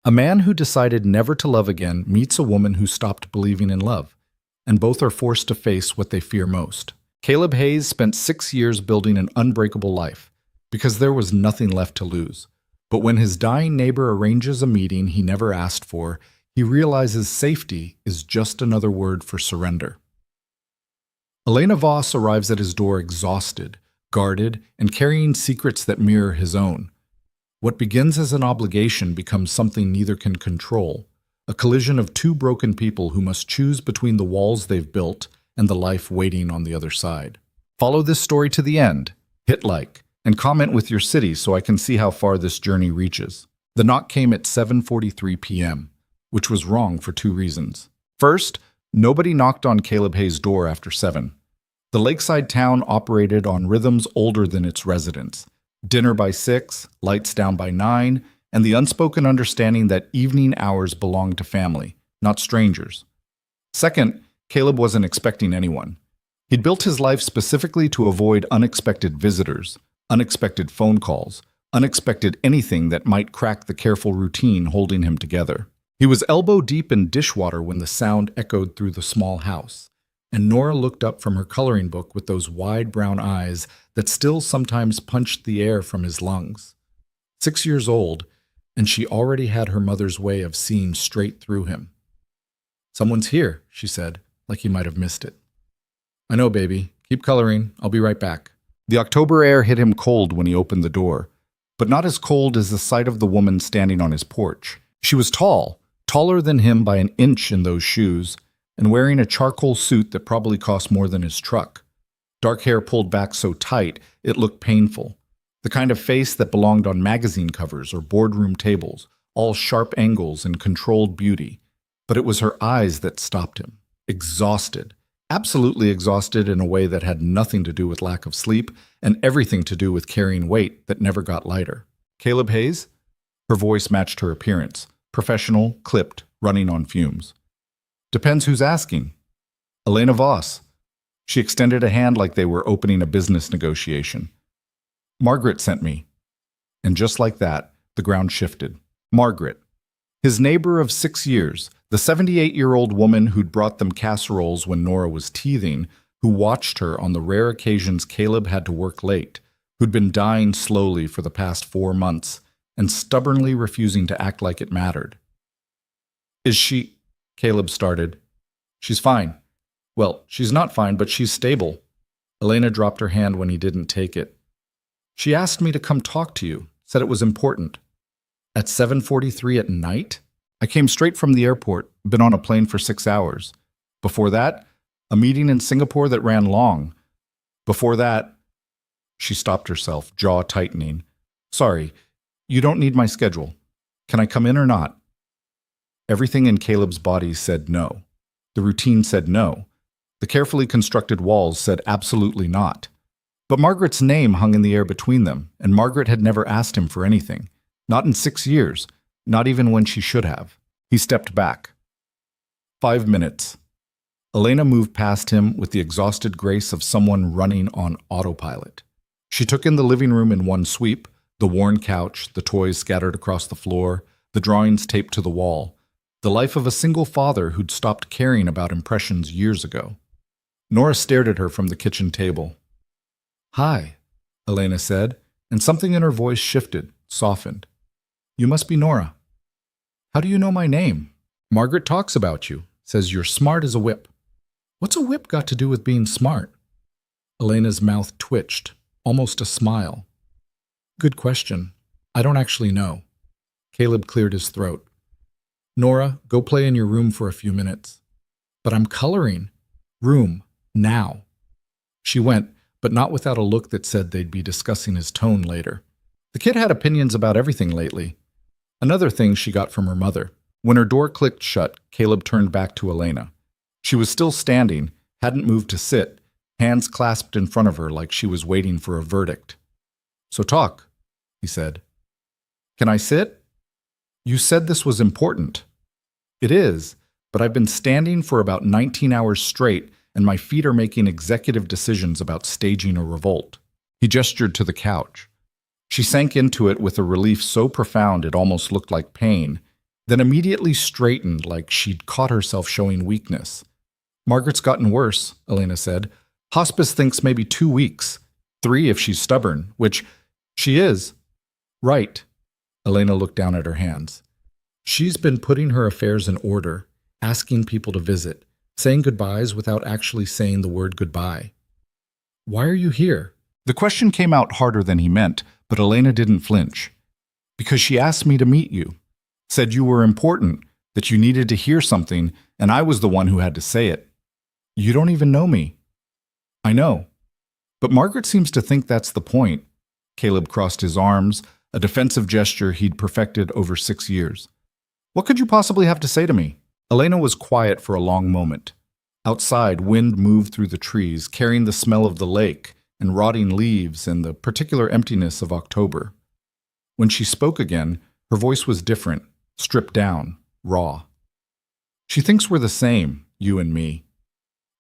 A man who decided never to love again meets a woman who stopped believing in love, and both are forced to face what they fear most. Caleb Hayes spent 6 years building an unbreakable life, because there was nothing left to lose. But when his dying neighbor arranges a meeting he never asked for, he realizes safety is just another word for surrender. Elena Voss arrives at his door exhausted, guarded, and carrying secrets that mirror his own. What begins as an obligation becomes something neither can control, a collision of two broken people who must choose between the walls they've built and the life waiting on the other side. Follow this story to the end, hit like, and comment with your city so I can see how far this journey reaches. The knock came at 7:43 p.m., which was wrong for two reasons. First, nobody knocked on Caleb Hayes' door after 7. The lakeside town operated on rhythms older than its residents. Dinner by 6, lights down by 9, and the unspoken understanding that evening hours belonged to family, not strangers. Second, Caleb wasn't expecting anyone. He'd built his life specifically to avoid unexpected visitors, unexpected phone calls, unexpected anything that might crack the careful routine holding him together. He was elbow deep in dishwater when the sound echoed through the small house, and Nora looked up from her coloring book with those wide brown eyes that still sometimes punched the air from his lungs. 6 years old, and she already had her mother's way of seeing straight through him. "Someone's here," she said, like he might have missed it. "I know, baby. Keep coloring. I'll be right back." The October air hit him cold when he opened the door, but not as cold as the sight of the woman standing on his porch. She was tall, taller than him by an inch in those shoes, and wearing a charcoal suit that probably cost more than his truck. Dark hair pulled back so tight it looked painful. The kind of face that belonged on magazine covers or boardroom tables, all sharp angles and controlled beauty. But it was her eyes that stopped him. Exhausted. Absolutely exhausted in a way that had nothing to do with lack of sleep and everything to do with carrying weight that never got lighter. "Caleb Hayes?" Her voice matched her appearance. Professional, clipped, running on fumes. "Depends who's asking." "Elena Voss." She extended a hand like they were opening a business negotiation. "Margaret sent me." And just like that, the ground shifted. Margaret. His neighbor of 6 years, the 78-year-old woman who'd brought them casseroles when Nora was teething, who watched her on the rare occasions Caleb had to work late, who'd been dying slowly for the past 4 months, and stubbornly refusing to act like it mattered. "Is she—" Caleb started. "She's fine." "Well, she's not fine, but she's stable." Elena dropped her hand when he didn't take it. "She asked me to come talk to you, said it was important." "At 7:43 at night? I came straight from the airport, been on a plane for 6 hours. Before that, a meeting in Singapore that ran long. Before that—" She stopped herself, jaw tightening. "Sorry, you don't need my schedule. Can I come in or not?" Everything in Caleb's body said no. The routine said no. The carefully constructed walls said absolutely not. But Margaret's name hung in the air between them, and Margaret had never asked him for anything. Not in 6 years, not even when she should have. He stepped back. 5 minutes. Elena moved past him with the exhausted grace of someone running on autopilot. She took in the living room in one sweep, the worn couch, the toys scattered across the floor, the drawings taped to the wall, the life of a single father who'd stopped caring about impressions years ago. Nora stared at her from the kitchen table. "Hi," Elena said, and something in her voice shifted, softened. "You must be Nora." "How do you know my name?" "Margaret talks about you, says you're smart as a whip." "What's a whip got to do with being smart?" Elena's mouth twitched, almost a smile. "Good question. I don't actually know." Caleb cleared his throat. "Nora, go play in your room for a few minutes." "But I'm coloring." "Room, now." She went, but not without a look that said they'd be discussing his tone later. The kid had opinions about everything lately. Another thing she got from her mother. When her door clicked shut, Caleb turned back to Elena. She was still standing, hadn't moved to sit, hands clasped in front of her like she was waiting for a verdict. "So talk," he said. "Can I sit?" "You said this was important." "It is, but I've been standing for about 19 hours straight, and my feet are making executive decisions about staging a revolt." He gestured to the couch. She sank into it with a relief so profound it almost looked like pain, then immediately straightened like she'd caught herself showing weakness. Margaret's gotten worse, Elena said. Hospice thinks maybe 2 weeks. 3 if she's stubborn, which she is. Right. Elena looked down at her hands. She's been putting her affairs in order, asking people to visit, saying goodbyes without actually saying the word goodbye. Why are you here? The question came out harder than he meant, but Elena didn't flinch. Because she asked me to meet you. Said you were important, that you needed to hear something, and I was the one who had to say it. You don't even know me. I know. But Margaret seems to think that's the point. Caleb crossed his arms, a defensive gesture he'd perfected over 6 years. What could you possibly have to say to me? Elena was quiet for a long moment. Outside, wind moved through the trees, carrying the smell of the lake and rotting leaves and the particular emptiness of October. When she spoke again, her voice was different, stripped down, raw. She thinks we're the same, you and me.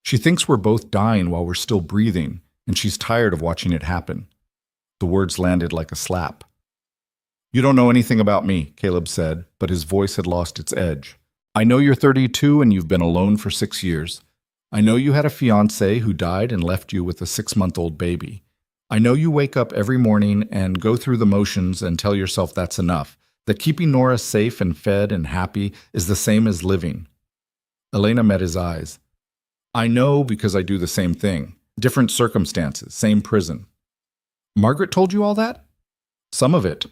She thinks we're both dying while we're still breathing, and she's tired of watching it happen. The words landed like a slap. You don't know anything about me, Caleb said, but his voice had lost its edge. I know you're 32 and you've been alone for 6 years. I know you had a fiancé who died and left you with a 6-month-old baby. I know you wake up every morning and go through the motions and tell yourself that's enough, that keeping Nora safe and fed and happy is the same as living. Elena met his eyes. I know because I do the same thing. Different circumstances, same prison. Margaret told you all that? Some of it.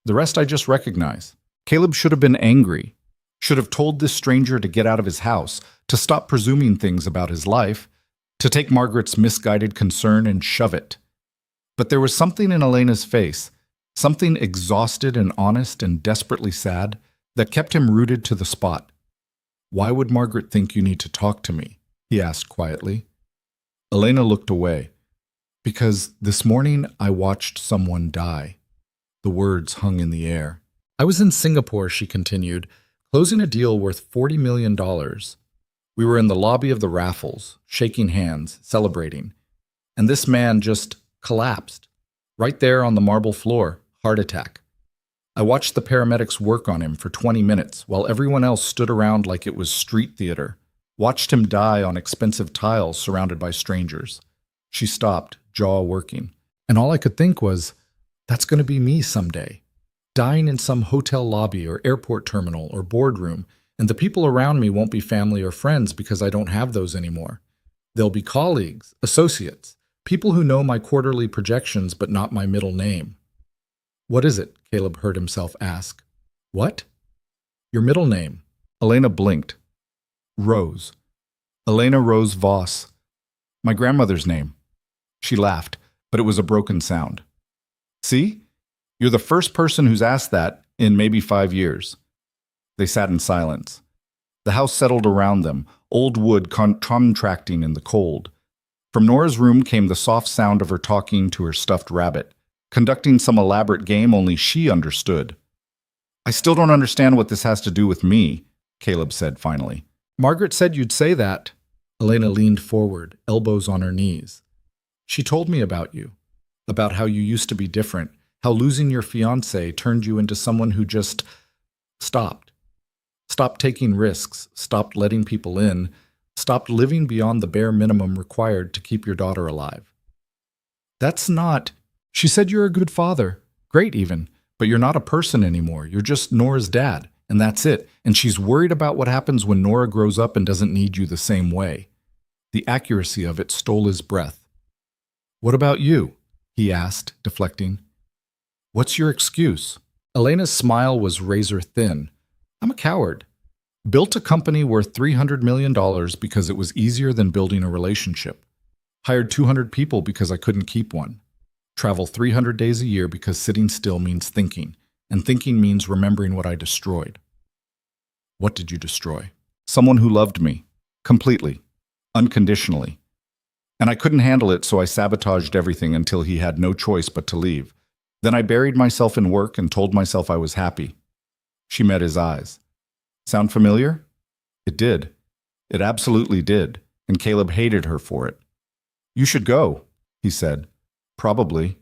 The rest I just recognize. Caleb should have been angry. Should have told this stranger to get out of his house, to stop presuming things about his life, to take Margaret's misguided concern and shove it. But there was something in Elena's face, something exhausted and honest and desperately sad, that kept him rooted to the spot. Why would Margaret think you need to talk to me? He asked quietly. Elena looked away. Because this morning I watched someone die. The words hung in the air. I was in Singapore, she continued, closing a deal worth $40 million. We were in the lobby of the Raffles, shaking hands, celebrating. And this man just collapsed. Right there on the marble floor, heart attack. I watched the paramedics work on him for 20 minutes while everyone else stood around like it was street theater. Watched him die on expensive tiles surrounded by strangers. She stopped, jaw working. And all I could think was, that's going to be me someday. Dying in some hotel lobby or airport terminal or boardroom, and the people around me won't be family or friends because I don't have those anymore. They'll be colleagues, associates, people who know my quarterly projections but not my middle name. What is it? Caleb heard himself ask. What? Your middle name. Elena blinked. Rose. Elena Rose Voss. My grandmother's name. She laughed, but it was a broken sound. See? You're the first person who's asked that in maybe 5 years. They sat in silence. The house settled around them, old wood contracting in the cold. From Nora's room came the soft sound of her talking to her stuffed rabbit, conducting some elaborate game only she understood. I still don't understand what this has to do with me, Caleb said finally. Margaret said you'd say that. Elena leaned forward, elbows on her knees. She told me about you, about how you used to be different, how losing your fiancé turned you into someone who just stopped. Stopped taking risks, stopped letting people in, stopped living beyond the bare minimum required to keep your daughter alive. That's not... She said you're a good father, great even, but you're not a person anymore. You're just Nora's dad, and that's it. And she's worried about what happens when Nora grows up and doesn't need you the same way. The accuracy of it stole his breath. What about you? He asked, deflecting. What's your excuse? Elena's smile was razor thin. I'm a coward. Built a company worth $300 million because it was easier than building a relationship. Hired 200 people because I couldn't keep one. Travel 300 days a year because sitting still means thinking, and thinking means remembering what I destroyed. What did you destroy? Someone who loved me. Completely. Unconditionally. And I couldn't handle it, so I sabotaged everything until he had no choice but to leave. Then I buried myself in work and told myself I was happy. She met his eyes. Sound familiar? It did. It absolutely did, and Caleb hated her for it. You should go, he said. Probably.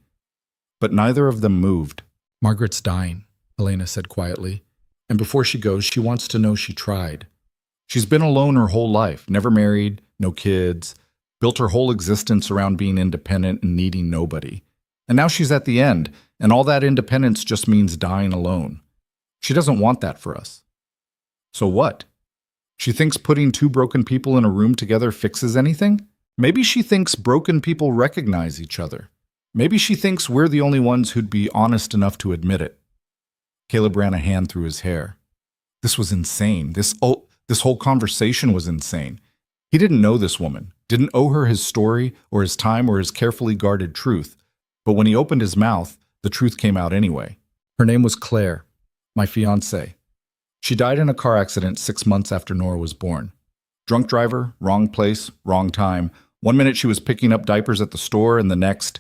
But neither of them moved. Margaret's dying, Elena said quietly. And before she goes, she wants to know she tried. She's been alone her whole life, never married, no kids, built her whole existence around being independent and needing nobody. And now she's at the end, and all that independence just means dying alone. She doesn't want that for us. So what? She thinks putting two broken people in a room together fixes anything? Maybe she thinks broken people recognize each other. Maybe she thinks we're the only ones who'd be honest enough to admit it. Caleb ran a hand through his hair. This was insane. This whole conversation was insane. He didn't know this woman, didn't owe her his story or his time or his carefully guarded truth. But when he opened his mouth, the truth came out anyway. Her name was Claire, my fiancée. She died in a car accident 6 months after Nora was born. Drunk driver, wrong place, wrong time. One minute she was picking up diapers at the store, and the next,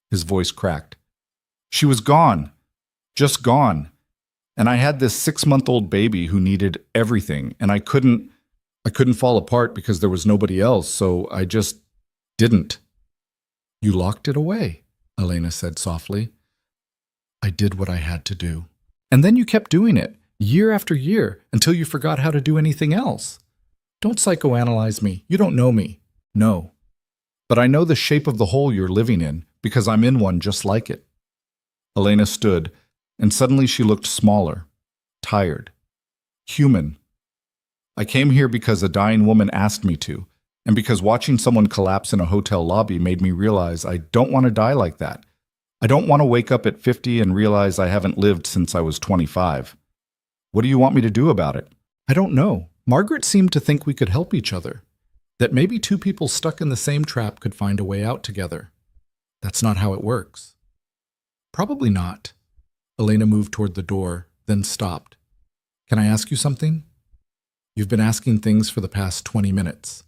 his voice cracked. She was gone. Just gone. And I had this 6-month-old baby who needed everything, and I couldn't fall apart because there was nobody else, so I just didn't. You locked it away, Elena said softly. I did what I had to do. And then you kept doing it, year after year, until you forgot how to do anything else. Don't psychoanalyze me. You don't know me. No. But I know the shape of the hole you're living in, because I'm in one just like it. Elena stood, and suddenly she looked smaller, tired, human. I came here because a dying woman asked me to, and because watching someone collapse in a hotel lobby made me realize I don't want to die like that. I don't want to wake up at 50 and realize I haven't lived since I was 25. What do you want me to do about it? I don't know. Margaret seemed to think we could help each other, that maybe two people stuck in the same trap could find a way out together. That's not how it works. Probably not. Elena moved toward the door, then stopped. Can I ask you something? You've been asking things for the past 20 minutes.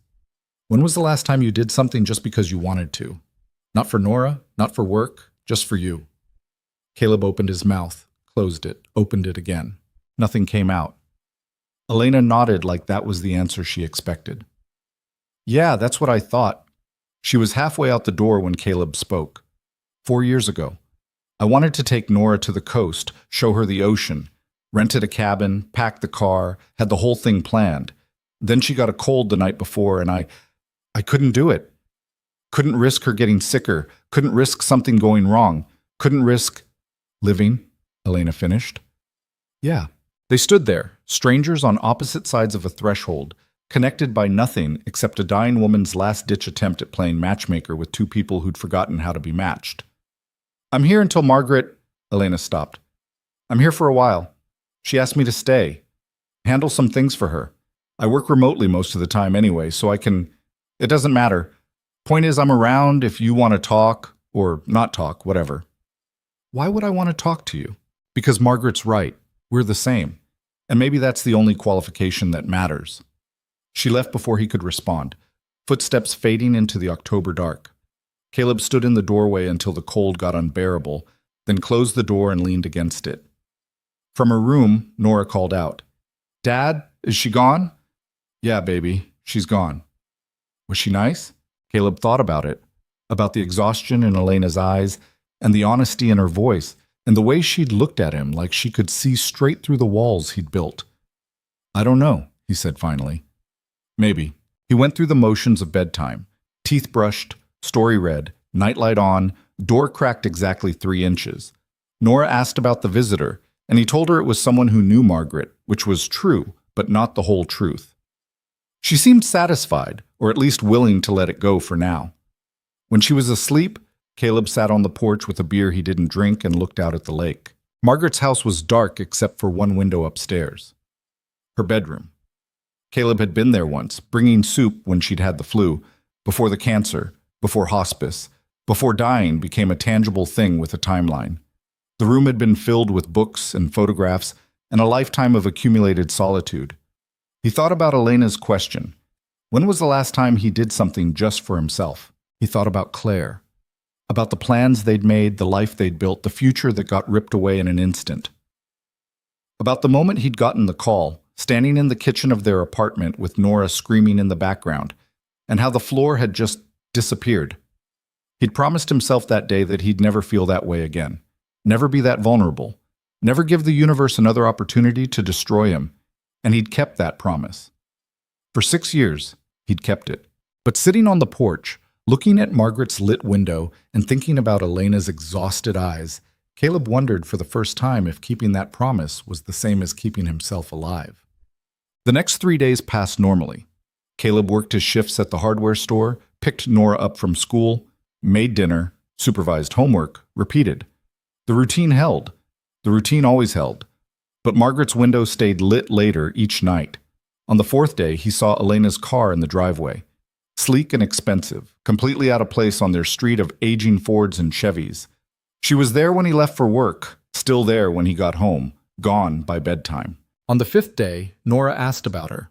When was the last time you did something just because you wanted to? Not for Nora, not for work, just for you. Caleb opened his mouth, closed it, opened it again. Nothing came out. Elena nodded like that was the answer she expected. Yeah, that's what I thought. She was halfway out the door when Caleb spoke. 4 years ago. I wanted to take Nora to the coast, show her the ocean, rented a cabin, packed the car, had the whole thing planned. Then she got a cold the night before, and I couldn't do it. Couldn't risk her getting sicker, couldn't risk something going wrong, couldn't risk living, Elena finished. Yeah. They stood there, strangers on opposite sides of a threshold, connected by nothing except a dying woman's last-ditch attempt at playing matchmaker with two people who'd forgotten how to be matched. I'm here until Margaret... Elena stopped. I'm here for a while. She asked me to stay. Handle some things for her. I work remotely most of the time anyway, so I can... It doesn't matter. Point is, I'm around if you want to talk, or not talk, whatever. Why would I want to talk to you? Because Margaret's right. We're the same. And maybe that's the only qualification that matters. She left before he could respond, footsteps fading into the October dark. Caleb stood in the doorway until the cold got unbearable, then closed the door and leaned against it. From her room, Nora called out, Dad, is she gone? Yeah, baby, she's gone. Was she nice? Caleb thought about it, about the exhaustion in Elena's eyes and the honesty in her voice, and the way she'd looked at him like she could see straight through the walls he'd built. I don't know, he said finally. Maybe. He went through the motions of bedtime, teeth brushed, story read, nightlight on, door cracked exactly 3 inches. Nora asked about the visitor, and he told her it was someone who knew Margaret, which was true, but not the whole truth. She seemed satisfied, or at least willing to let it go for now. When she was asleep, Caleb sat on the porch with a beer he didn't drink and looked out at the lake. Margaret's house was dark except for one window upstairs. Her bedroom. Caleb had been there once, bringing soup when she'd had the flu, before the cancer, before hospice, before dying became a tangible thing with a timeline. The room had been filled with books and photographs and a lifetime of accumulated solitude. He thought about Elena's question. When was the last time he did something just for himself? He thought about Claire, about the plans they'd made, the life they'd built, the future that got ripped away in an instant. About the moment he'd gotten the call, standing in the kitchen of their apartment with Nora screaming in the background, and how the floor had just disappeared. He'd promised himself that day that he'd never feel that way again, never be that vulnerable, Never give the universe another opportunity to destroy him, and he'd kept that promise. For 6 years, he'd kept it. But sitting on the porch, looking at Margaret's lit window and thinking about Elena's exhausted eyes, Caleb wondered for the first time if keeping that promise was the same as keeping himself alive. The next 3 days passed normally. Caleb worked his shifts at the hardware store, picked Nora up from school, made dinner, supervised homework, repeated. The routine held. The routine always held. But Margaret's window stayed lit later each night. On the 4th day, he saw Elena's car in the driveway. Sleek and expensive, completely out of place on their street of aging Fords and Chevys. She was there when he left for work, still there when he got home, gone by bedtime. On the 5th day, Nora asked about her.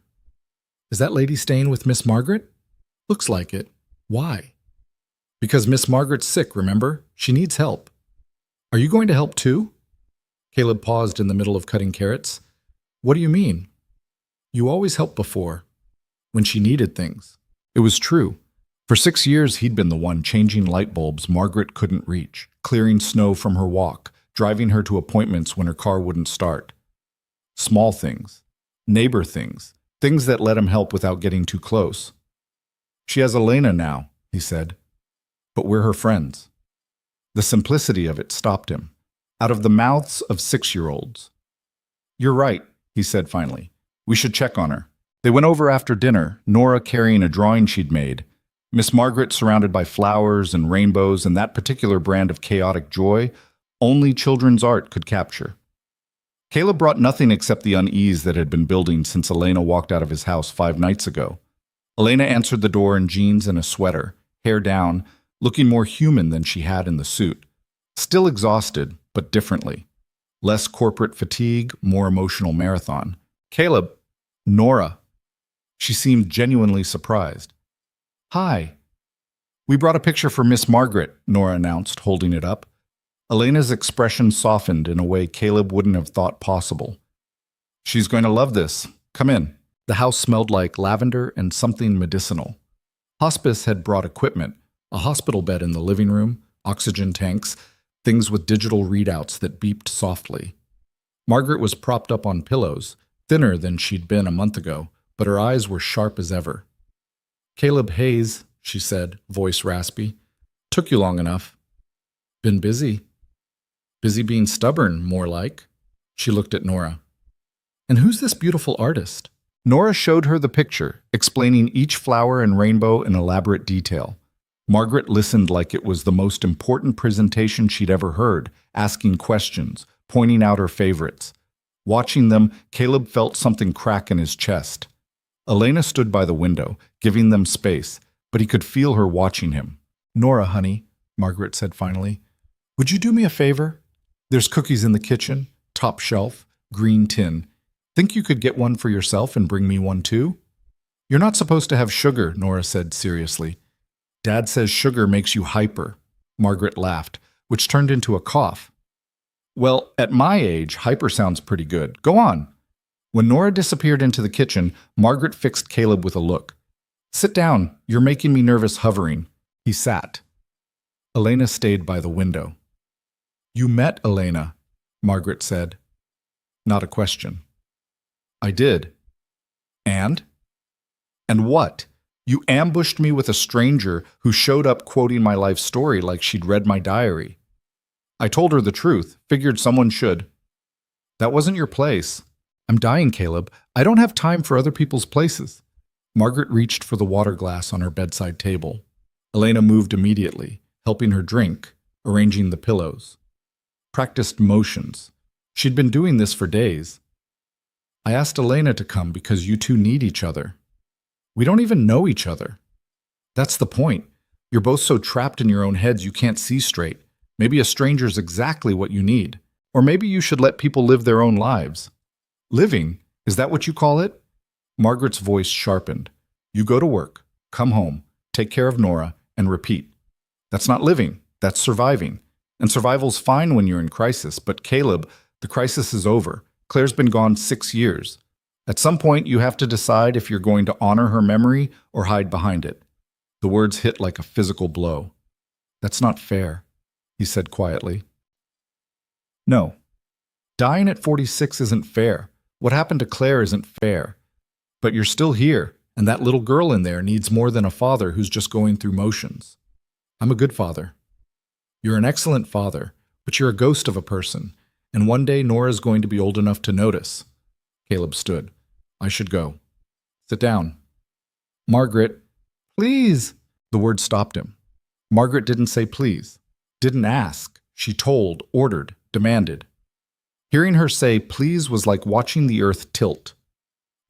Is that lady staying with Miss Margaret? Looks like it. Why? Because Miss Margaret's sick, remember? She needs help. Are you going to help too? Caleb paused in the middle of cutting carrots. What do you mean? You always helped before, when she needed things. It was true. For 6 years, he'd been the one changing light bulbs Margaret couldn't reach, clearing snow from her walk, driving her to appointments when her car wouldn't start. Small things, neighbor things, things that let him help without getting too close. She has Elena now, he said, but we're her friends. The simplicity of it stopped him, out of the mouths of 6-year-olds. You're right, he said finally. We should check on her. They went over after dinner, Nora carrying a drawing she'd made, Miss Margaret surrounded by flowers and rainbows and that particular brand of chaotic joy only children's art could capture. Caleb brought nothing except the unease that had been building since Elena walked out of his house 5 nights ago. Elena answered the door in jeans and a sweater, hair down, looking more human than she had in the suit. Still exhausted, but differently. Less corporate fatigue, more emotional marathon. Caleb, Nora. She seemed genuinely surprised. Hi. We brought a picture for Miss Margaret, Nora announced, holding it up. Elena's expression softened in a way Caleb wouldn't have thought possible. She's going to love this. Come in. The house smelled like lavender and something medicinal. Hospice had brought equipment, a hospital bed in the living room, oxygen tanks, things with digital readouts that beeped softly. Margaret was propped up on pillows, thinner than she'd been a month ago, but her eyes were sharp as ever. Caleb Hayes, she said, voice raspy. Took you long enough. Been busy. Busy being stubborn, more like. She looked at Nora. And who's this beautiful artist? Nora showed her the picture, explaining each flower and rainbow in elaborate detail. Margaret listened like it was the most important presentation she'd ever heard, asking questions, pointing out her favorites. Watching them, Caleb felt something crack in his chest. Elena stood by the window, giving them space, but he could feel her watching him. Nora, honey, Margaret said finally, would you do me a favor? There's cookies in the kitchen, top shelf, green tin. Think you could get one for yourself and bring me one too? You're not supposed to have sugar, Nora said seriously. Dad says sugar makes you hyper. Margaret laughed, which turned into a cough. Well, at my age, hyper sounds pretty good. Go on. When Nora disappeared into the kitchen, Margaret fixed Caleb with a look. Sit down. You're making me nervous hovering. He sat. Elena stayed by the window. You met Elena, Margaret said. Not a question. I did. And? And what? You ambushed me with a stranger who showed up quoting my life story like she'd read my diary. I told her the truth, figured someone should. That wasn't your place. I'm dying, Caleb. I don't have time for other people's places. Margaret reached for the water glass on her bedside table. Elena moved immediately, helping her drink, arranging the pillows. Practiced motions. She'd been doing this for days. I asked Elena to come because you two need each other. We don't even know each other. That's the point. You're both so trapped in your own heads you can't see straight. Maybe a stranger's exactly what you need. Or maybe you should let people live their own lives. Living? Is that what you call it? Margaret's voice sharpened. You go to work, come home, take care of Nora, and repeat. That's not living. That's surviving. And survival's fine when you're in crisis, but Caleb, the crisis is over. Claire's been gone 6 years. At some point, you have to decide if you're going to honor her memory or hide behind it. The words hit like a physical blow. That's not fair, he said quietly. No. Dying at 46 isn't fair. What happened to Claire isn't fair. But you're still here, and that little girl in there needs more than a father who's just going through motions. I'm a good father. You're an excellent father, but you're a ghost of a person, and one day Nora's going to be old enough to notice. Caleb stood. I should go. Sit down. Margaret, please. The word stopped him. Margaret didn't say please, didn't ask. She told, ordered, demanded. Hearing her say please was like watching the earth tilt.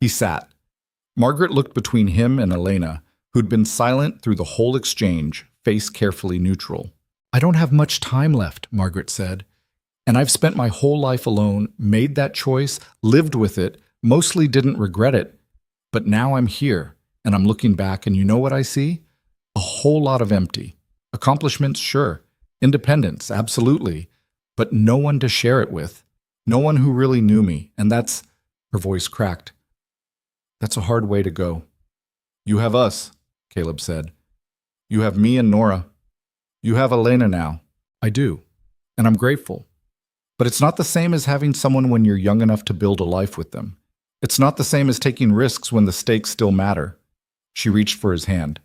He sat. Margaret looked between him and Elena, who'd been silent through the whole exchange, face carefully neutral. I don't have much time left, Margaret said. And I've spent my whole life alone, made that choice, lived with it, mostly didn't regret it. But now I'm here, and I'm looking back, and you know what I see? A whole lot of empty. Accomplishments, sure. Independence, absolutely. But no one to share it with. No one who really knew me, and that's... Her voice cracked. That's a hard way to go. You have us, Caleb said. You have me and Nora. You have Elena now. I do, and I'm grateful. But it's not the same as having someone when you're young enough to build a life with them. It's not the same as taking risks when the stakes still matter. She reached for his hand.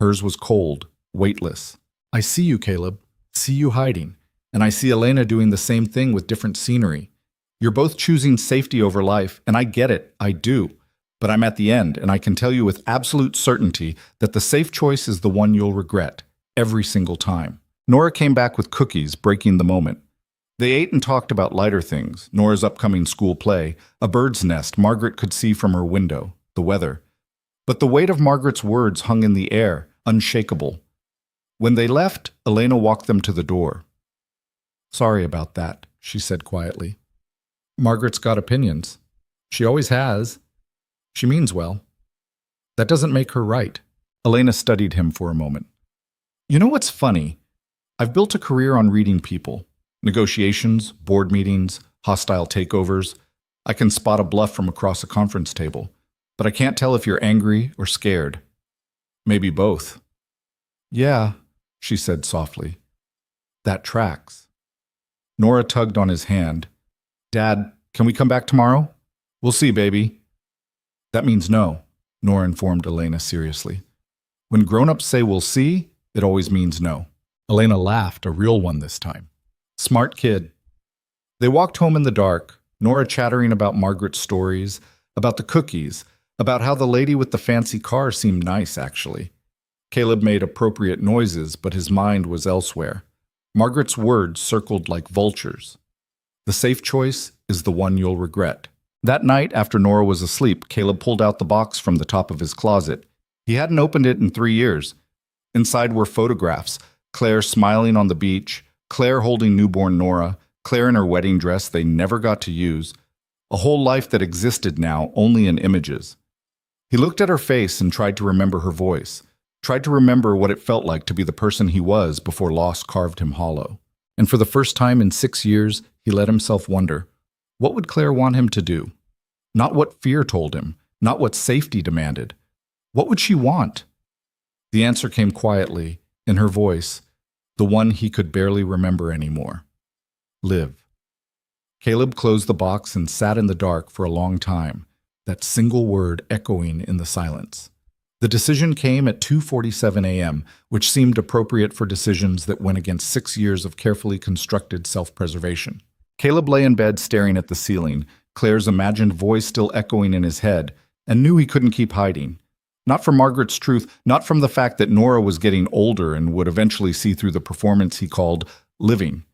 Hers was cold, weightless. I see you, Caleb. See you hiding. And I see Elena doing the same thing with different scenery. You're both choosing safety over life, and I get it. I do. But I'm at the end, and I can tell you with absolute certainty that the safe choice is the one you'll regret, every single time. Nora came back with cookies, breaking the moment. They ate and talked about lighter things, Nora's upcoming school play, a bird's nest Margaret could see from her window, the weather. But the weight of Margaret's words hung in the air, unshakable. When they left, Elena walked them to the door. Sorry about that, she said quietly. Margaret's got opinions. She always has. She means well. That doesn't make her right. Elena studied him for a moment. You know what's funny? I've built a career on reading people. Negotiations, board meetings, hostile takeovers. I can spot a bluff from across a conference table, but I can't tell if you're angry or scared. Maybe both. Yeah, she said softly. That tracks. Nora tugged on his hand. Dad, can we come back tomorrow? We'll see, baby. That means no, Nora informed Elena seriously. When grown-ups say we'll see, it always means no. Elena laughed, a real one this time. Smart kid. They walked home in the dark, Nora chattering about Margaret's stories, about the cookies, about how the lady with the fancy car seemed nice, actually. Caleb made appropriate noises, but his mind was elsewhere. Margaret's words circled like vultures. The safe choice is the one you'll regret. That night, after Nora was asleep, Caleb pulled out the box from the top of his closet. He hadn't opened it in 3 years. Inside were photographs, Claire smiling on the beach, Claire holding newborn Nora, Claire in her wedding dress they never got to use, a whole life that existed now only in images. He looked at her face and tried to remember her voice, tried to remember what it felt like to be the person he was before loss carved him hollow. And for the first time in 6 years, he let himself wonder, what would Claire want him to do? Not what fear told him, not what safety demanded. What would she want? The answer came quietly, in her voice, the one he could barely remember anymore. Live. Caleb closed the box and sat in the dark for a long time, that single word echoing in the silence. The decision came at 2:47 a.m., which seemed appropriate for decisions that went against 6 years of carefully constructed self-preservation. Caleb lay in bed staring at the ceiling, Claire's imagined voice still echoing in his head, and knew he couldn't keep hiding. Not from Margaret's truth, not from the fact that Nora was getting older and would eventually see through the performance he called living.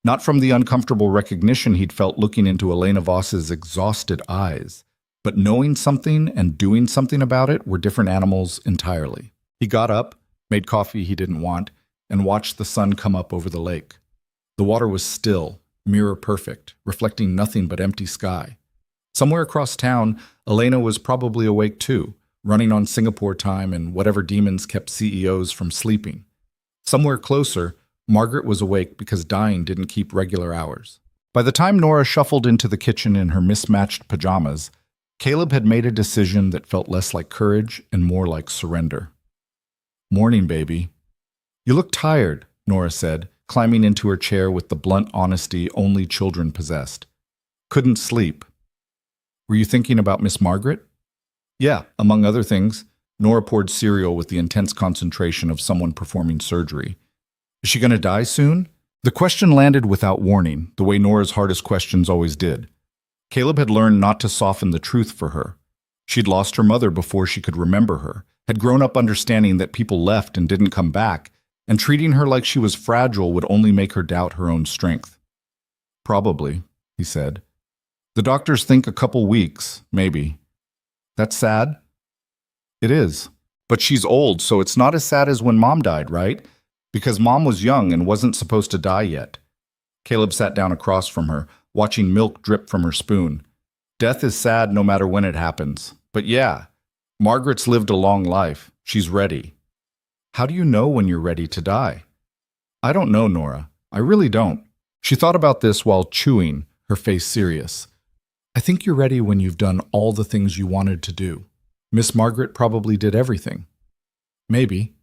Not from the uncomfortable recognition he'd felt looking into Elena Voss's exhausted eyes. But knowing something and doing something about it were different animals entirely. He got up, made coffee he didn't want, and watched the sun come up over the lake. The water was still, mirror perfect, reflecting nothing but empty sky. Somewhere across town, Elena was probably awake too, running on Singapore time and whatever demons kept CEOs from sleeping. Somewhere closer, Margaret was awake because dying didn't keep regular hours. By the time Nora shuffled into the kitchen in her mismatched pajamas, Caleb had made a decision that felt less like courage and more like surrender. Morning, baby. You look tired, Nora said, climbing into her chair with the blunt honesty only children possessed. Couldn't sleep. Were you thinking about Miss Margaret? Yeah, among other things. Nora poured cereal with the intense concentration of someone performing surgery. Is she going to die soon? The question landed without warning, the way Nora's hardest questions always did. Caleb had learned not to soften the truth for her. She'd lost her mother before she could remember her, had grown up understanding that people left and didn't come back, and treating her like she was fragile would only make her doubt her own strength. Probably, he said. The doctors think a couple weeks, maybe. That's sad? It is. But she's old, so it's not as sad as when Mom died, right? Because Mom was young and wasn't supposed to die yet. Caleb sat down across from her, watching milk drip from her spoon. Death is sad no matter when it happens. But yeah, Margaret's lived a long life. She's ready. How do you know when you're ready to die? I don't know, Nora. I really don't. She thought about this while chewing, her face serious. I think you're ready when you've done all the things you wanted to do. Miss Margaret probably did everything. Maybe.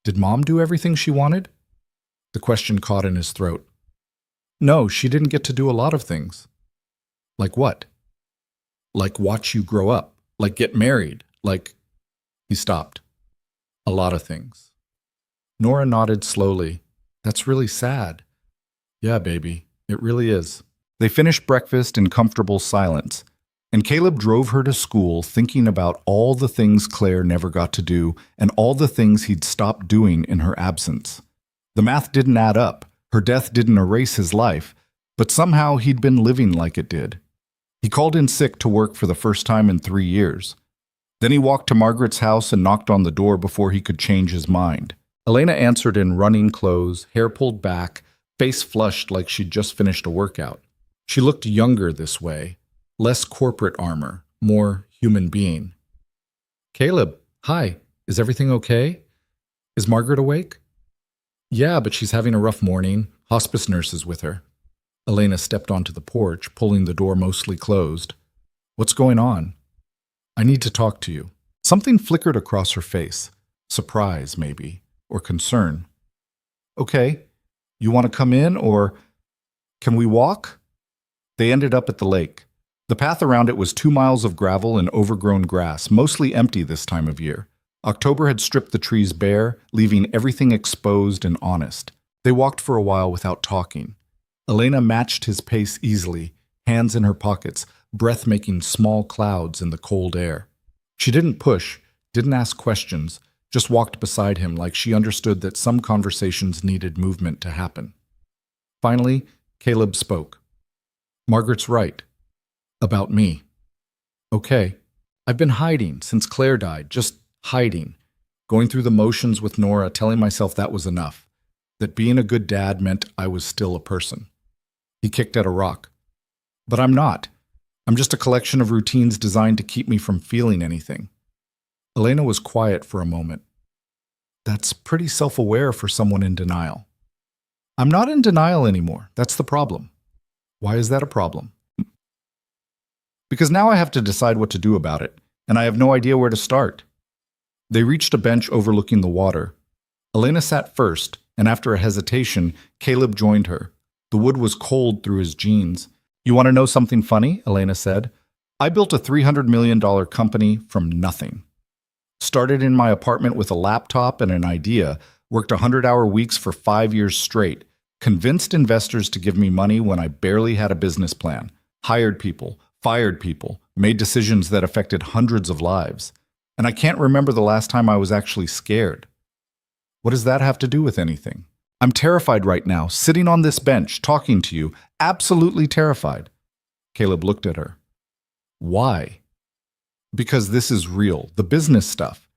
Did Mom do everything she wanted? The question caught in his throat. No, she didn't get to do a lot of things. Like what? Like watch you grow up, like get married, like... He stopped. A lot of things. Nora nodded slowly. That's really sad. Yeah, baby, it really is. They finished breakfast in comfortable silence, and Caleb drove her to school thinking about all the things Claire never got to do and all the things he'd stopped doing in her absence. The math didn't add up. Her death didn't erase his life, but somehow he'd been living like it did. He called in sick to work for the first time in 3 years. Then he walked to Margaret's house and knocked on the door before he could change his mind. Elena answered in running clothes, hair pulled back, face flushed like she'd just finished a workout. She looked younger this way, less corporate armor, more human being. Caleb, hi, is everything okay? Is Margaret awake? Yeah, but she's having a rough morning. Hospice nurse is with her. Elena stepped onto the porch, pulling the door mostly closed. What's going on? I need to talk to you. Something flickered across her face. Surprise, maybe, or concern. Okay, you want to come in, or can we walk? They ended up at the lake. The path around it was 2 miles of gravel and overgrown grass, mostly empty this time of year. October had stripped the trees bare, leaving everything exposed and honest. They walked for a while without talking. Elena matched his pace easily, hands in her pockets, breath making small clouds in the cold air. She didn't push, didn't ask questions, just walked beside him like she understood that some conversations needed movement to happen. Finally, Caleb spoke. Margaret's right. About me. Okay. I've been hiding since Claire died, just hiding. Going through the motions with Nora, telling myself that was enough. That being a good dad meant I was still a person. He kicked at a rock. But I'm not. I'm just a collection of routines designed to keep me from feeling anything. Elena was quiet for a moment. That's pretty self-aware for someone in denial. I'm not in denial anymore. That's the problem. Why is that a problem? Because now I have to decide what to do about it, and I have no idea where to start. They reached a bench overlooking the water. Elena sat first, and after a hesitation, Caleb joined her. The wood was cold through his jeans. You want to know something funny? Elena said. I built a $300 million company from nothing. Started in my apartment with a laptop and an idea, worked 100-hour weeks for 5 years straight, convinced investors to give me money when I barely had a business plan, hired people, fired people, made decisions that affected hundreds of lives. And I can't remember the last time I was actually scared. What does that have to do with anything? I'm terrified right now, sitting on this bench, talking to you, absolutely terrified. Caleb looked at her. Why? Because this is real, the business stuff.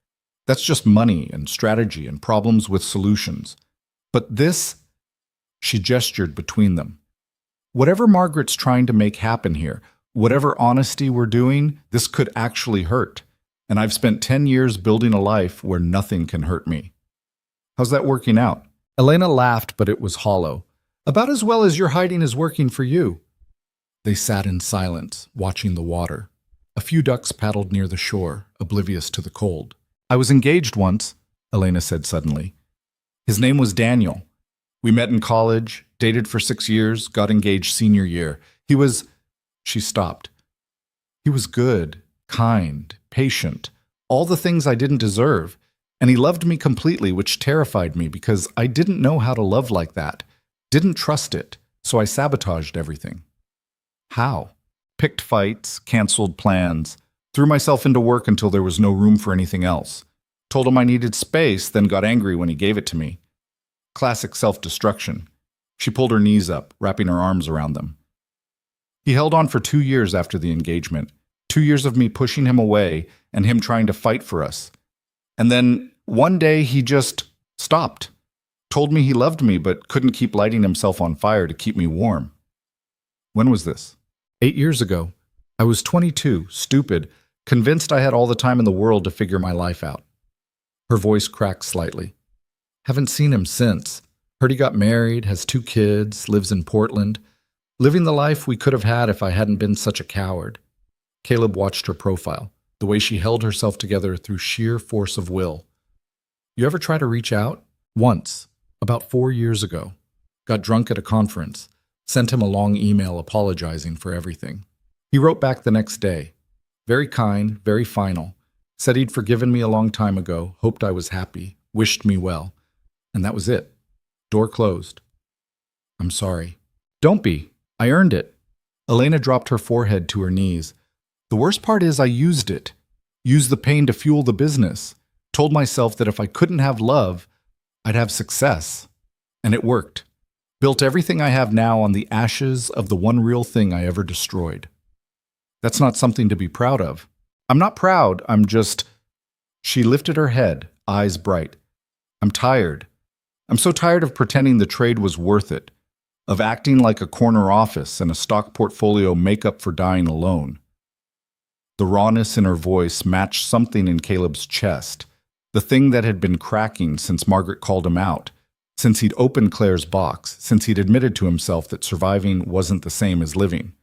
That's just money and strategy and problems with solutions. But this, she gestured between them. Whatever Margaret's trying to make happen here, whatever honesty we're doing, this could actually hurt. And I've spent 10 years building a life where nothing can hurt me. How's that working out? Elena laughed, but it was hollow. About as well as your hiding is working for you. They sat in silence, watching the water. A few ducks paddled near the shore, oblivious to the cold. I was engaged once, Elena said suddenly. His name was Daniel. We met in college, dated for 6 years, got engaged senior year. He was She stopped. He was good, kind, patient, all the things I didn't deserve, and he loved me completely, which terrified me because I didn't know how to love like that, didn't trust it, so I sabotaged everything. How? Picked fights, canceled plans, threw myself into work until there was no room for anything else, told him I needed space, then got angry when he gave it to me. Classic self-destruction. She pulled her knees up, wrapping her arms around them. He held on for 2 years after the engagement, 2 years of me pushing him away and him trying to fight for us. And then one day he just stopped, told me he loved me but couldn't keep lighting himself on fire to keep me warm. When was this? 8 years ago. I was 22, stupid, convinced I had all the time in the world to figure my life out. Her voice cracked slightly. Haven't seen him since. Heard he got married, has 2 kids, lives in Portland. Living the life we could have had if I hadn't been such a coward. Caleb watched her profile, the way she held herself together through sheer force of will. You ever try to reach out? Once, about 4 years ago. Got drunk at a conference. Sent him a long email apologizing for everything. He wrote back the next day. Very kind, very final. Said he'd forgiven me a long time ago, hoped I was happy, wished me well. And that was it. Door closed. I'm sorry. Don't be. I earned it. Elena dropped her forehead to her knees. The worst part is I used it. Used the pain to fuel the business. Told myself that if I couldn't have love, I'd have success. And it worked. Built everything I have now on the ashes of the one real thing I ever destroyed. That's not something to be proud of. I'm not proud, I'm just... She lifted her head, eyes bright. I'm tired. I'm so tired of pretending the trade was worth it, of acting like a corner office and a stock portfolio make up for dying alone. The rawness in her voice matched something in Caleb's chest, the thing that had been cracking since Margaret called him out, since he'd opened Claire's box, since he'd admitted to himself that surviving wasn't the same as living.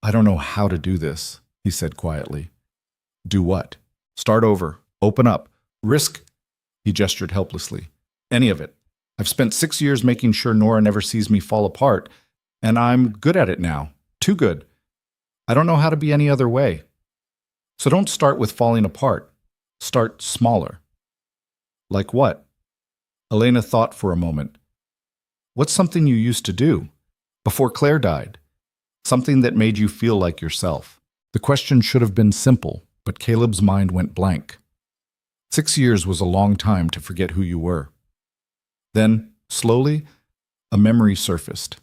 I don't know how to do this, he said quietly. Do what? Start over. Open up. Risk. He gestured helplessly. Any of it. I've spent 6 years making sure Nora never sees me fall apart, and I'm good at it now. Too good. I don't know how to be any other way. So don't start with falling apart. Start smaller. Like what? Elena thought for a moment. What's something you used to do? Before Claire died? Something that made you feel like yourself. The question should have been simple, but Caleb's mind went blank. 6 years was a long time to forget who you were. Then, slowly, a memory surfaced.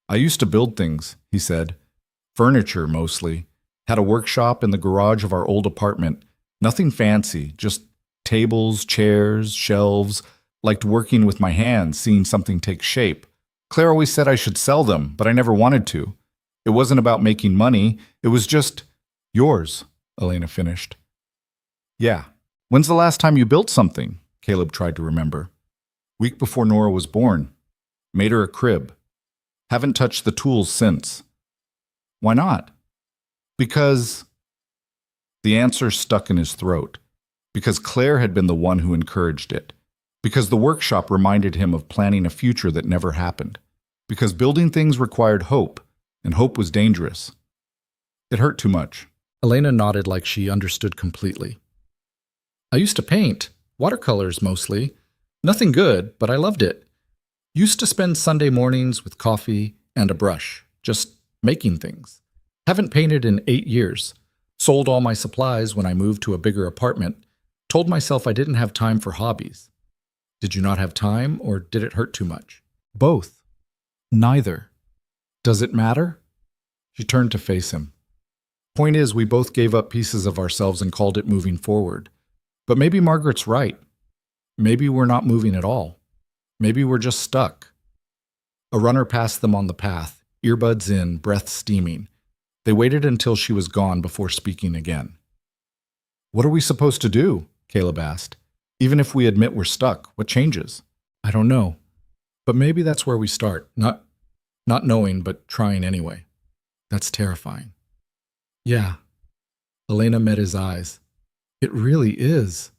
I used to build things, he said. Furniture, mostly. Had a workshop in the garage of our old apartment. Nothing fancy, just tables, chairs, shelves. Liked working with my hands, seeing something take shape. Claire always said I should sell them, but I never wanted to. It wasn't about making money. It was just yours, Elena finished. Yeah. When's the last time you built something? Caleb tried to remember. Week before Nora was born. Made her a crib. Haven't touched the tools since. Why not? Because... The answer stuck in his throat. Because Claire had been the one who encouraged it. Because the workshop reminded him of planning a future that never happened. Because building things required hope, and hope was dangerous. It hurt too much. Elena nodded like she understood completely. I used to paint, watercolors mostly. Nothing good, but I loved it. Used to spend Sunday mornings with coffee and a brush, just making things. Haven't painted in 8 years. Sold all my supplies when I moved to a bigger apartment. Told myself I didn't have time for hobbies. Did you not have time, or did it hurt too much? Both. Neither. Does it matter? She turned to face him. Point is, we both gave up pieces of ourselves and called it moving forward. But maybe Margaret's right. Maybe we're not moving at all. Maybe we're just stuck. A runner passed them on the path, earbuds in, breath steaming. They waited until she was gone before speaking again. What are we supposed to do? Caleb asked. Even if we admit we're stuck, what changes? I don't know. But maybe that's where we start. Not knowing, but trying anyway. That's terrifying. Yeah. Elena met his eyes. It really is.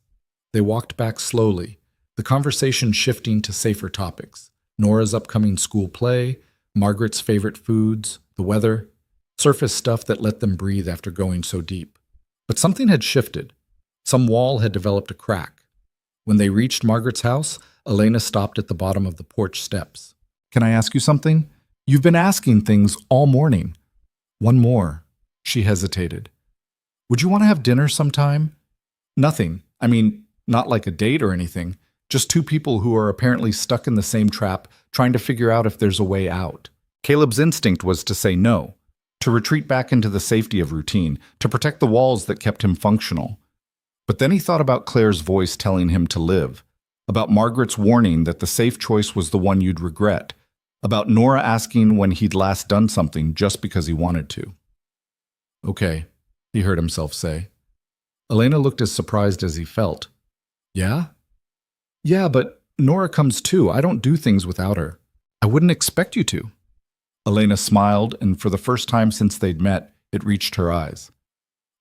They walked back slowly, the conversation shifting to safer topics. Nora's upcoming school play, Margaret's favorite foods, the weather. surface stuff that let them breathe after going so deep. But something had shifted. Some wall had developed a crack. When they reached Margaret's house, Elena stopped at the bottom of the porch steps. "Can I ask you something? You've been asking things all morning." "One more." She hesitated. "Would you want to have dinner sometime?" "Nothing. I mean, not like a date or anything. Just two people who are apparently stuck in the same trap, trying to figure out if there's a way out." Caleb's instinct was to say no, to retreat back into the safety of routine, to protect the walls that kept him functional. But then he thought about Claire's voice telling him to live, about Margaret's warning that the safe choice was the one you'd regret, about Nora asking when he'd last done something just because he wanted to. "Okay," he heard himself say. Elena looked as surprised as he felt. "Yeah?" "Yeah, but Nora comes too. I don't do things without her. I wouldn't expect you to." Elena smiled, and for the first time since they'd met, it reached her eyes.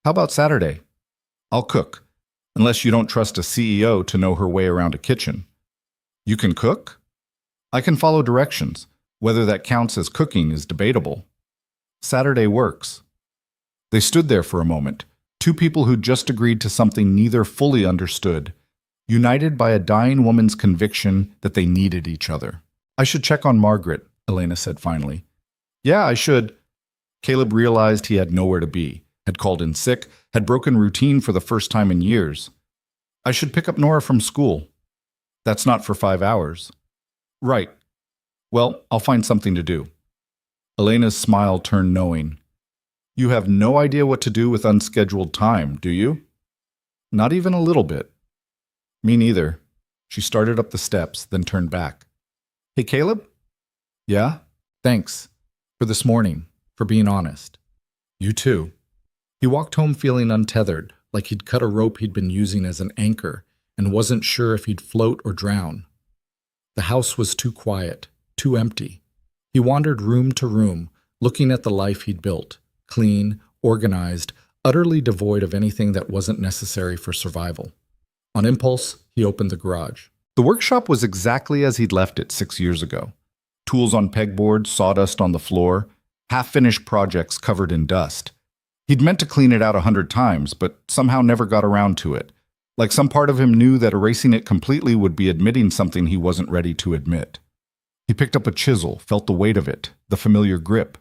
"How about Saturday? I'll cook, unless you don't trust a CEO to know her way around a kitchen." "You can cook?" "I can follow directions. Whether that counts as cooking is debatable." "Saturday works." They stood there for a moment, two people who'd just agreed to something neither fully understood, united by a dying woman's conviction that they needed each other. "I should check on Margaret," Elena said finally. "Yeah, I should." Caleb realized he had nowhere to be, had called in sick, had broken routine for the first time in years. "I should pick up Nora from school." "That's not for 5 hours." "Right. Well, I'll find something to do." Elena's smile turned knowing. "You have no idea what to do with unscheduled time, do you?" "Not even a little bit." "Me neither." She started up the steps, then turned back. "Hey, Caleb?" "Yeah?" "Thanks. For this morning. For being honest." "You too." He walked home feeling untethered, like he'd cut a rope he'd been using as an anchor, and wasn't sure if he'd float or drown. The house was too quiet, too empty. He wandered room to room, looking at the life he'd built, clean, organized, utterly devoid of anything that wasn't necessary for survival. On impulse, he opened the garage. The workshop was exactly as he'd left it 6 years ago. Tools on pegboards, sawdust on the floor, half-finished projects covered in dust. He'd meant to clean it out 100 times, but somehow never got around to it. Like some part of him knew that erasing it completely would be admitting something he wasn't ready to admit. He picked up a chisel, felt the weight of it, the familiar grip.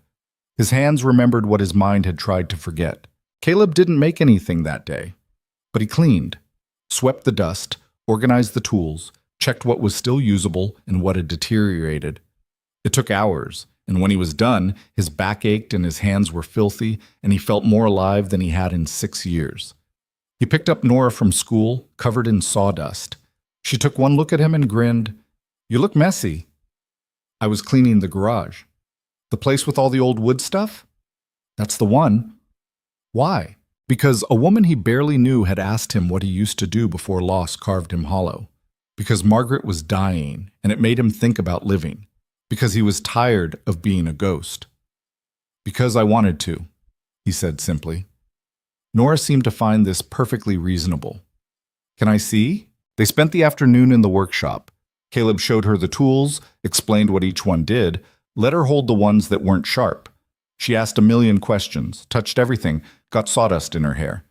His hands remembered what his mind had tried to forget. Caleb didn't make anything that day, but he cleaned, swept the dust, organized the tools, checked what was still usable and what had deteriorated. It took hours, and when he was done, his back ached and his hands were filthy, and he felt more alive than he had in 6 years. He picked up Nora from school, covered in sawdust. She took one look at him and grinned. "You look messy." "I was cleaning the garage." "The place with all the old wood stuff?" "That's the one." "Why?" Because a woman he barely knew had asked him what he used to do before loss carved him hollow. Because Margaret was dying, and it made him think about living. Because he was tired of being a ghost. "Because I wanted to," he said simply. Nora seemed to find this perfectly reasonable. "Can I see?" They spent the afternoon in the workshop. Caleb showed her the tools, explained what each one did, let her hold the ones that weren't sharp. She asked a million questions, touched everything, got sawdust in her hair.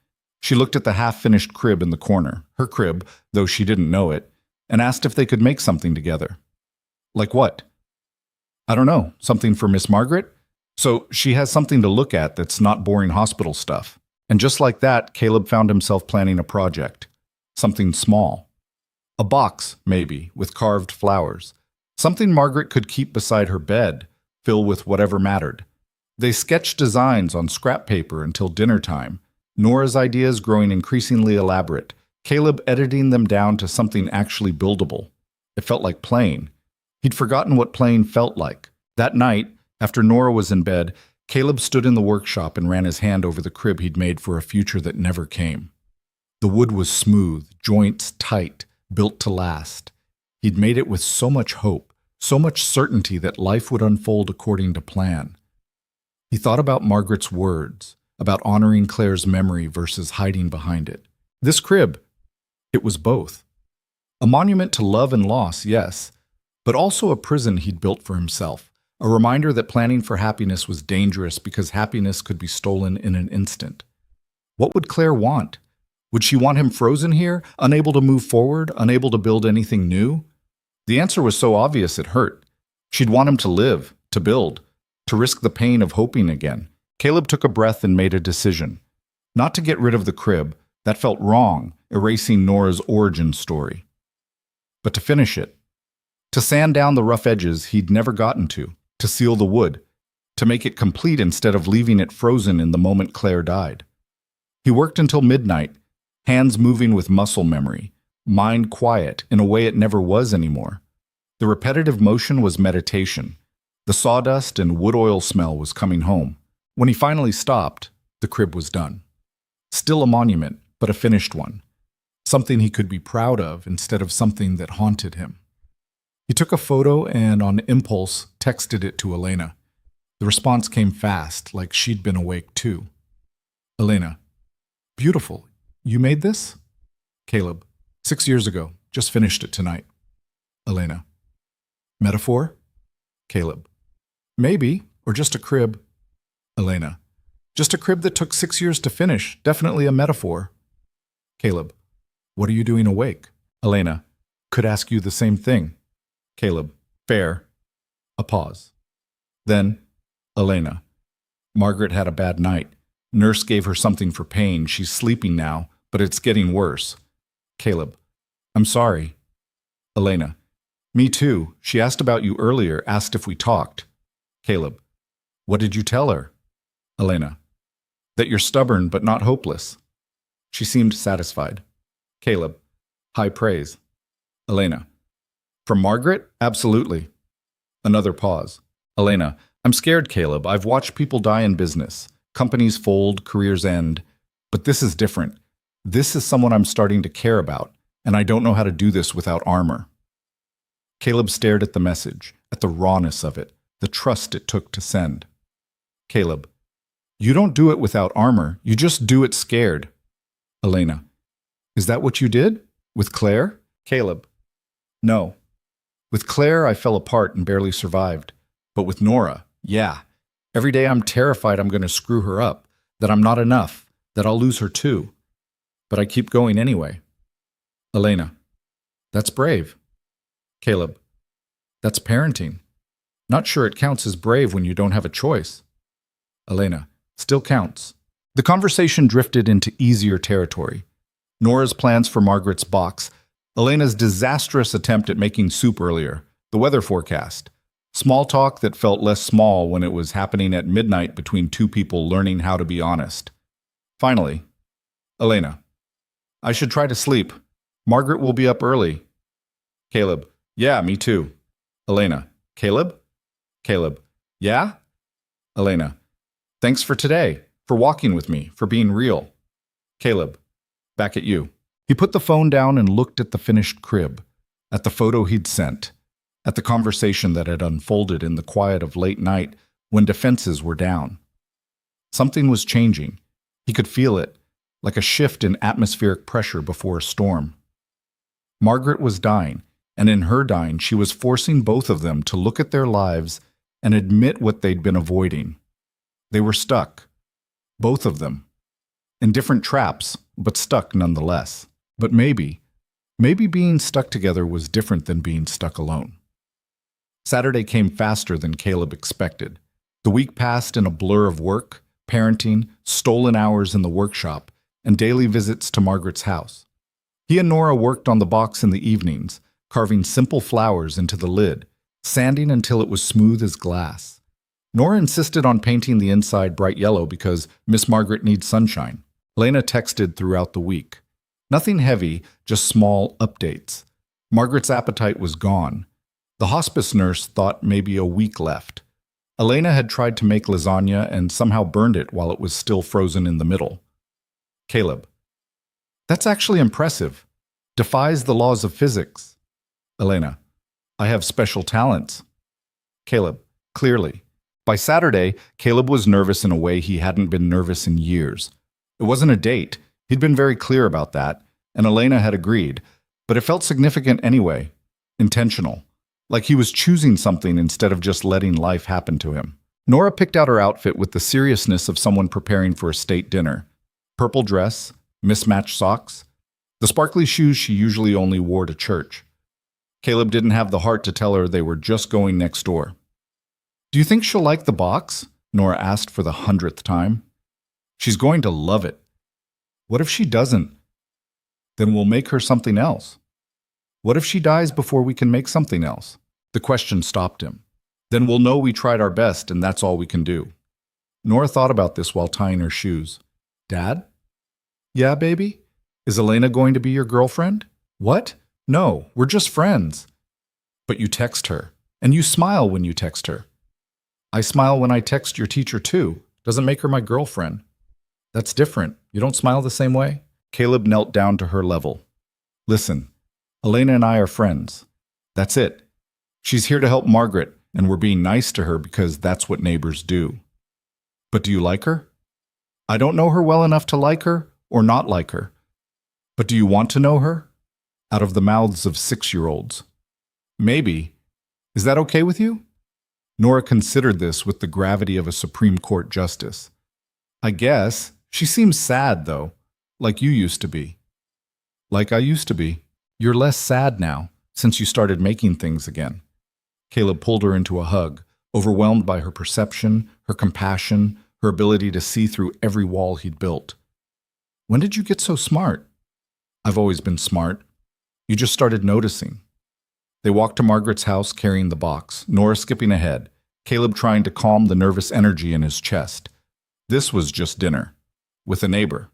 She looked at the half-finished crib in the corner, her crib, though she didn't know it, and asked if they could make something together. "Like what?" "I don't know, something for Miss Margaret? So she has something to look at that's not boring hospital stuff." And just like that, Caleb found himself planning a project. Something small. A box, maybe, with carved flowers. Something Margaret could keep beside her bed, fill with whatever mattered. They sketched designs on scrap paper until dinner time, Nora's ideas growing increasingly elaborate, Caleb editing them down to something actually buildable. It felt like playing. He'd forgotten what playing felt like. That night, after Nora was in bed, Caleb stood in the workshop and ran his hand over the crib he'd made for a future that never came. The wood was smooth, joints tight, built to last. He'd made it with so much hope, so much certainty that life would unfold according to plan. He thought about Margaret's words, about honoring Claire's memory versus hiding behind it. This crib, it was both. A monument to love and loss, yes, but also a prison he'd built for himself, A reminder that planning for happiness was dangerous because happiness could be stolen in an instant. What would Claire want? Would she want him frozen here, unable to move forward, unable to build anything new? The answer was so obvious it hurt. She'd want him to live, to build, to risk the pain of hoping again. Caleb took a breath and made a decision. Not to get rid of the crib, that felt wrong, erasing Nora's origin story. But to finish it. To sand down the rough edges he'd never gotten to seal the wood, to make it complete instead of leaving it frozen in the moment Claire died. He worked until midnight, hands moving with muscle memory, mind quiet in a way it never was anymore. The repetitive motion was meditation. The sawdust and wood oil smell was coming home. When he finally stopped, the crib was done. Still a monument, but a finished one. Something he could be proud of instead of something that haunted him. He took a photo and, on impulse, texted it to Elena. The response came fast, like she'd been awake too. Elena: beautiful. You made this? Caleb: 6 years ago. Just finished it tonight. Elena: metaphor? Caleb: maybe, or just a crib. Elena: just a crib that took 6 years to finish. Definitely a metaphor. Caleb: what are you doing awake? Elena: could ask you the same thing. Caleb: fair. A pause. Then, Elena: Margaret had a bad night. Nurse gave her something for pain. She's sleeping now, but it's getting worse. Caleb: I'm sorry. Elena: me too. She asked about you earlier, asked if we talked. Caleb: what did you tell her? Elena: that you're stubborn but not hopeless. She seemed satisfied. Caleb: high praise. Elena: from Margaret? Absolutely. Another pause. Elena: I'm scared, Caleb. I've watched people die in business. Companies fold, careers end. But this is different. This is someone I'm starting to care about, and I don't know how to do this without armor. Caleb stared at the message, at the rawness of it, the trust it took to send. Caleb: you don't do it without armor. You just do it scared. Elena: is that what you did? With Claire? Caleb: no. With Claire, I fell apart and barely survived. But with Nora, yeah. Every day I'm terrified I'm going to screw her up, that I'm not enough, that I'll lose her too. But I keep going anyway. Elena: that's brave. Caleb: that's parenting. Not sure it counts as brave when you don't have a choice. Elena: still counts. The conversation drifted into easier territory. Nora's plans for Margaret's box, Elena's disastrous attempt at making soup earlier, the weather forecast. Small talk that felt less small when it was happening at midnight between two people learning how to be honest. Finally, Elena: I should try to sleep. Margaret will be up early. Caleb: yeah, me too. Elena: Caleb? Caleb: yeah? Elena: thanks for today, for walking with me, for being real. Caleb: back at you. He put the phone down and looked at the finished crib, at the photo he'd sent, at the conversation that had unfolded in the quiet of late night when defenses were down. Something was changing. He could feel it, like a shift in atmospheric pressure before a storm. Margaret was dying, and in her dying, she was forcing both of them to look at their lives and admit what they'd been avoiding. They were stuck, both of them, in different traps, but stuck nonetheless. But maybe being stuck together was different than being stuck alone. Saturday came faster than Caleb expected. The week passed in a blur of work, parenting, stolen hours in the workshop, and daily visits to Margaret's house. He and Nora worked on the box in the evenings, carving simple flowers into the lid, sanding until it was smooth as glass. Nora insisted on painting the inside bright yellow because Miss Margaret needs sunshine. Elena texted throughout the week. Nothing heavy, just small updates. Margaret's appetite was gone. The hospice nurse thought maybe a week left. Elena had tried to make lasagna and somehow burned it while it was still frozen in the middle. Caleb: that's actually impressive. Defies the laws of physics. Elena: I have special talents. Caleb: clearly. By Saturday, Caleb was nervous in a way he hadn't been nervous in years. It wasn't a date. He'd been very clear about that, and Elena had agreed, but it felt significant anyway, intentional. like he was choosing something instead of just letting life happen to him. Nora picked out her outfit with the seriousness of someone preparing for a state dinner. Purple dress, mismatched socks, the sparkly shoes she usually only wore to church. Caleb didn't have the heart to tell her they were just going next door. "Do you think she'll like the box?" Nora asked for the 100th time. "She's going to love it." "What if she doesn't? Then we'll make her something else." "What if she dies before we can make something else?" The question stopped him. "Then we'll know we tried our best and that's all we can do." Nora thought about this while tying her shoes. "Dad?" "Yeah, baby? Is Elena going to be your girlfriend?" "What? No, we're just friends." "But you text her, and you smile when you text her." "I smile when I text your teacher too. Doesn't make her my girlfriend." "That's different. You don't smile the same way?" Caleb knelt down to her level. "Listen, Elena and I are friends. That's it. She's here to help Margaret, and we're being nice to her because that's what neighbors do." "But do you like her?" "I don't know her well enough to like her or not like her." "But do you want to know her?" Out of the mouths of 6-year-olds. "Maybe. Is that okay with you?" Nora considered this with the gravity of a Supreme Court justice. "I guess. She seems sad, though, like you used to be." "Like I used to be. You're less sad now, since you started making things again." Caleb pulled her into a hug, overwhelmed by her perception, her compassion, her ability to see through every wall he'd built. "When did you get so smart?" "I've always been smart. You just started noticing." They walked to Margaret's house carrying the box, Nora skipping ahead, Caleb trying to calm the nervous energy in his chest. This was just dinner, with a neighbor,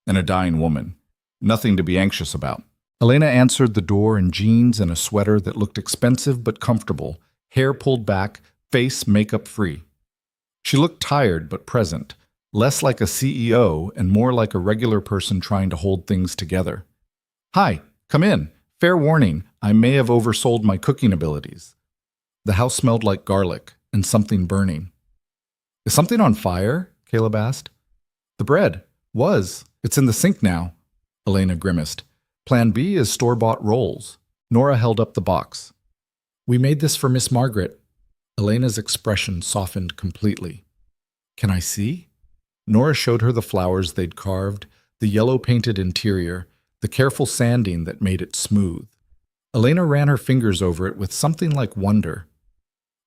and a dying woman. Nothing to be anxious about. Elena answered the door in jeans and a sweater that looked expensive but comfortable, hair pulled back, face makeup-free. She looked tired but present, less like a CEO and more like a regular person trying to hold things together. "Hi, come in. Fair warning, I may have oversold my cooking abilities." The house smelled like garlic and something burning. "Is something on fire?" Caleb asked. "The bread. Was. It's in the sink now." Elena grimaced. "Plan B is store-bought rolls." Nora held up the box. "We made this for Miss Margaret." Elena's expression softened completely. "Can I see?" Nora showed her the flowers they'd carved, the yellow-painted interior, the careful sanding that made it smooth. Elena ran her fingers over it with something like wonder.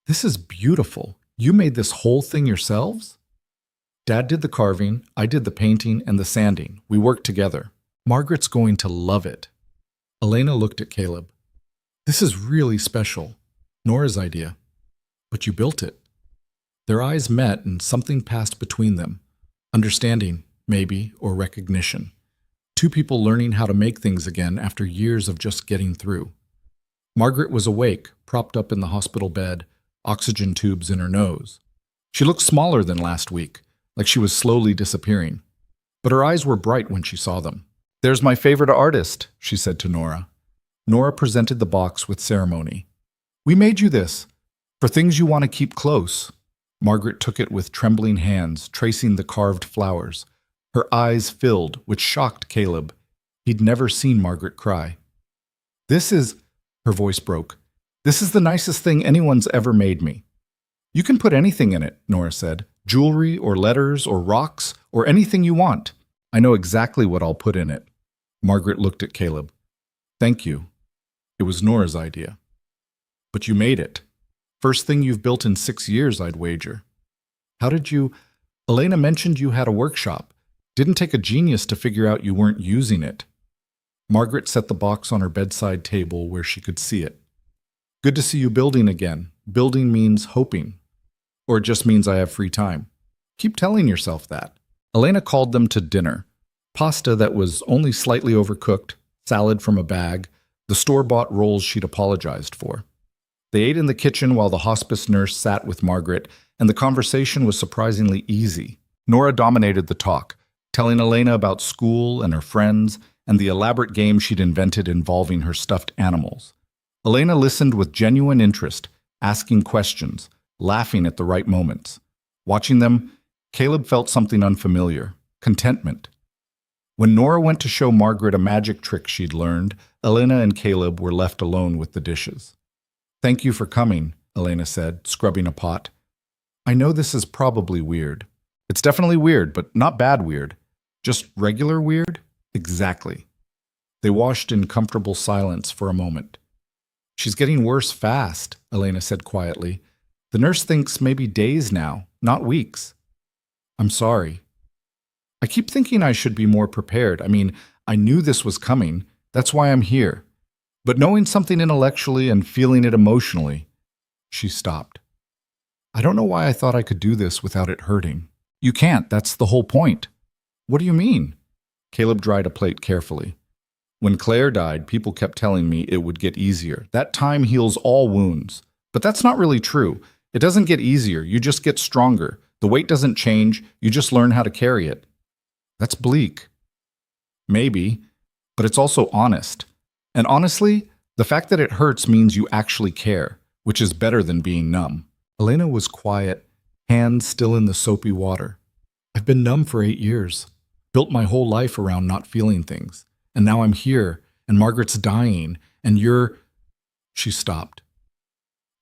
"This is beautiful. You made this whole thing yourselves?" "Dad did the carving, I did the painting and the sanding. We worked together. Margaret's going to love it." Elena looked at Caleb. "This is really special. Nora's idea. But you built it." Their eyes met and something passed between them. Understanding, maybe, or recognition. Two people learning how to make things again after years of just getting through. Margaret was awake, propped up in the hospital bed, oxygen tubes in her nose. She looked smaller than last week, like she was slowly disappearing. But her eyes were bright when she saw them. "There's my favorite artist," she said to Nora. Nora presented the box with ceremony. "We made you this, for things you want to keep close." Margaret took it with trembling hands, tracing the carved flowers. Her eyes filled, which shocked Caleb. He'd never seen Margaret cry. "This is," her voice broke, "this is the nicest thing anyone's ever made me." "You can put anything in it," Nora said. "Jewelry or letters or rocks or anything you want. I know exactly what I'll put in it." Margaret looked at Caleb. "Thank you. It was Nora's idea." "But you made it. First thing you've built in 6 years, I'd wager." "How did you—" "Elena mentioned you had a workshop. Didn't take a genius to figure out you weren't using it." Margaret set the box on her bedside table where she could see it. "Good to see you building again. Building means hoping. Or it just means I have free time. Keep telling yourself that." Elena called them to dinner. Pasta that was only slightly overcooked, salad from a bag, the store-bought rolls she'd apologized for. They ate in the kitchen while the hospice nurse sat with Margaret, and the conversation was surprisingly easy. Nora dominated the talk, telling Elena about school and her friends and the elaborate game she'd invented involving her stuffed animals. Elena listened with genuine interest, asking questions, laughing at the right moments. Watching them, Caleb felt something unfamiliar, contentment. When Nora went to show Margaret a magic trick she'd learned, Elena and Caleb were left alone with the dishes. Thank you for coming, Elena said, scrubbing a pot. I know this is probably weird. It's definitely weird, but not bad weird. Just regular weird? Exactly. They washed in comfortable silence for a moment. She's getting worse fast, Elena said quietly. The nurse thinks maybe days now, not weeks. I'm sorry. I keep thinking I should be more prepared. I mean, I knew this was coming. That's why I'm here. But knowing something intellectually and feeling it emotionally, she stopped. I don't know why I thought I could do this without it hurting. You can't. That's the whole point. What do you mean? Caleb dried a plate carefully. When Claire died, people kept telling me it would get easier. That time heals all wounds. But that's not really true. It doesn't get easier. You just get stronger. The weight doesn't change. You just learn how to carry it. That's bleak. Maybe, but it's also honest. And honestly, the fact that it hurts means you actually care, which is better than being numb. Elena was quiet, hands still in the soapy water. I've been numb for 8 years, built my whole life around not feeling things. And now I'm here, and Margaret's dying, and you're... She stopped.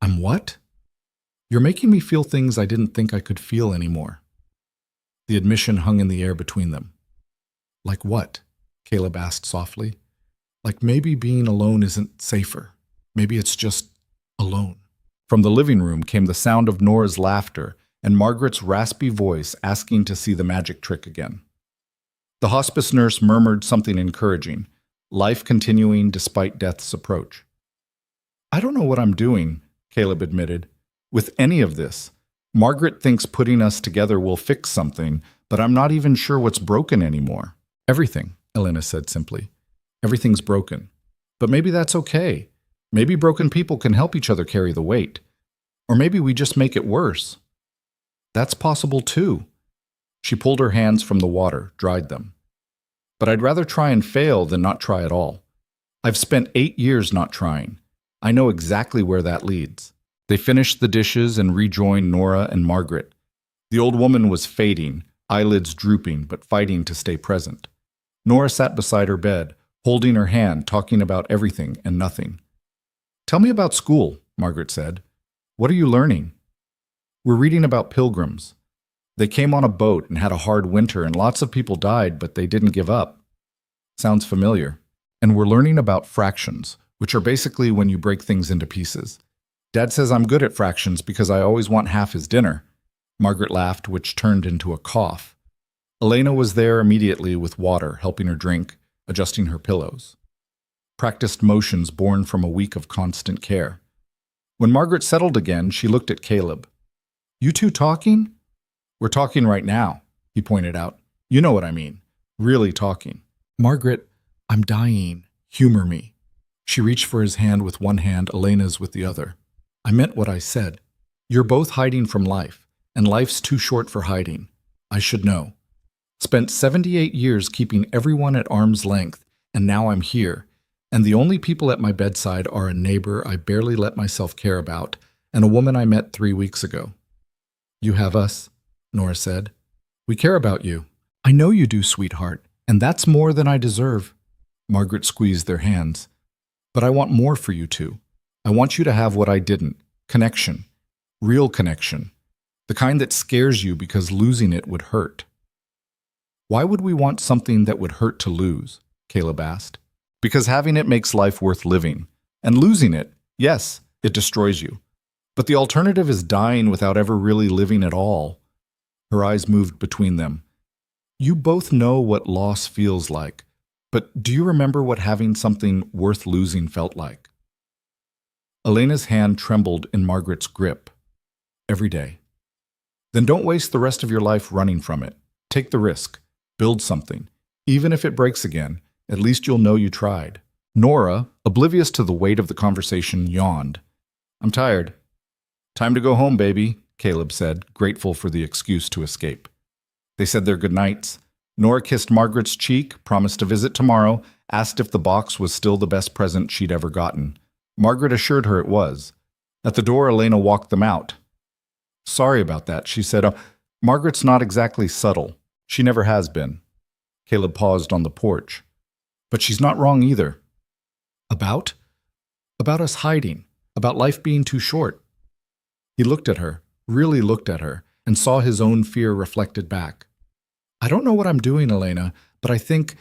I'm what? You're making me feel things I didn't think I could feel anymore. The admission hung in the air between them. Like what? Caleb asked softly. Like maybe being alone isn't safer. Maybe it's just alone. From the living room came the sound of Nora's laughter and Margaret's raspy voice asking to see the magic trick again. The hospice nurse murmured something encouraging, life continuing despite death's approach. I don't know what I'm doing, Caleb admitted. With any of this, Margaret thinks putting us together will fix something, but I'm not even sure what's broken anymore. Everything, Elena said simply. Everything's broken. But maybe that's okay. Maybe broken people can help each other carry the weight. Or maybe we just make it worse. That's possible too. She pulled her hands from the water, dried them. But I'd rather try and fail than not try at all. I've spent 8 years not trying. I know exactly where that leads. They finished the dishes and rejoined Nora and Margaret. The old woman was fading, eyelids drooping, but fighting to stay present. Nora sat beside her bed, holding her hand, talking about everything and nothing. Tell me about school, Margaret said. What are you learning? We're reading about pilgrims. They came on a boat and had a hard winter, and lots of people died, but they didn't give up. Sounds familiar. And we're learning about fractions, which are basically when you break things into pieces. Dad says I'm good at fractions because I always want half his dinner. Margaret laughed, which turned into a cough. Elena was there immediately with water, helping her drink, adjusting her pillows. Practiced motions born from a week of constant care. When Margaret settled again, she looked at Caleb. You two talking? We're talking right now, he pointed out. You know what I mean. Really talking. Margaret, I'm dying. Humor me. She reached for his hand with one hand, Elena's with the other. I meant what I said. You're both hiding from life, and life's too short for hiding. I should know. Spent 78 years keeping everyone at arm's length, and now I'm here. And the only people at my bedside are a neighbor I barely let myself care about, and a woman I met 3 weeks ago. You have us, Nora said. We care about you. I know you do, sweetheart, and that's more than I deserve. Margaret squeezed their hands. But I want more for you two. I want you to have what I didn't. Connection. Real connection. The kind that scares you because losing it would hurt. Why would we want something that would hurt to lose? Caleb asked. Because having it makes life worth living. And losing it, yes, it destroys you. But the alternative is dying without ever really living at all. Her eyes moved between them. You both know what loss feels like, but do you remember what having something worth losing felt like? Elena's hand trembled in Margaret's grip. Every day. Then don't waste the rest of your life running from it. Take the risk. Build something. Even if it breaks again, at least you'll know you tried. Nora, oblivious to the weight of the conversation, yawned. I'm tired. Time to go home, baby, Caleb said, grateful for the excuse to escape. They said their goodnights. Nora kissed Margaret's cheek, promised to visit tomorrow, asked if the box was still the best present she'd ever gotten. Margaret assured her it was. At the door, Elena walked them out. Sorry about that, she said. Margaret's not exactly subtle. She never has been. Caleb paused on the porch. But she's not wrong either. About? About us hiding. about life being too short. He looked at her, really looked at her, and saw his own fear reflected back. I don't know what I'm doing, Elena, but I think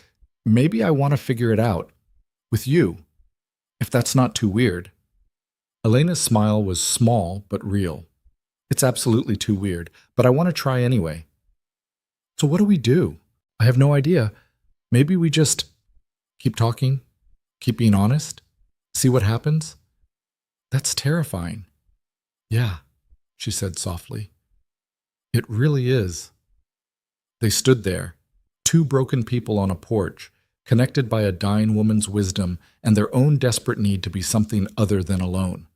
maybe I want to figure it out. With you. If that's not too weird. Elena's smile was small but real. It's absolutely too weird, but I want to try anyway. So what do we do? I have no idea. Maybe we just keep talking, keep being honest, see what happens? That's terrifying. Yeah, she said softly. It really is. They stood there, two broken people on a porch, connected by a dying woman's wisdom and their own desperate need to be something other than alone.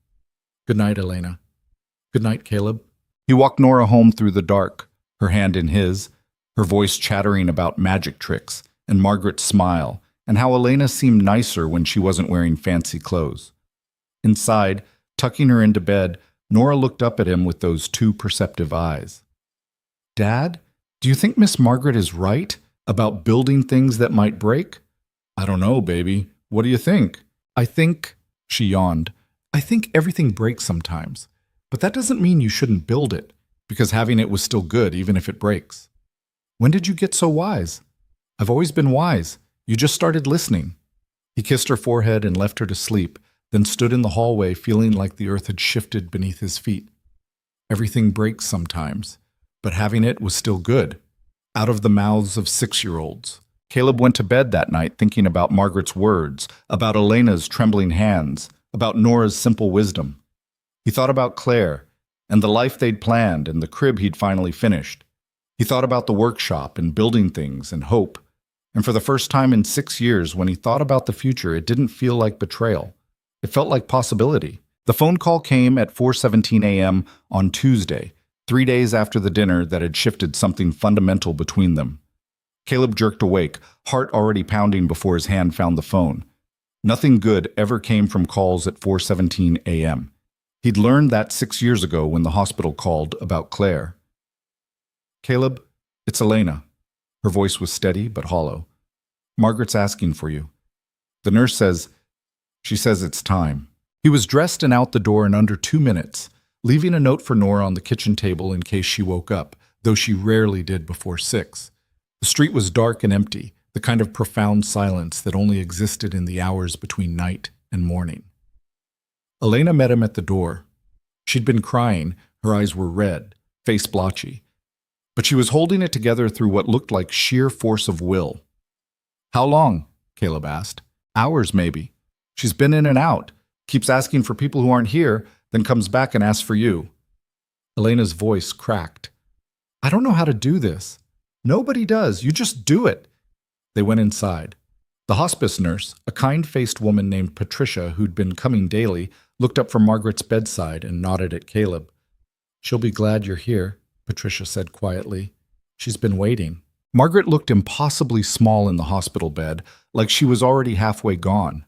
Good night, Elena. Good night, Caleb. He walked Nora home through the dark, her hand in his, her voice chattering about magic tricks, and Margaret's smile, and how Elena seemed nicer when she wasn't wearing fancy clothes. Inside, tucking her into bed, Nora looked up at him with those two perceptive eyes. Dad, do you think Miss Margaret is right about building things that might break? I don't know, baby. What do you think? I think, she yawned, I think everything breaks sometimes. But that doesn't mean you shouldn't build it, because having it was still good even if it breaks. When did you get so wise? I've always been wise. You just started listening. He kissed her forehead and left her to sleep, then stood in the hallway feeling like the earth had shifted beneath his feet. Everything breaks sometimes, but having it was still good. Out of the mouths of 6-year-olds. Caleb went to bed that night thinking about Margaret's words, about Elena's trembling hands, about Nora's simple wisdom. He thought about Claire, and the life they'd planned, and the crib he'd finally finished. He thought about the workshop, and building things, and hope. And for the first time in 6 years, when he thought about the future, it didn't feel like betrayal. It felt like possibility. The phone call came at 4:17 a.m. on Tuesday, 3 days after the dinner that had shifted something fundamental between them. Caleb jerked awake, heart already pounding before his hand found the phone. Nothing good ever came from calls at 4:17 a.m. He'd learned that 6 years ago when the hospital called about Claire. Caleb, it's Elena. Her voice was steady but hollow. Margaret's asking for you. The nurse says, she says it's time. He was dressed and out the door in under 2 minutes, leaving a note for Nora on the kitchen table in case she woke up, though she rarely did before 6. The street was dark and empty, the kind of profound silence that only existed in the hours between night and morning. Elena met him at the door. She'd been crying, her eyes were red, face blotchy. But she was holding it together through what looked like sheer force of will. How long? Caleb asked. Hours, maybe. She's been in and out, keeps asking for people who aren't here, then comes back and asks for you. Elena's voice cracked. I don't know how to do this. Nobody does. You just do it. They went inside. The hospice nurse, a kind-faced woman named Patricia who'd been coming daily, looked up from Margaret's bedside and nodded at Caleb. She'll be glad you're here, Patricia said quietly. She's been waiting. Margaret looked impossibly small in the hospital bed, like she was already halfway gone.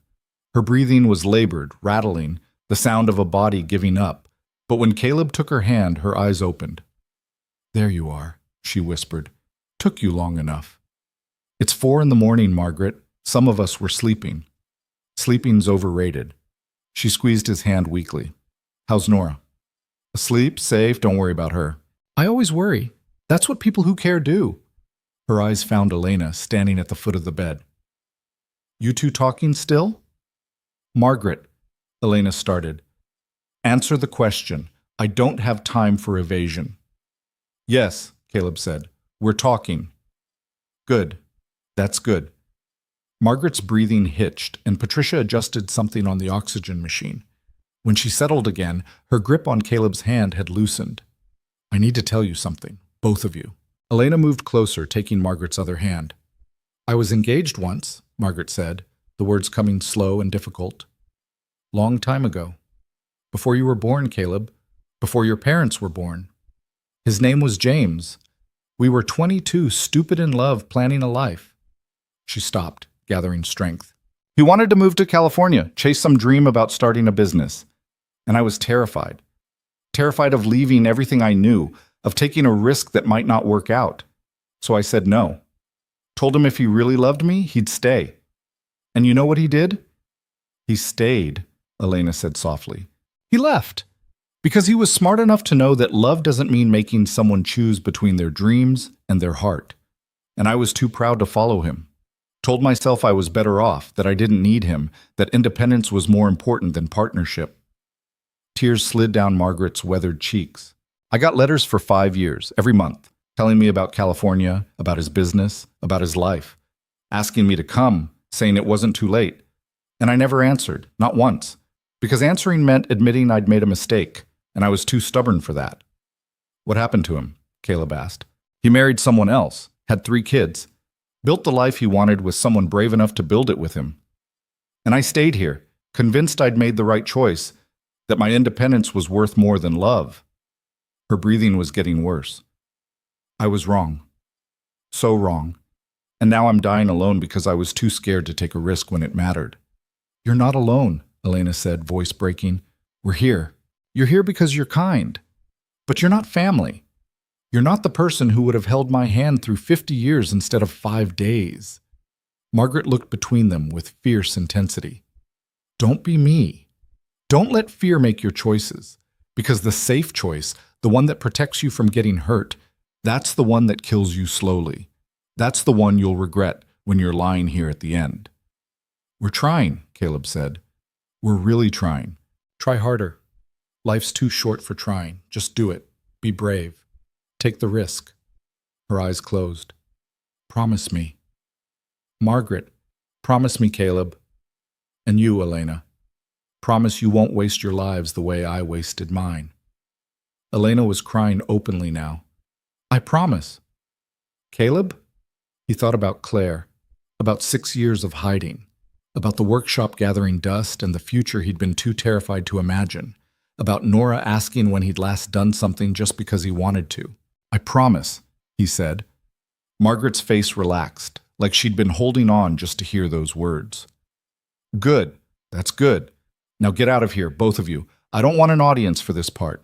Her breathing was labored, rattling, the sound of a body giving up. But when Caleb took her hand, her eyes opened. There you are, she whispered. Took you long enough. It's 4 a.m, Margaret. Some of us were sleeping. Sleeping's overrated. She squeezed his hand weakly. How's Nora? Asleep, safe, don't worry about her. I always worry. That's what people who care do. Her eyes found Elena, standing at the foot of the bed. You two talking still? Margaret, Elena started. Answer the question. I don't have time for evasion. Yes, Caleb said. We're talking. Good. That's good. Margaret's breathing hitched, and Patricia adjusted something on the oxygen machine. When she settled again, her grip on Caleb's hand had loosened. I need to tell you something, both of you. Elena moved closer, taking Margaret's other hand. I was engaged once, Margaret said, the words coming slow and difficult. Long time ago. Before you were born, Caleb. Before your parents were born. His name was James. We were 22, stupid in love, planning a life. She stopped, gathering strength. He wanted to move to California, chase some dream about starting a business. And I was terrified. Terrified of leaving everything I knew, of taking a risk that might not work out. So I said no. Told him if he really loved me, he'd stay. And you know what he did? He stayed, Elena said softly. He left. Because he was smart enough to know that love doesn't mean making someone choose between their dreams and their heart. And I was too proud to follow him. Told myself I was better off, that I didn't need him, that independence was more important than partnership. Tears slid down Margaret's weathered cheeks. I got letters for 5 years, every month, telling me about California, about his business, about his life, asking me to come, saying it wasn't too late. And I never answered, not once, because answering meant admitting I'd made a mistake, and I was too stubborn for that. What happened to him? Caleb asked. He married someone else, had 3 kids, built the life he wanted with someone brave enough to build it with him. And I stayed here, convinced I'd made the right choice, that my independence was worth more than love. Her breathing was getting worse. I was wrong. So wrong. And now I'm dying alone because I was too scared to take a risk when it mattered. You're not alone, Elena said, voice breaking. We're here. You're here because you're kind. But you're not family. You're not the person who would have held my hand through 50 years instead of 5 days. Margaret looked between them with fierce intensity. Don't be me. Don't let fear make your choices, because the safe choice, the one that protects you from getting hurt, that's the one that kills you slowly. That's the one you'll regret when you're lying here at the end. We're trying, Caleb said. We're really trying. Try harder. Life's too short for trying. Just do it. Be brave. Take the risk. Her eyes closed. Promise me. Margaret, promise me, Caleb. And you, Elena. Promise you won't waste your lives the way I wasted mine. Elena was crying openly now. I promise. Caleb? He thought about Claire, about 6 years of hiding, about the workshop gathering dust and the future he'd been too terrified to imagine, about Nora asking when he'd last done something just because he wanted to. I promise, he said. Margaret's face relaxed, like she'd been holding on just to hear those words. Good. That's good. Now get out of here, both of you. I don't want an audience for this part.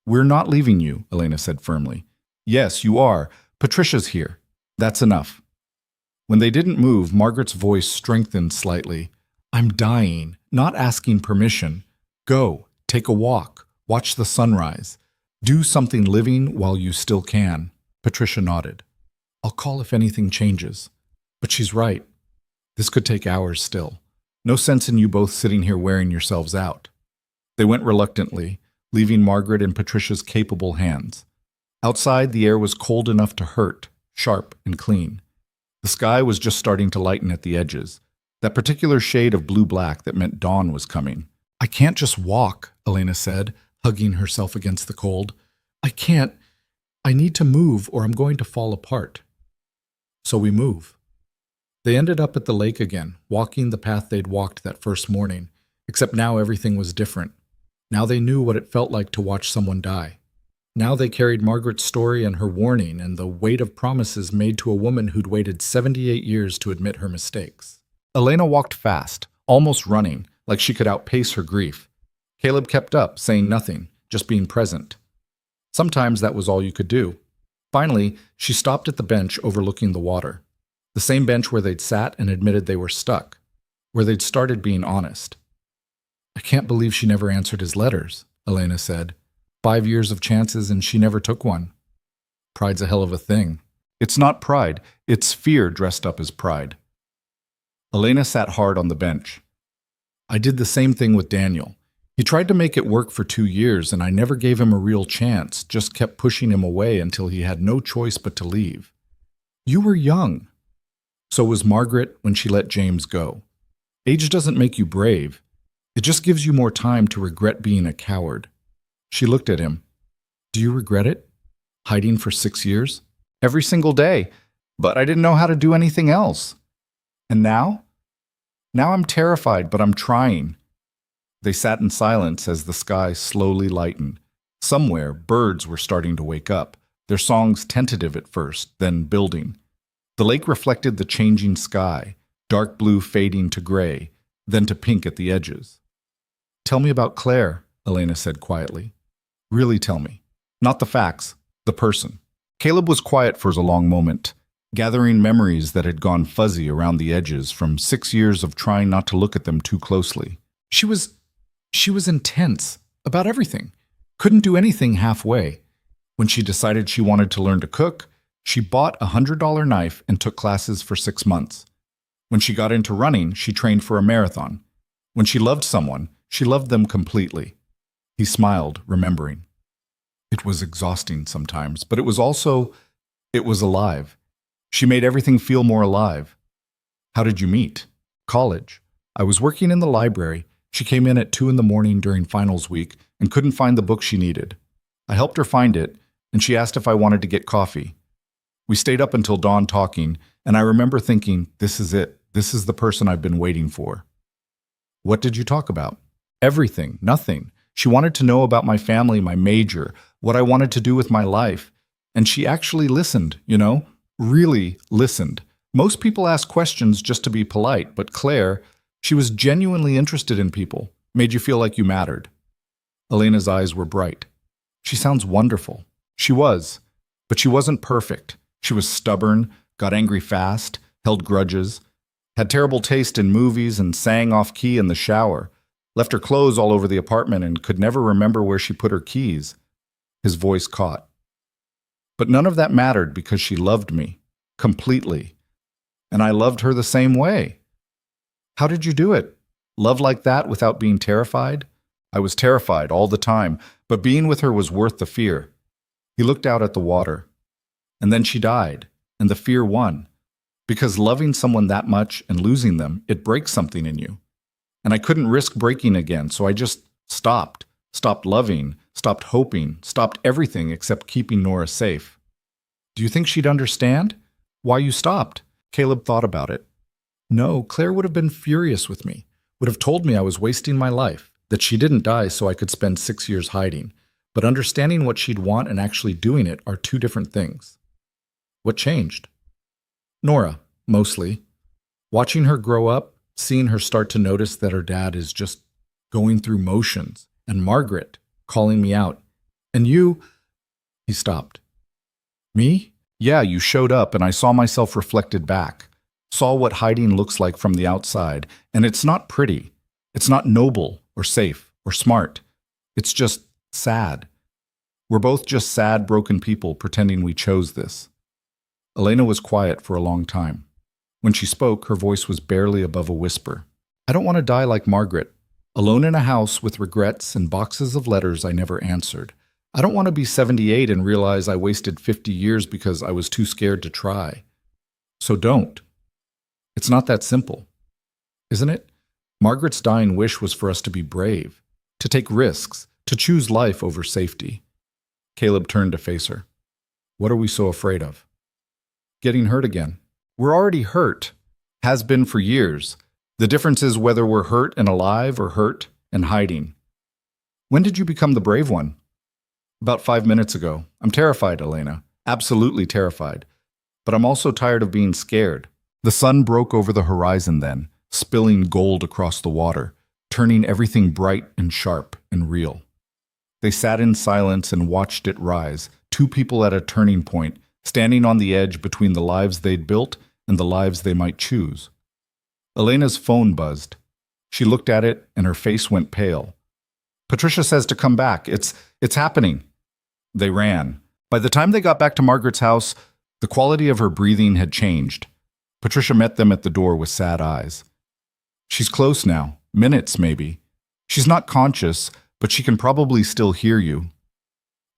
We're not leaving you, Elena said firmly. Yes, you are. Patricia's here. That's enough. When they didn't move, Margaret's voice strengthened slightly. I'm dying, not asking permission. Go, take a walk, watch the sunrise. Do something living while you still can. Patricia nodded. I'll call if anything changes. But she's right. This could take hours still. No sense in you both sitting here wearing yourselves out. They went reluctantly, leaving Margaret in Patricia's capable hands. Outside, the air was cold enough to hurt, sharp and clean. The sky was just starting to lighten at the edges, that particular shade of blue-black that meant dawn was coming. I can't just walk, Elena said, hugging herself against the cold. I can't. I need to move or I'm going to fall apart. So we move. They ended up at the lake again, walking the path they'd walked that first morning, except now everything was different. Now they knew what it felt like to watch someone die. Now they carried Margaret's story and her warning and the weight of promises made to a woman who'd waited 78 years to admit her mistakes. Elena walked fast, almost running, like she could outpace her grief. Caleb kept up, saying nothing, just being present. Sometimes that was all you could do. Finally, she stopped at the bench overlooking the water. The same bench where they'd sat and admitted they were stuck, where they'd started being honest. I can't believe she never answered his letters, Elena said. 5 years of chances and she never took one. Pride's a hell of a thing. It's not pride, it's fear dressed up as pride. Elena sat hard on the bench. I did the same thing with Daniel. He tried to make it work for 2 years and I never gave him a real chance, just kept pushing him away until he had no choice but to leave. You were young. So was Margaret when she let James go. Age doesn't make you brave. It just gives you more time to regret being a coward. She looked at him. Do you regret it? Hiding for 6 years? Every single day. But I didn't know how to do anything else. And now? Now I'm terrified, but I'm trying. They sat in silence as the sky slowly lightened. Somewhere, birds were starting to wake up, their songs tentative at first, then building. The lake reflected the changing sky, dark blue fading to gray, then to pink at the edges. Tell me about Claire, Elena said quietly. Really tell me. Not the facts, the person. Caleb was quiet for a long moment, gathering memories that had gone fuzzy around the edges from 6 years of trying not to look at them too closely. She was intense, About everything. Couldn't do anything halfway. When she decided she wanted to learn to cook, she bought a $100 knife and took classes for 6 months. When she got into running, she trained for a marathon. When she loved someone, she loved them completely. He smiled, remembering. It was exhausting sometimes, but it was alive. She made everything feel more alive. How did you meet? College. I was working in the library. She came in at 2 in the morning during finals week and couldn't find the book she needed. I helped her find it, and she asked if I wanted to get coffee. We stayed up until dawn talking, and I remember thinking, this is it. This is the person I've been waiting for. What did you talk about? Everything, nothing. She wanted to know about my family, my major, what I wanted to do with my life. And she actually listened, really listened. Most people ask questions just to be polite, but Claire, she was genuinely interested in people, made you feel like you mattered. Elena's eyes were bright. She sounds wonderful. She was, but she wasn't perfect. She was stubborn, got angry fast, held grudges, had terrible taste in movies and sang off key in the shower, left her clothes all over the apartment and could never remember where she put her keys. His voice caught. But none of that mattered because she loved me, completely. And I loved her the same way. How did you do it? Love like that without being terrified? I was terrified all the time, but being with her was worth the fear. He looked out at the water. And then she died, and the fear won. Because loving someone that much and losing them, it breaks something in you. And I couldn't risk breaking again, so I just stopped loving, stopped hoping, stopped everything except keeping Nora safe. Do you think she'd understand? Why you stopped? Caleb thought about it. No, Claire would have been furious with me, would have told me I was wasting my life, that she didn't die so I could spend 6 years hiding. But understanding what she'd want and actually doing it are two different things. What changed? Nora, mostly. Watching her grow up, seeing her start to notice that her dad is just going through motions, and Margaret calling me out. And you... He stopped. Me? Yeah, you showed up and I saw myself reflected back. Saw what hiding looks like from the outside, and it's not pretty. It's not noble or safe or smart. It's just sad. We're both just sad, broken people pretending we chose this. Elena was quiet for a long time. When she spoke, her voice was barely above a whisper. I don't want to die like Margaret, alone in a house with regrets and boxes of letters I never answered. I don't want to be 78 and realize I wasted 50 years because I was too scared to try. So don't. It's not that simple. Isn't it? Margaret's dying wish was for us to be brave, to take risks, to choose life over safety. Caleb turned to face her. What are we so afraid of? Getting hurt again. We're already hurt. Has been for years. The difference is whether we're hurt and alive or hurt and hiding. When did you become the brave one? About 5 minutes ago. I'm terrified, Elena. Absolutely terrified. But I'm also tired of being scared. The sun broke over the horizon then, spilling gold across the water, turning everything bright and sharp and real. They sat in silence and watched it rise, two people at a turning point, standing on the edge between the lives they'd built and the lives they might choose. Elena's phone buzzed. She looked at it and her face went pale. Patricia says to come back. It's happening. They ran. By the time they got back to Margaret's house, the quality of her breathing had changed. Patricia met them at the door with sad eyes. She's close now, minutes maybe. She's not conscious, but she can probably still hear you.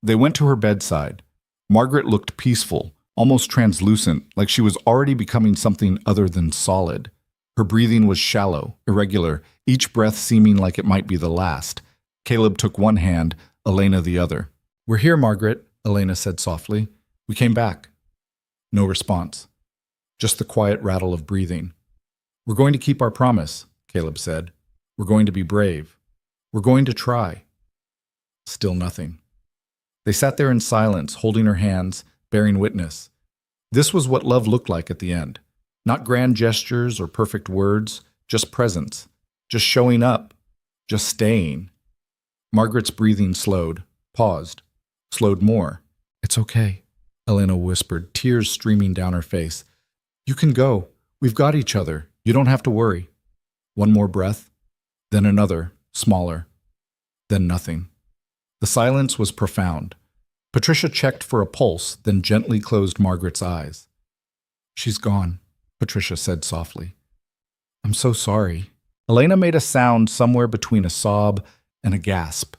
They went to her bedside. Margaret looked peaceful, almost translucent, like she was already becoming something other than solid. Her breathing was shallow, irregular, each breath seeming like it might be the last. Caleb took one hand, Elena the other. We're here, Margaret, Elena said softly. We came back. No response. Just the quiet rattle of breathing. We're going to keep our promise, Caleb said. We're going to be brave. We're going to try. Still nothing. They sat there in silence, holding her hands, bearing witness. This was what love looked like at the end. Not grand gestures or perfect words, just presence, just showing up, just staying. Margaret's breathing slowed, paused, slowed more. It's okay, Elena whispered, tears streaming down her face. You can go. We've got each other. You don't have to worry. One more breath, then another, smaller, then nothing. The silence was profound. Patricia checked for a pulse, then gently closed Margaret's eyes. "She's gone," Patricia said softly. "I'm so sorry." Elena made a sound somewhere between a sob and a gasp.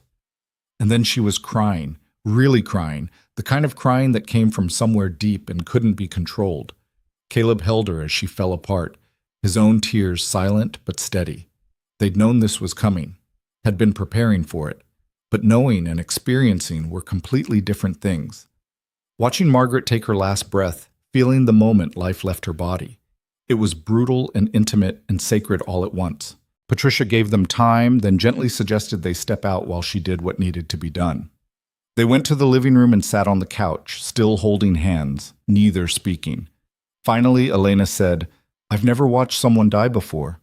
And then she was crying, really crying, the kind of crying that came from somewhere deep and couldn't be controlled. Caleb held her as she fell apart, his own tears silent but steady. They'd known this was coming, had been preparing for it, but knowing and experiencing were completely different things. Watching Margaret take her last breath, feeling the moment life left her body. It was brutal and intimate and sacred all at once. Patricia gave them time, then gently suggested they step out while she did what needed to be done. They went to the living room and sat on the couch, still holding hands, neither speaking. Finally, Elena said, "I've never watched someone die before.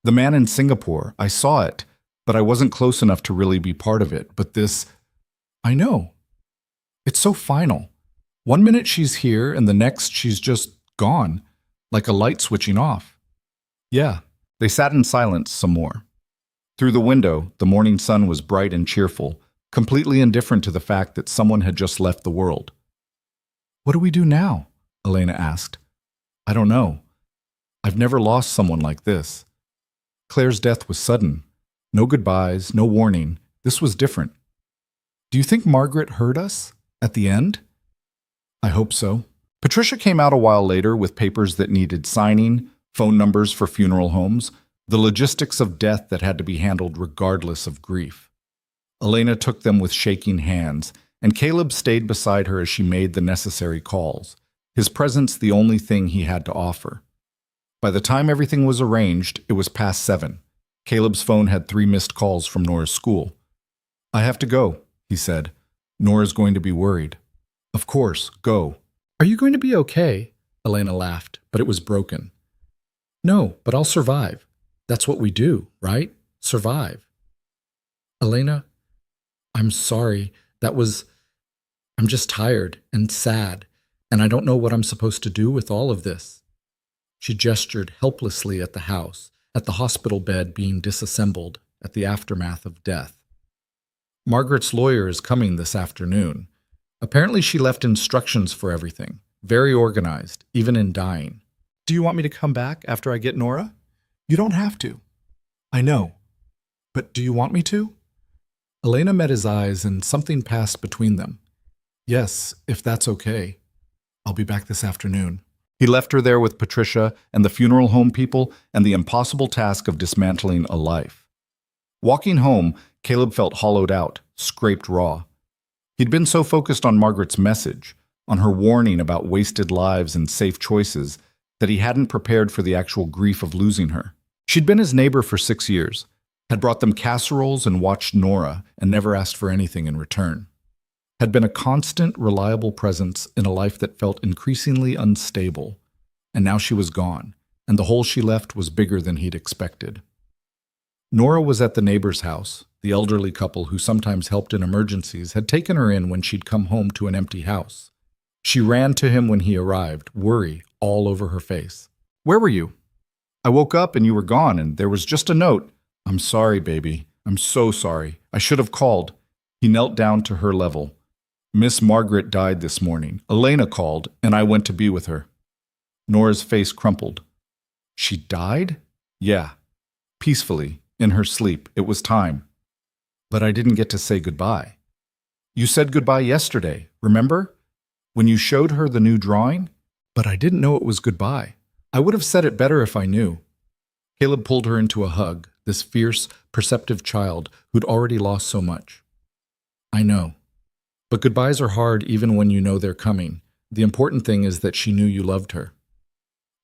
The man in Singapore, I saw it, but I wasn't close enough to really be part of it. But this, I know. It's so final. One minute she's here, and the next she's just gone, like a light switching off." "Yeah." They sat in silence some more. Through the window, the morning sun was bright and cheerful, completely indifferent to the fact that someone had just left the world. "What do we do now?" Elena asked. "I don't know. I've never lost someone like this. Claire's death was sudden. No goodbyes, no warning. This was different. Do you think Margaret heard us at the end?" "I hope so." Patricia came out a while later with papers that needed signing, phone numbers for funeral homes, the logistics of death that had to be handled regardless of grief. Elena took them with shaking hands, and Caleb stayed beside her as she made the necessary calls, his presence the only thing he had to offer. By the time everything was arranged, it was past 7. Caleb's phone had 3 missed calls from Nora's school. "I have to go," he said. "Nora's going to be worried." "Of course, go." "Are you going to be okay?" Elena laughed, but it was broken. "No, but I'll survive. That's what we do, right? Survive." "Elena, I'm sorry. I'm just tired and sad, and I don't know what I'm supposed to do with all of this." She gestured helplessly at the house, at the hospital bed being disassembled, at the aftermath of death. "Margaret's lawyer is coming this afternoon. Apparently she left instructions for everything, very organized, even in dying. Do you want me to come back after I get Nora?" "You don't have to." "I know. But do you want me to?" Elena met his eyes and something passed between them. "Yes, if that's okay. I'll be back this afternoon." He left her there with Patricia and the funeral home people and the impossible task of dismantling a life. Walking home, Caleb felt hollowed out, scraped raw. He'd been so focused on Margaret's message, on her warning about wasted lives and safe choices, that he hadn't prepared for the actual grief of losing her. She'd been his neighbor for 6 years, had brought them casseroles and watched Nora and never asked for anything in return. Had been a constant, reliable presence in a life that felt increasingly unstable. And now she was gone, and the hole she left was bigger than he'd expected. Nora was at the neighbor's house. The elderly couple who sometimes helped in emergencies had taken her in when she'd come home to an empty house. She ran to him when he arrived, worry all over her face. "Where were you? I woke up and you were gone, and there was just a note." "I'm sorry, baby. I'm so sorry. I should have called." He knelt down to her level. "Miss Margaret died this morning. Elena called, and I went to be with her." Nora's face crumpled. "She died?" "Yeah. Peacefully, in her sleep. It was time. But I didn't get to say goodbye." "You said goodbye yesterday, remember? When you showed her the new drawing?" "But I didn't know it was goodbye. I would have said it better if I knew." Caleb pulled her into a hug, this fierce, perceptive child who'd already lost so much. "I know. But goodbyes are hard even when you know they're coming. The important thing is that she knew you loved her."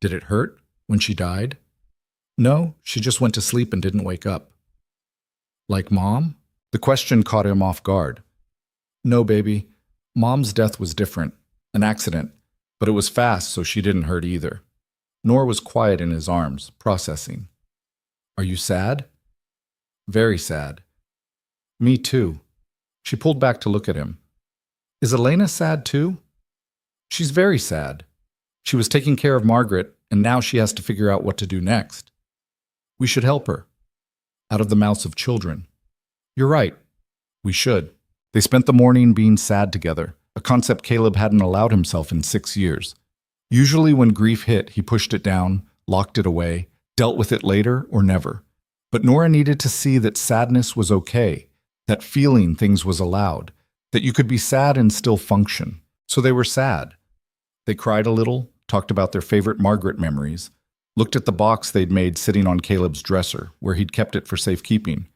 "Did it hurt when she died?" "No, she just went to sleep and didn't wake up." "Like Mom?" The question caught him off guard. "No, baby. Mom's death was different. An accident. But it was fast, so she didn't hurt either." Nora was quiet in his arms, processing. "Are you sad?" "Very sad." "Me too." She pulled back to look at him. "Is Elena sad too?" "She's very sad. She was taking care of Margaret, and now she has to figure out what to do next. We should help her." Out of the mouths of children. "You're right. We should." They spent the morning being sad together, a concept Caleb hadn't allowed himself in 6 years. Usually when grief hit, he pushed it down, locked it away, dealt with it later or never. But Nora needed to see that sadness was okay, that feeling things was allowed, that you could be sad and still function. So they were sad. They cried a little, talked about their favorite Margaret memories, looked at the box they'd made sitting on Caleb's dresser, where he'd kept it for safekeeping.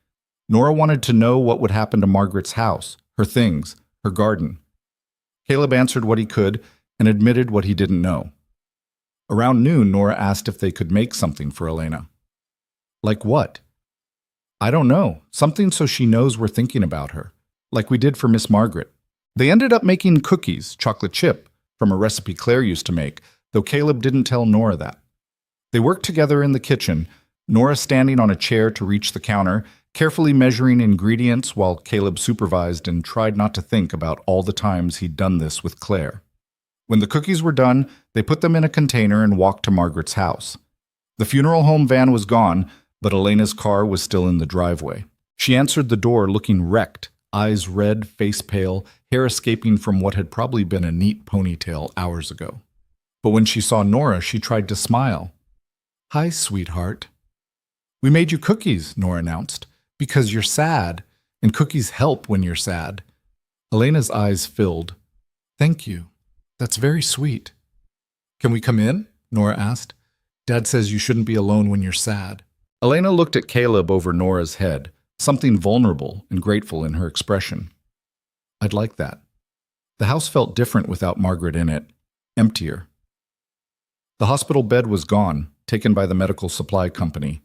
Nora wanted to know what would happen to Margaret's house, her things, her garden. Caleb answered what he could and admitted what he didn't know. Around noon, Nora asked if they could make something for Elena. Like what? I don't know. Something so she knows we're thinking about her, like we did for Miss Margaret. They ended up making cookies, chocolate chip, from a recipe Claire used to make, though Caleb didn't tell Nora that. They worked together in the kitchen, Nora standing on a chair to reach the counter, carefully measuring ingredients while Caleb supervised and tried not to think about all the times he'd done this with Claire. When the cookies were done, they put them in a container and walked to Margaret's house. The funeral home van was gone, but Elena's car was still in the driveway. She answered the door looking wrecked, eyes red, face pale, hair escaping from what had probably been a neat ponytail hours ago. But when she saw Nora, she tried to smile. "Hi, sweetheart." "We made you cookies," Nora announced, "because you're sad, and cookies help when you're sad." Elena's eyes filled. "Thank you. That's very sweet." "Can we come in?" Nora asked. "Dad says you shouldn't be alone when you're sad." Elena looked at Caleb over Nora's head, something vulnerable and grateful in her expression. "I'd like that." The house felt different without Margaret in it, emptier. The hospital bed was gone, taken by the medical supply company.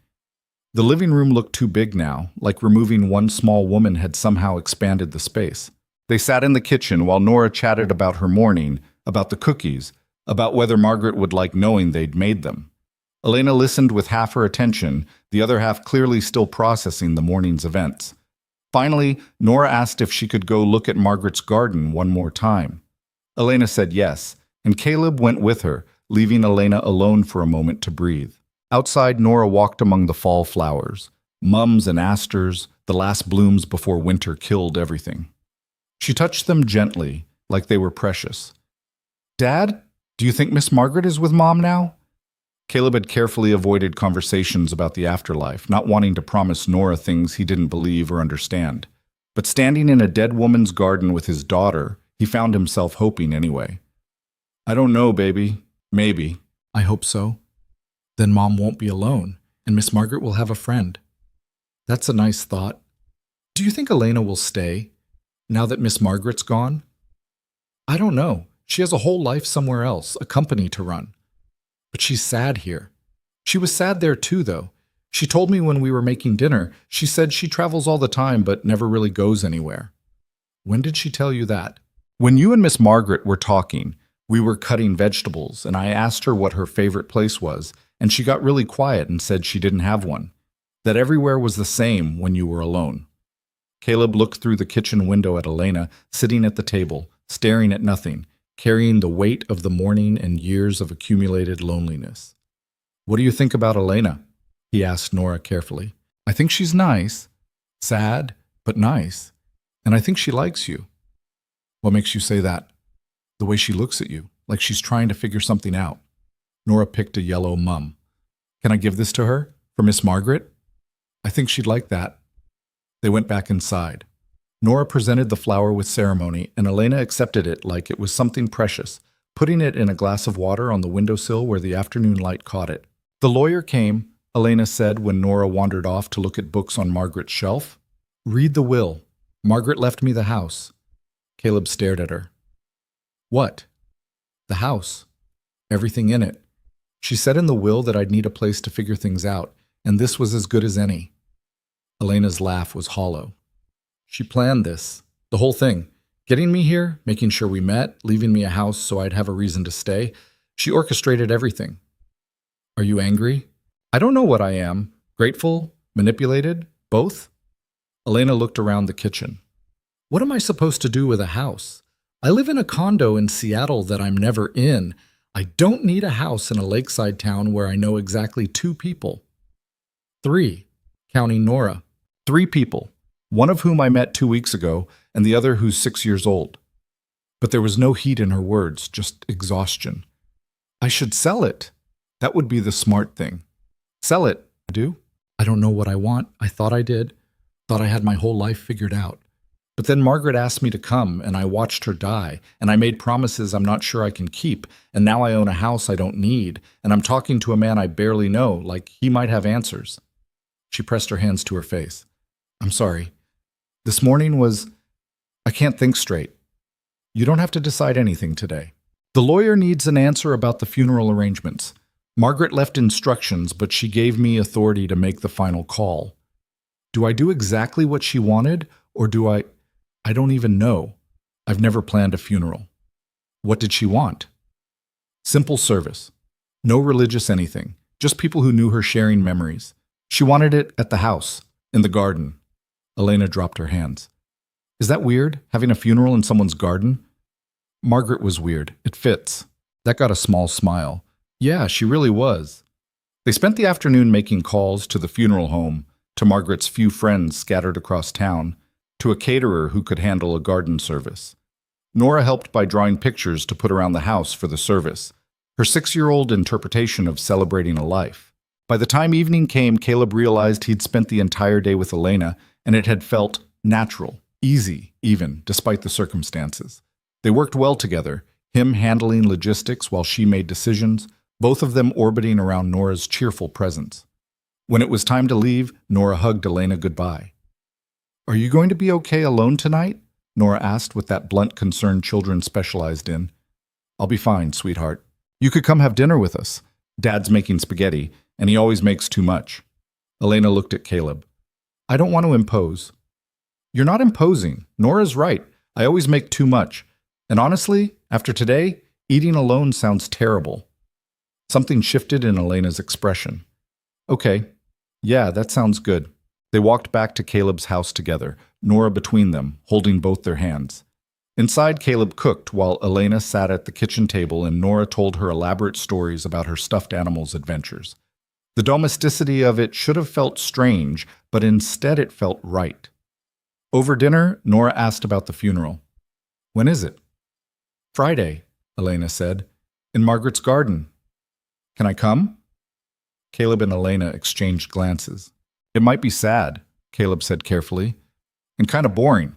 The living room looked too big now, like removing one small woman had somehow expanded the space. They sat in the kitchen while Nora chatted about her morning, about the cookies, about whether Margaret would like knowing they'd made them. Elena listened with half her attention, the other half clearly still processing the morning's events. Finally, Nora asked if she could go look at Margaret's garden one more time. Elena said yes, and Caleb went with her, leaving Elena alone for a moment to breathe. Outside, Nora walked among the fall flowers, mums and asters, the last blooms before winter killed everything. She touched them gently, like they were precious. "Dad, do you think Miss Margaret is with Mom now?" Caleb had carefully avoided conversations about the afterlife, not wanting to promise Nora things he didn't believe or understand. But standing in a dead woman's garden with his daughter, he found himself hoping anyway. "I don't know, baby. Maybe." "I hope so. Then Mom won't be alone, and Miss Margaret will have a friend." "That's a nice thought. Do you think Elena will stay, now that Miss Margaret's gone?" "I don't know. She has a whole life somewhere else, a company to run. But she's sad here. She was sad there too, though. She told me when we were making dinner, she said she travels all the time but never really goes anywhere." "When did she tell you that?" "When you and Miss Margaret were talking, we were cutting vegetables, and I asked her what her favorite place was, and she got really quiet and said she didn't have one, that everywhere was the same when you were alone." Caleb looked through the kitchen window at Elena, sitting at the table, staring at nothing, carrying the weight of the morning and years of accumulated loneliness. "What do you think about Elena?" he asked Nora carefully. "I think she's nice. Sad, but nice. And I think she likes you." "What makes you say that?" "The way she looks at you, like she's trying to figure something out." Nora picked a yellow mum. "Can I give this to her? For Miss Margaret?" "I think she'd like that." They went back inside. Nora presented the flower with ceremony, and Elena accepted it like it was something precious, putting it in a glass of water on the windowsill where the afternoon light caught it. "The lawyer came," Elena said when Nora wandered off to look at books on Margaret's shelf. "Read the will. Margaret left me the house." Caleb stared at her. "What?" "The house. Everything in it. She said in the will that I'd need a place to figure things out, and this was as good as any." Elena's laugh was hollow. "She planned this, the whole thing. Getting me here, making sure we met, leaving me a house so I'd have a reason to stay. She orchestrated everything." "Are you angry?" "I don't know what I am. Grateful? Manipulated? Both?" Elena looked around the kitchen. "What am I supposed to do with a house? I live in a condo in Seattle that I'm never in. I don't need a house in a lakeside town where I know exactly 2 people. 3, counting Nora. 3 people. One of whom I met 2 weeks ago, and the other who's 6 years old. But there was no heat in her words, just exhaustion. I should sell it. That would be the smart thing. Sell it. I do. I don't know what I want. I thought I did. Thought I had my whole life figured out. But then Margaret asked me to come, and I watched her die, and I made promises I'm not sure I can keep, and now I own a house I don't need, and I'm talking to a man I barely know, like he might have answers. She pressed her hands to her face. I'm sorry. This morning was... I can't think straight. You don't have to decide anything today. The lawyer needs an answer about the funeral arrangements. Margaret left instructions, but she gave me authority to make the final call. Do I do exactly what she wanted, or do I don't even know. I've never planned a funeral. What did she want? Simple service. No religious anything. Just people who knew her sharing memories. She wanted it at the house, in the garden. Elena dropped her hands. Is that weird, having a funeral in someone's garden? Margaret was weird. It fits. That got a small smile. Yeah, she really was. They spent the afternoon making calls to the funeral home, to Margaret's few friends scattered across town, to a caterer who could handle a garden service. Nora helped by drawing pictures to put around the house for the service, her 6-year-old interpretation of celebrating a life. By the time evening came, Caleb realized he'd spent the entire day with Elena, and it had felt natural, easy even, despite the circumstances. They worked well together, him handling logistics while she made decisions, both of them orbiting around Nora's cheerful presence. When it was time to leave, Nora hugged Elena goodbye. Are you going to be okay alone tonight? Nora asked with that blunt concern children specialized in. I'll be fine, sweetheart. You could come have dinner with us. Dad's making spaghetti, and he always makes too much. Elena looked at Caleb. I don't want to impose. You're not imposing. Nora's right. I always make too much. And honestly, after today, eating alone sounds terrible. Something shifted in Elena's expression. Okay. Yeah, that sounds good. They walked back to Caleb's house together, Nora between them, holding both their hands. Inside, Caleb cooked while Elena sat at the kitchen table and Nora told her elaborate stories about her stuffed animals' adventures. The domesticity of it should have felt strange, but instead it felt right. Over dinner, Nora asked about the funeral. When is it? Friday, Elena said. In Margaret's garden. Can I come? Caleb and Elena exchanged glances. It might be sad, Caleb said carefully, and kind of boring.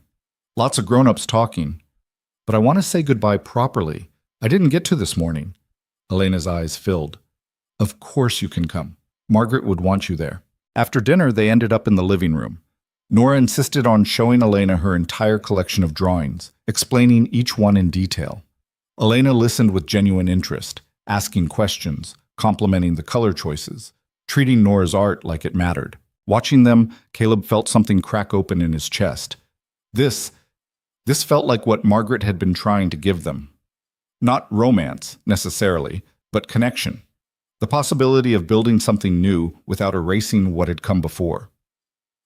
Lots of grown-ups talking. But I want to say goodbye properly. I didn't get to this morning. Elena's eyes filled. Of course you can come. Margaret would want you there. After dinner, they ended up in the living room. Nora insisted on showing Elena her entire collection of drawings, explaining each one in detail. Elena listened with genuine interest, asking questions, complimenting the color choices, treating Nora's art like it mattered. Watching them, Caleb felt something crack open in his chest. This felt like what Margaret had been trying to give them. Not romance, necessarily, but connection. The possibility of building something new without erasing what had come before.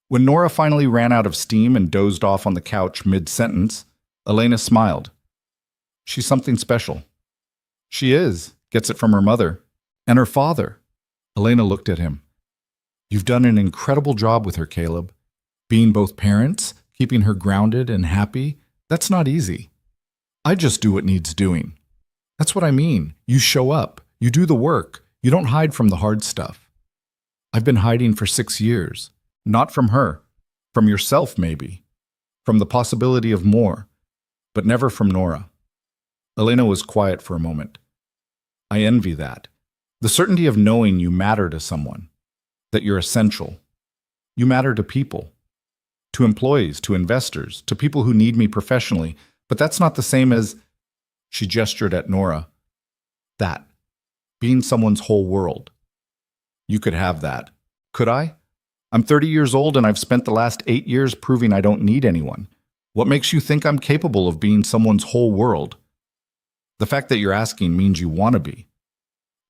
When Nora finally ran out of steam and dozed off on the couch mid-sentence, Elena smiled. She's something special. She is, gets it from her mother. And her father. Elena looked at him. You've done an incredible job with her, Caleb. Being both parents, keeping her grounded and happy, that's not easy. I just do what needs doing. That's what I mean. You show up. You do the work. You don't hide from the hard stuff. I've been hiding for 6 years. Not from her. From yourself, maybe. From the possibility of more. But never from Nora. Elena was quiet for a moment. I envy that. The certainty of knowing you matter to someone. That you're essential. You matter to people. To employees, to investors, to people who need me professionally. But that's not the same as... She gestured at Nora. That. Being someone's whole world. You could have that. Could I? I'm 30 years old and I've spent the last 8 years proving I don't need anyone. What makes you think I'm capable of being someone's whole world? The fact that you're asking means you want to be.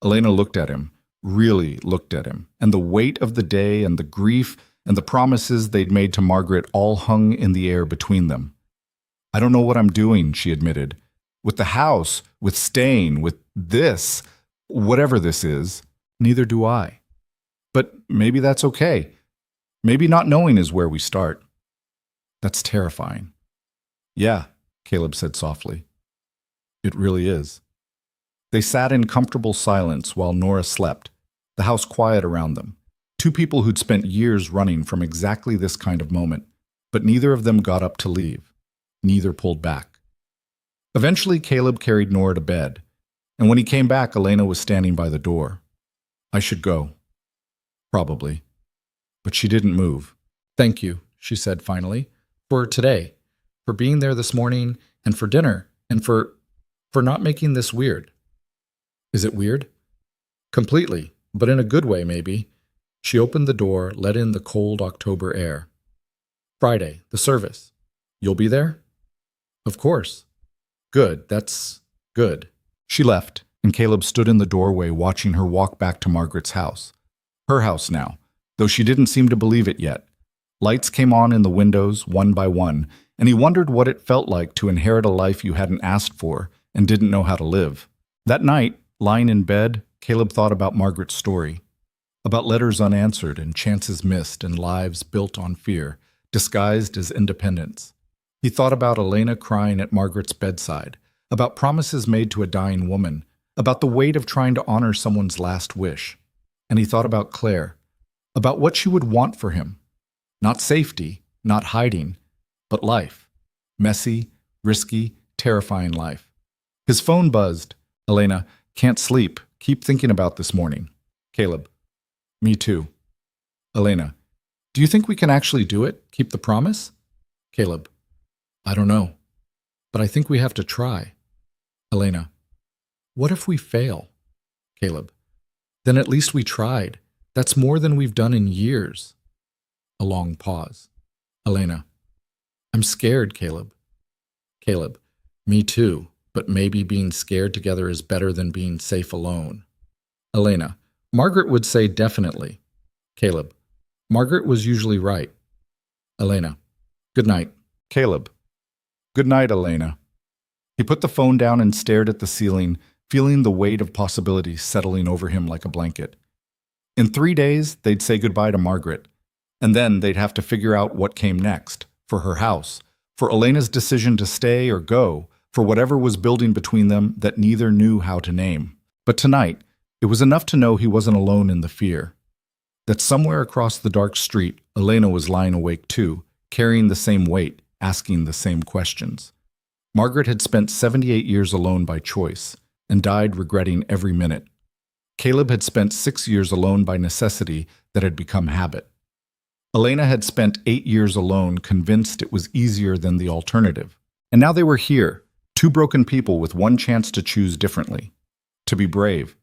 Elena looked at him, really looked at him, and the weight of the day and the grief and the promises they'd made to Margaret all hung in the air between them. I don't know what I'm doing, she admitted. With the house, with staying, with this, whatever this is, neither do I. But maybe that's okay. Maybe not knowing is where we start. That's terrifying. Yeah, Caleb said softly. It really is. They sat in comfortable silence while Nora slept, the house quiet around them. Two people who'd spent years running from exactly this kind of moment, but neither of them got up to leave. Neither pulled back. Eventually, Caleb carried Nora to bed, and when he came back, Elena was standing by the door. I should go. Probably. But she didn't move. Thank you, she said finally, for today, for being there this morning, and for dinner, and for not making this weird. Is it weird? Completely, but in a good way, maybe. She opened the door, let in the cold October air. Friday, the service. You'll be there? Of course. Good, that's good. She left, and Caleb stood in the doorway watching her walk back to Margaret's house. Her house now, though she didn't seem to believe it yet. Lights came on in the windows, one by one, and he wondered what it felt like to inherit a life you hadn't asked for and didn't know how to live. That night, lying in bed, Caleb thought about Margaret's story, about letters unanswered and chances missed and lives built on fear, disguised as independence. He thought about Elena crying at Margaret's bedside, about promises made to a dying woman, about the weight of trying to honor someone's last wish. And he thought about Claire, about what she would want for him. Not safety, not hiding, but life. Messy, risky, terrifying life. His phone buzzed. Elena, can't sleep. Keep thinking about this morning. Caleb, me too. Elena, do you think we can actually do it? Keep the promise? Caleb, I don't know, but I think we have to try. Elena, what if we fail? Caleb, then at least we tried. That's more than we've done in years. A long pause. Elena, I'm scared, Caleb. Caleb, me too, but maybe being scared together is better than being safe alone. Elena, Margaret would say definitely. Caleb, Margaret was usually right. Elena, good night. Caleb, good night, Elena. He put the phone down and stared at the ceiling, feeling the weight of possibilities settling over him like a blanket. In 3 days, they'd say goodbye to Margaret, and then they'd have to figure out what came next, for her house, for Elena's decision to stay or go, for whatever was building between them that neither knew how to name. But tonight, it was enough to know he wasn't alone in the fear. That somewhere across the dark street, Elena was lying awake too, carrying the same weight, asking the same questions. Margaret had spent 78 years alone by choice, and died regretting every minute. Caleb had spent 6 years alone by necessity that had become habit. Elena had spent 8 years alone, convinced it was easier than the alternative. And now they were here, two broken people with one chance to choose differently. To be brave.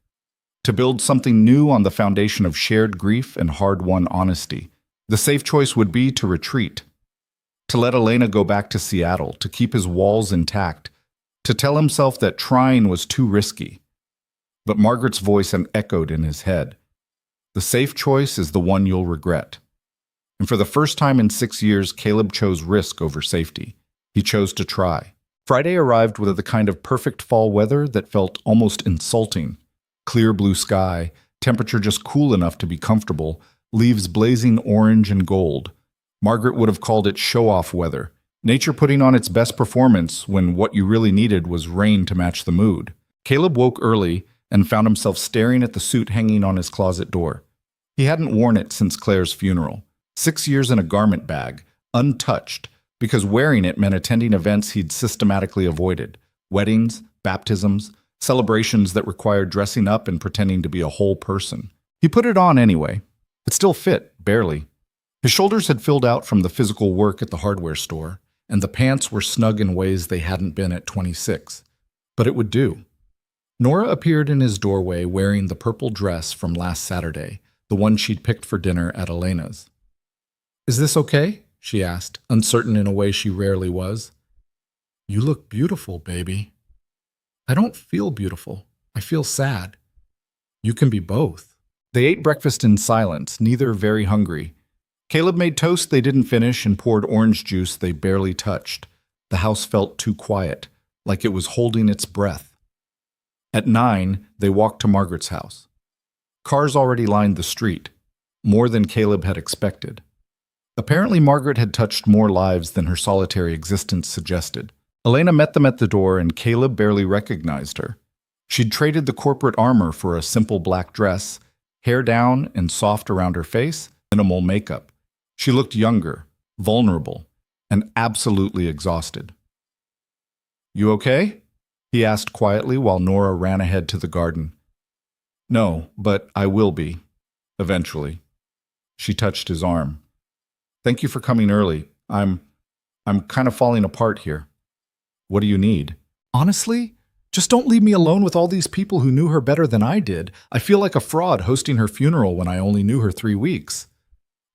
To build something new on the foundation of shared grief and hard-won honesty. The safe choice would be to retreat. To let Elena go back to Seattle, to keep his walls intact, to tell himself that trying was too risky. But Margaret's voice echoed in his head. The safe choice is the one you'll regret. And for the first time in 6 years, Caleb chose risk over safety. He chose to try. Friday arrived with the kind of perfect fall weather that felt almost insulting. Clear blue sky, temperature just cool enough to be comfortable, leaves blazing orange and gold. Margaret would have called it show-off weather, nature putting on its best performance when what you really needed was rain to match the mood. Caleb woke early and found himself staring at the suit hanging on his closet door. He hadn't worn it since Claire's funeral. 6 years in a garment bag, untouched, because wearing it meant attending events he'd systematically avoided. Weddings, baptisms, celebrations that required dressing up and pretending to be a whole person. He put it on anyway. It still fit, barely. His shoulders had filled out from the physical work at the hardware store, and the pants were snug in ways they hadn't been at 26. But it would do. Nora appeared in his doorway wearing the purple dress from last Saturday, the one she'd picked for dinner at Elena's. Is this okay? She asked, uncertain in a way she rarely was. You look beautiful, baby. I don't feel beautiful. I feel sad. You can be both. They ate breakfast in silence, neither very hungry. Caleb made toast they didn't finish and poured orange juice they barely touched. The house felt too quiet, like it was holding its breath. At 9, they walked to Margaret's house. Cars already lined the street, more than Caleb had expected. Apparently, Margaret had touched more lives than her solitary existence suggested. Elena met them at the door, and Caleb barely recognized her. She'd traded the corporate armor for a simple black dress, hair down and soft around her face, minimal makeup. She looked younger, vulnerable, and absolutely exhausted. "You okay?" he asked quietly while Nora ran ahead to the garden. "No, but I will be. Eventually." She touched his arm. "Thank you for coming early. I'm kind of falling apart here." "What do you need?" "Honestly, just don't leave me alone with all these people who knew her better than I did. I feel like a fraud hosting her funeral when I only knew her 3 weeks."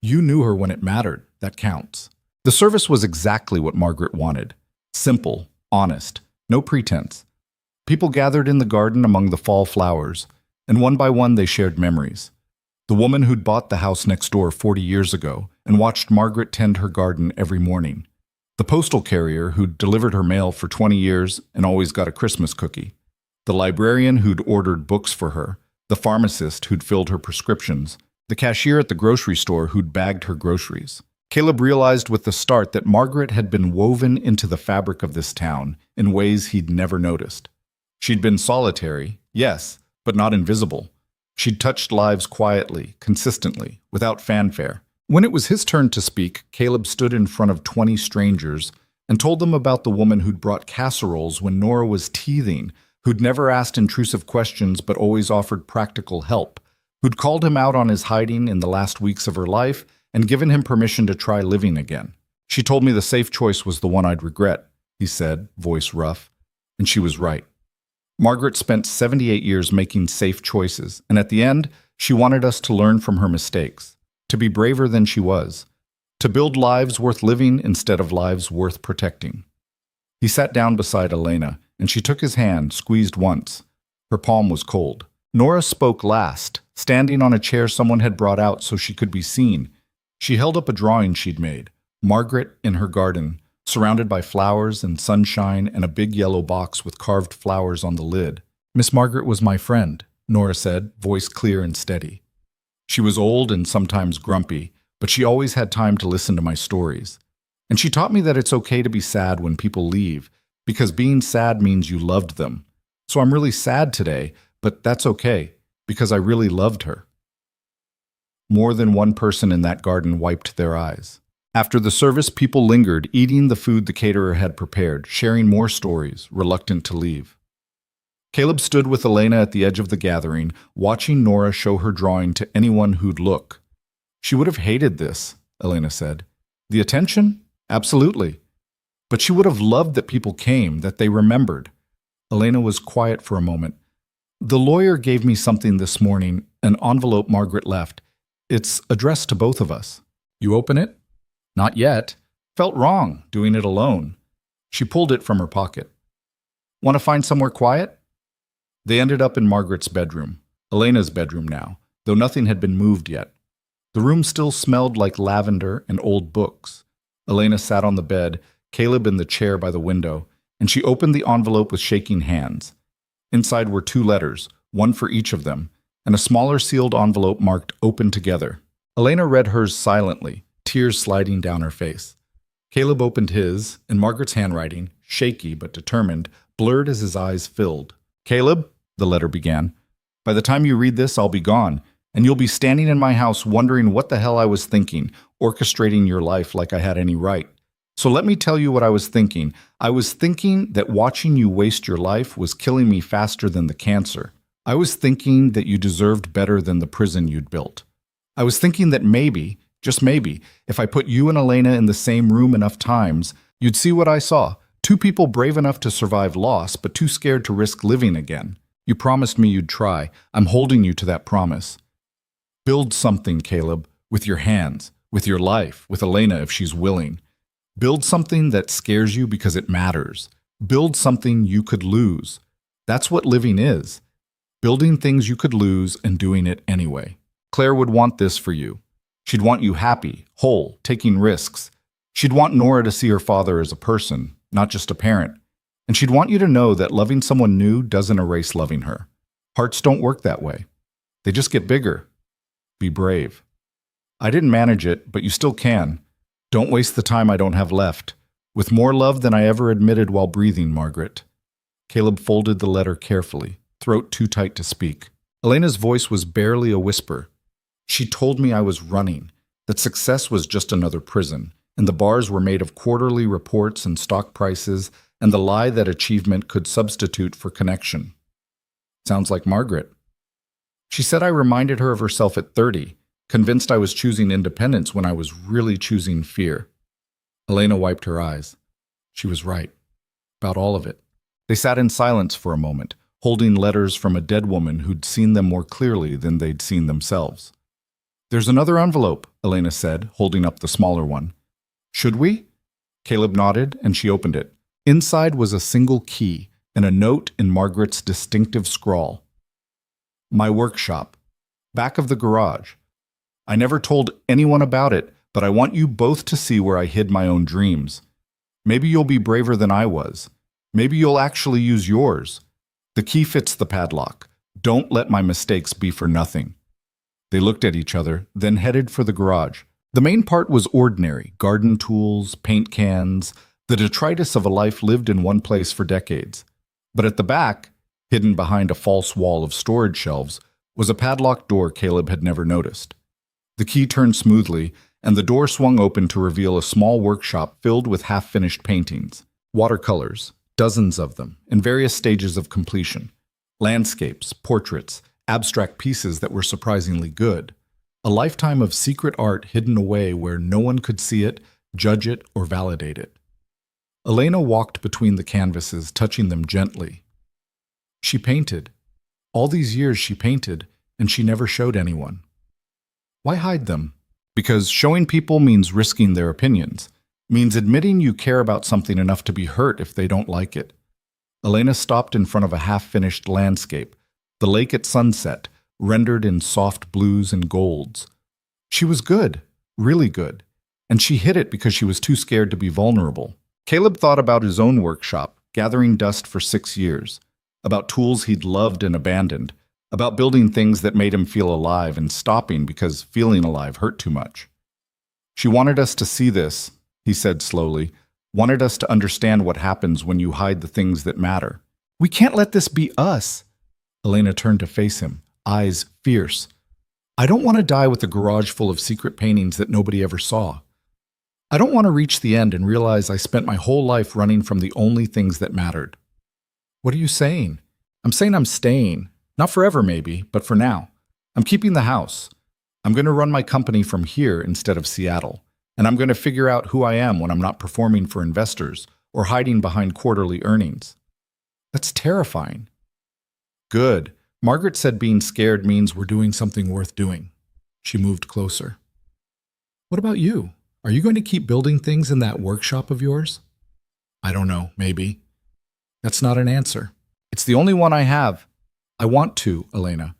"You knew her when it mattered. That counts." The service was exactly what Margaret wanted. Simple, honest, no pretense. People gathered in the garden among the fall flowers, and one by one they shared memories. The woman who'd bought the house next door 40 years ago and watched Margaret tend her garden every morning. The postal carrier who'd delivered her mail for 20 years and always got a Christmas cookie. The librarian who'd ordered books for her. The pharmacist who'd filled her prescriptions. The cashier at the grocery store who'd bagged her groceries. Caleb realized with the start that Margaret had been woven into the fabric of this town in ways he'd never noticed. She'd been solitary, yes, but not invisible. She'd touched lives quietly, consistently, without fanfare. When it was his turn to speak, Caleb stood in front of 20 strangers and told them about the woman who'd brought casseroles when Nora was teething, who'd never asked intrusive questions but always offered practical help, who'd called him out on his hiding in the last weeks of her life and given him permission to try living again. "She told me the safe choice was the one I'd regret," he said, voice rough, and she was right. Margaret spent 78 years making safe choices, and at the end, she wanted us to learn from her mistakes, to be braver than she was, to build lives worth living instead of lives worth protecting. He sat down beside Elena, and she took his hand, squeezed once. Her palm was cold. Nora spoke last, standing on a chair someone had brought out so she could be seen. She held up a drawing she'd made, Margaret in her garden, surrounded by flowers and sunshine and a big yellow box with carved flowers on the lid. "Miss Margaret was my friend," Nora said, voice clear and steady. "She was old and sometimes grumpy, but she always had time to listen to my stories. And she taught me that it's okay to be sad when people leave, because being sad means you loved them. So I'm really sad today, but that's okay, because I really loved her." More than one person in that garden wiped their eyes. After the service, people lingered, eating the food the caterer had prepared, sharing more stories, reluctant to leave. Caleb stood with Elena at the edge of the gathering, watching Nora show her drawing to anyone who'd look. "She would have hated this," Elena said. "The attention? Absolutely. But she would have loved that people came, that they remembered." Elena was quiet for a moment. "The lawyer gave me something this morning, an envelope Margaret left. It's addressed to both of us." "You open it?" "Not yet. Felt wrong, doing it alone." She pulled it from her pocket. "Want to find somewhere quiet?" They ended up in Margaret's bedroom, Elena's bedroom now, though nothing had been moved yet. The room still smelled like lavender and old books. Elena sat on the bed, Caleb in the chair by the window, and she opened the envelope with shaking hands. Inside were 2 letters, one for each of them, and a smaller sealed envelope marked "Open Together." Elena read hers silently, tears sliding down her face. Caleb opened his, and Margaret's handwriting, shaky but determined, blurred as his eyes filled. "Caleb," the letter began, "by the time you read this, I'll be gone, and you'll be standing in my house wondering what the hell I was thinking, orchestrating your life like I had any right. So let me tell you what I was thinking. I was thinking that watching you waste your life was killing me faster than the cancer. I was thinking that you deserved better than the prison you'd built. I was thinking that maybe, just maybe, if I put you and Elena in the same room enough times, you'd see what I saw. 2 people brave enough to survive loss, but too scared to risk living again. You promised me you'd try. I'm holding you to that promise. Build something, Caleb, with your hands, with your life, with Elena if she's willing. Build something that scares you because it matters. Build something you could lose. That's what living is. Building things you could lose and doing it anyway. Claire would want this for you. She'd want you happy, whole, taking risks. She'd want Nora to see her father as a person, not just a parent. And she'd want you to know that loving someone new doesn't erase loving her. Hearts don't work that way. They just get bigger. Be brave. I didn't manage it, but you still can. Don't waste the time I don't have left. With more love than I ever admitted while breathing, Margaret. Caleb folded the letter carefully, throat too tight to speak. Elena's voice was barely a whisper. She told me I was running, that success was just another prison, and the bars were made of quarterly reports and stock prices, and the lie that achievement could substitute for connection. Sounds like Margaret. She said I reminded her of herself at 30, convinced I was choosing independence when I was really choosing fear. Elena wiped her eyes. She was right. About all of it. They sat in silence for a moment, holding letters from a dead woman who'd seen them more clearly than they'd seen themselves. There's another envelope, Elena said, holding up the smaller one. Should we? Caleb nodded, and she opened it. Inside was a single key and a note in Margaret's distinctive scrawl. My workshop. Back of the garage. I never told anyone about it, but I want you both to see where I hid my own dreams. Maybe you'll be braver than I was. Maybe you'll actually use yours. The key fits the padlock. Don't let my mistakes be for nothing. They looked at each other, then headed for the garage. The main part was ordinary, garden tools, paint cans, the detritus of a life lived in one place for decades. But at the back, hidden behind a false wall of storage shelves, was a padlocked door Caleb had never noticed. The key turned smoothly, and the door swung open to reveal a small workshop filled with half-finished paintings, watercolors, dozens of them, in various stages of completion, landscapes, portraits, abstract pieces that were surprisingly good, a lifetime of secret art hidden away where no one could see it, judge it, or validate it. Elena walked between the canvases, touching them gently. She painted. All these years she painted, and she never showed anyone. Why hide them? Because showing people means risking their opinions, means admitting you care about something enough to be hurt if they don't like it. Elena stopped in front of a half-finished landscape, the lake at sunset, rendered in soft blues and golds. She was good, really good, and she hid it because she was too scared to be vulnerable. Caleb thought about his own workshop, gathering dust for 6 years, about tools he'd loved and abandoned, about building things that made him feel alive and stopping because feeling alive hurt too much. She wanted us to see this, he said slowly, wanted us to understand what happens when you hide the things that matter. We can't let this be us. Elena turned to face him, eyes fierce. I don't want to die with a garage full of secret paintings that nobody ever saw. I don't want to reach the end and realize I spent my whole life running from the only things that mattered. What are you saying? I'm saying I'm staying. Not forever, maybe, but for now. I'm keeping the house. I'm going to run my company from here instead of Seattle. And I'm going to figure out who I am when I'm not performing for investors or hiding behind quarterly earnings. That's terrifying. Good. Margaret said being scared means we're doing something worth doing. She moved closer. What about you? Are you going to keep building things in that workshop of yours? I don't know, maybe. That's not an answer. It's the only one I have. I want to, Elena.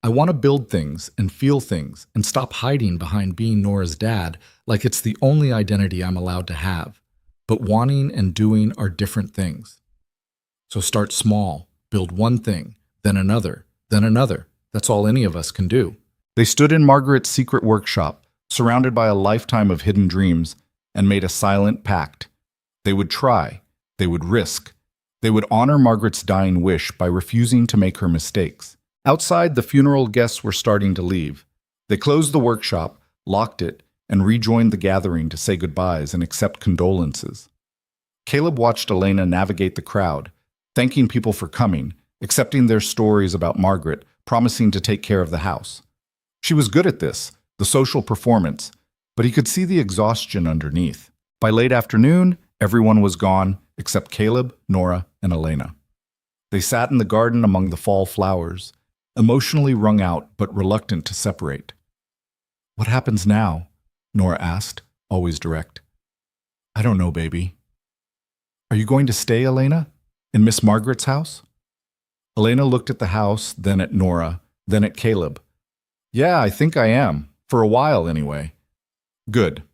I want to build things and feel things and stop hiding behind being Nora's dad like it's the only identity I'm allowed to have. But wanting and doing are different things. So start small, build one thing, then another, then another. That's all any of us can do. They stood in Margaret's secret workshop, surrounded by a lifetime of hidden dreams, and made a silent pact. They would try, they would risk, they would honor Margaret's dying wish by refusing to make her mistakes. Outside, the funeral guests were starting to leave. They closed the workshop, locked it, and rejoined the gathering to say goodbyes and accept condolences. Caleb watched Elena navigate the crowd, thanking people for coming, accepting their stories about Margaret, promising to take care of the house. She was good at this, the social performance, but he could see the exhaustion underneath. By late afternoon, everyone was gone except Caleb, Nora, and Elena. They sat in the garden among the fall flowers, emotionally wrung out but reluctant to separate. What happens now? Nora asked, always direct. I don't know, baby. Are you going to stay, Elena? In Miss Margaret's house? Elena looked at the house, then at Nora, then at Caleb. Yeah, I think I am. For a while, anyway. Good.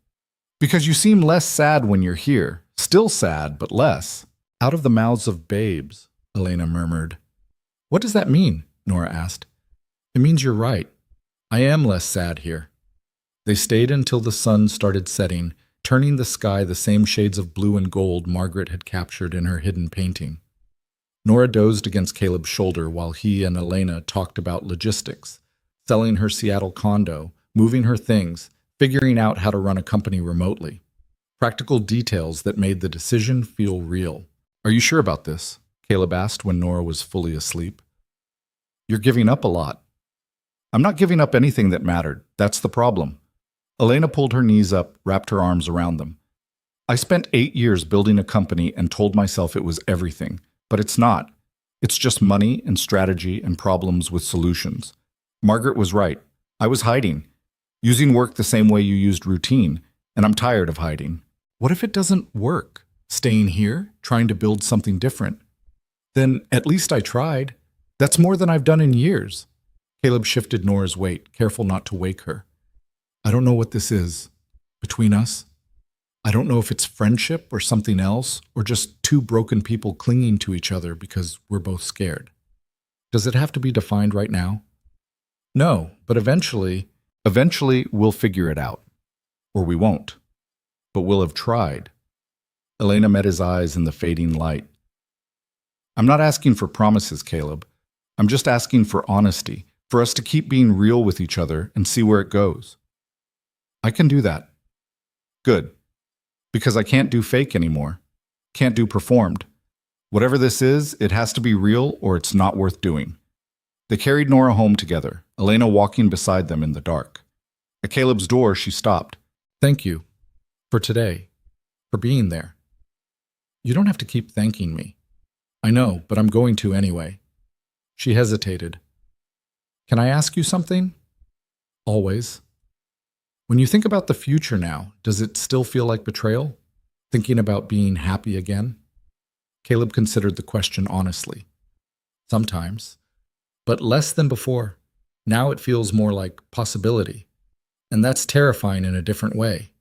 Because you seem less sad when you're here. Still sad, but less. Out of the mouths of babes, Elena murmured. What does that mean? Nora asked. It means you're right. I am less sad here. They stayed until the sun started setting, turning the sky the same shades of blue and gold Margaret had captured in her hidden painting. Nora dozed against Caleb's shoulder while he and Elena talked about logistics, selling her Seattle condo, moving her things, figuring out how to run a company remotely. Practical details that made the decision feel real. "Are you sure about this?" Caleb asked when Nora was fully asleep. "You're giving up a lot." "I'm not giving up anything that mattered. That's the problem." Elena pulled her knees up, wrapped her arms around them. "I spent 8 years building a company and told myself it was everything, but it's not. It's just money and strategy and problems with solutions. Margaret was right. I was hiding, using work the same way you used routine, and I'm tired of hiding. What if it doesn't work? Staying here, trying to build something different? Then at least I tried. That's more than I've done in years." Caleb shifted Nora's weight, careful not to wake her. "I don't know what this is between us. I don't know if it's friendship or something else, or just two broken people clinging to each other because we're both scared. Does it have to be defined right now?" "No, but eventually we'll figure it out. Or we won't. But we'll have tried." Elena met his eyes in the fading light. "I'm not asking for promises, Caleb. I'm just asking for honesty, for us to keep being real with each other and see where it goes." "I can do that." "Good. Because I can't do fake anymore. Can't do performed. Whatever this is, it has to be real or it's not worth doing." They carried Nora home together, Elena walking beside them in the dark. At Caleb's door, she stopped. "Thank you. For today. For being there." "You don't have to keep thanking me." "I know, but I'm going to anyway." She hesitated. "Can I ask you something?" "Always." "When you think about the future now, does it still feel like betrayal? Thinking about being happy again?" Caleb considered the question honestly. "Sometimes. But less than before. Now it feels more like possibility. And that's terrifying in a different way."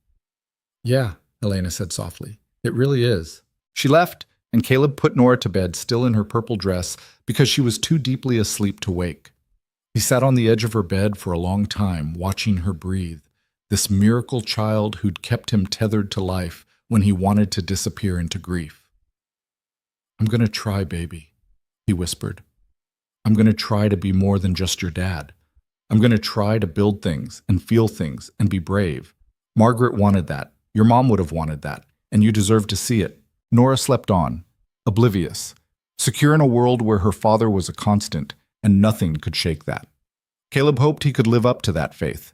"Yeah," Elena said softly. "It really is." She left, and Caleb put Nora to bed still in her purple dress because she was too deeply asleep to wake. He sat on the edge of her bed for a long time, watching her breathe, this miracle child who'd kept him tethered to life when he wanted to disappear into grief. "I'm going to try, baby," he whispered. "I'm going to try to be more than just your dad. I'm going to try to build things and feel things and be brave. Margaret wanted that. Your mom would have wanted that, and you deserve to see it." Nora slept on, oblivious, secure in a world where her father was a constant, and nothing could shake that. Caleb hoped he could live up to that faith.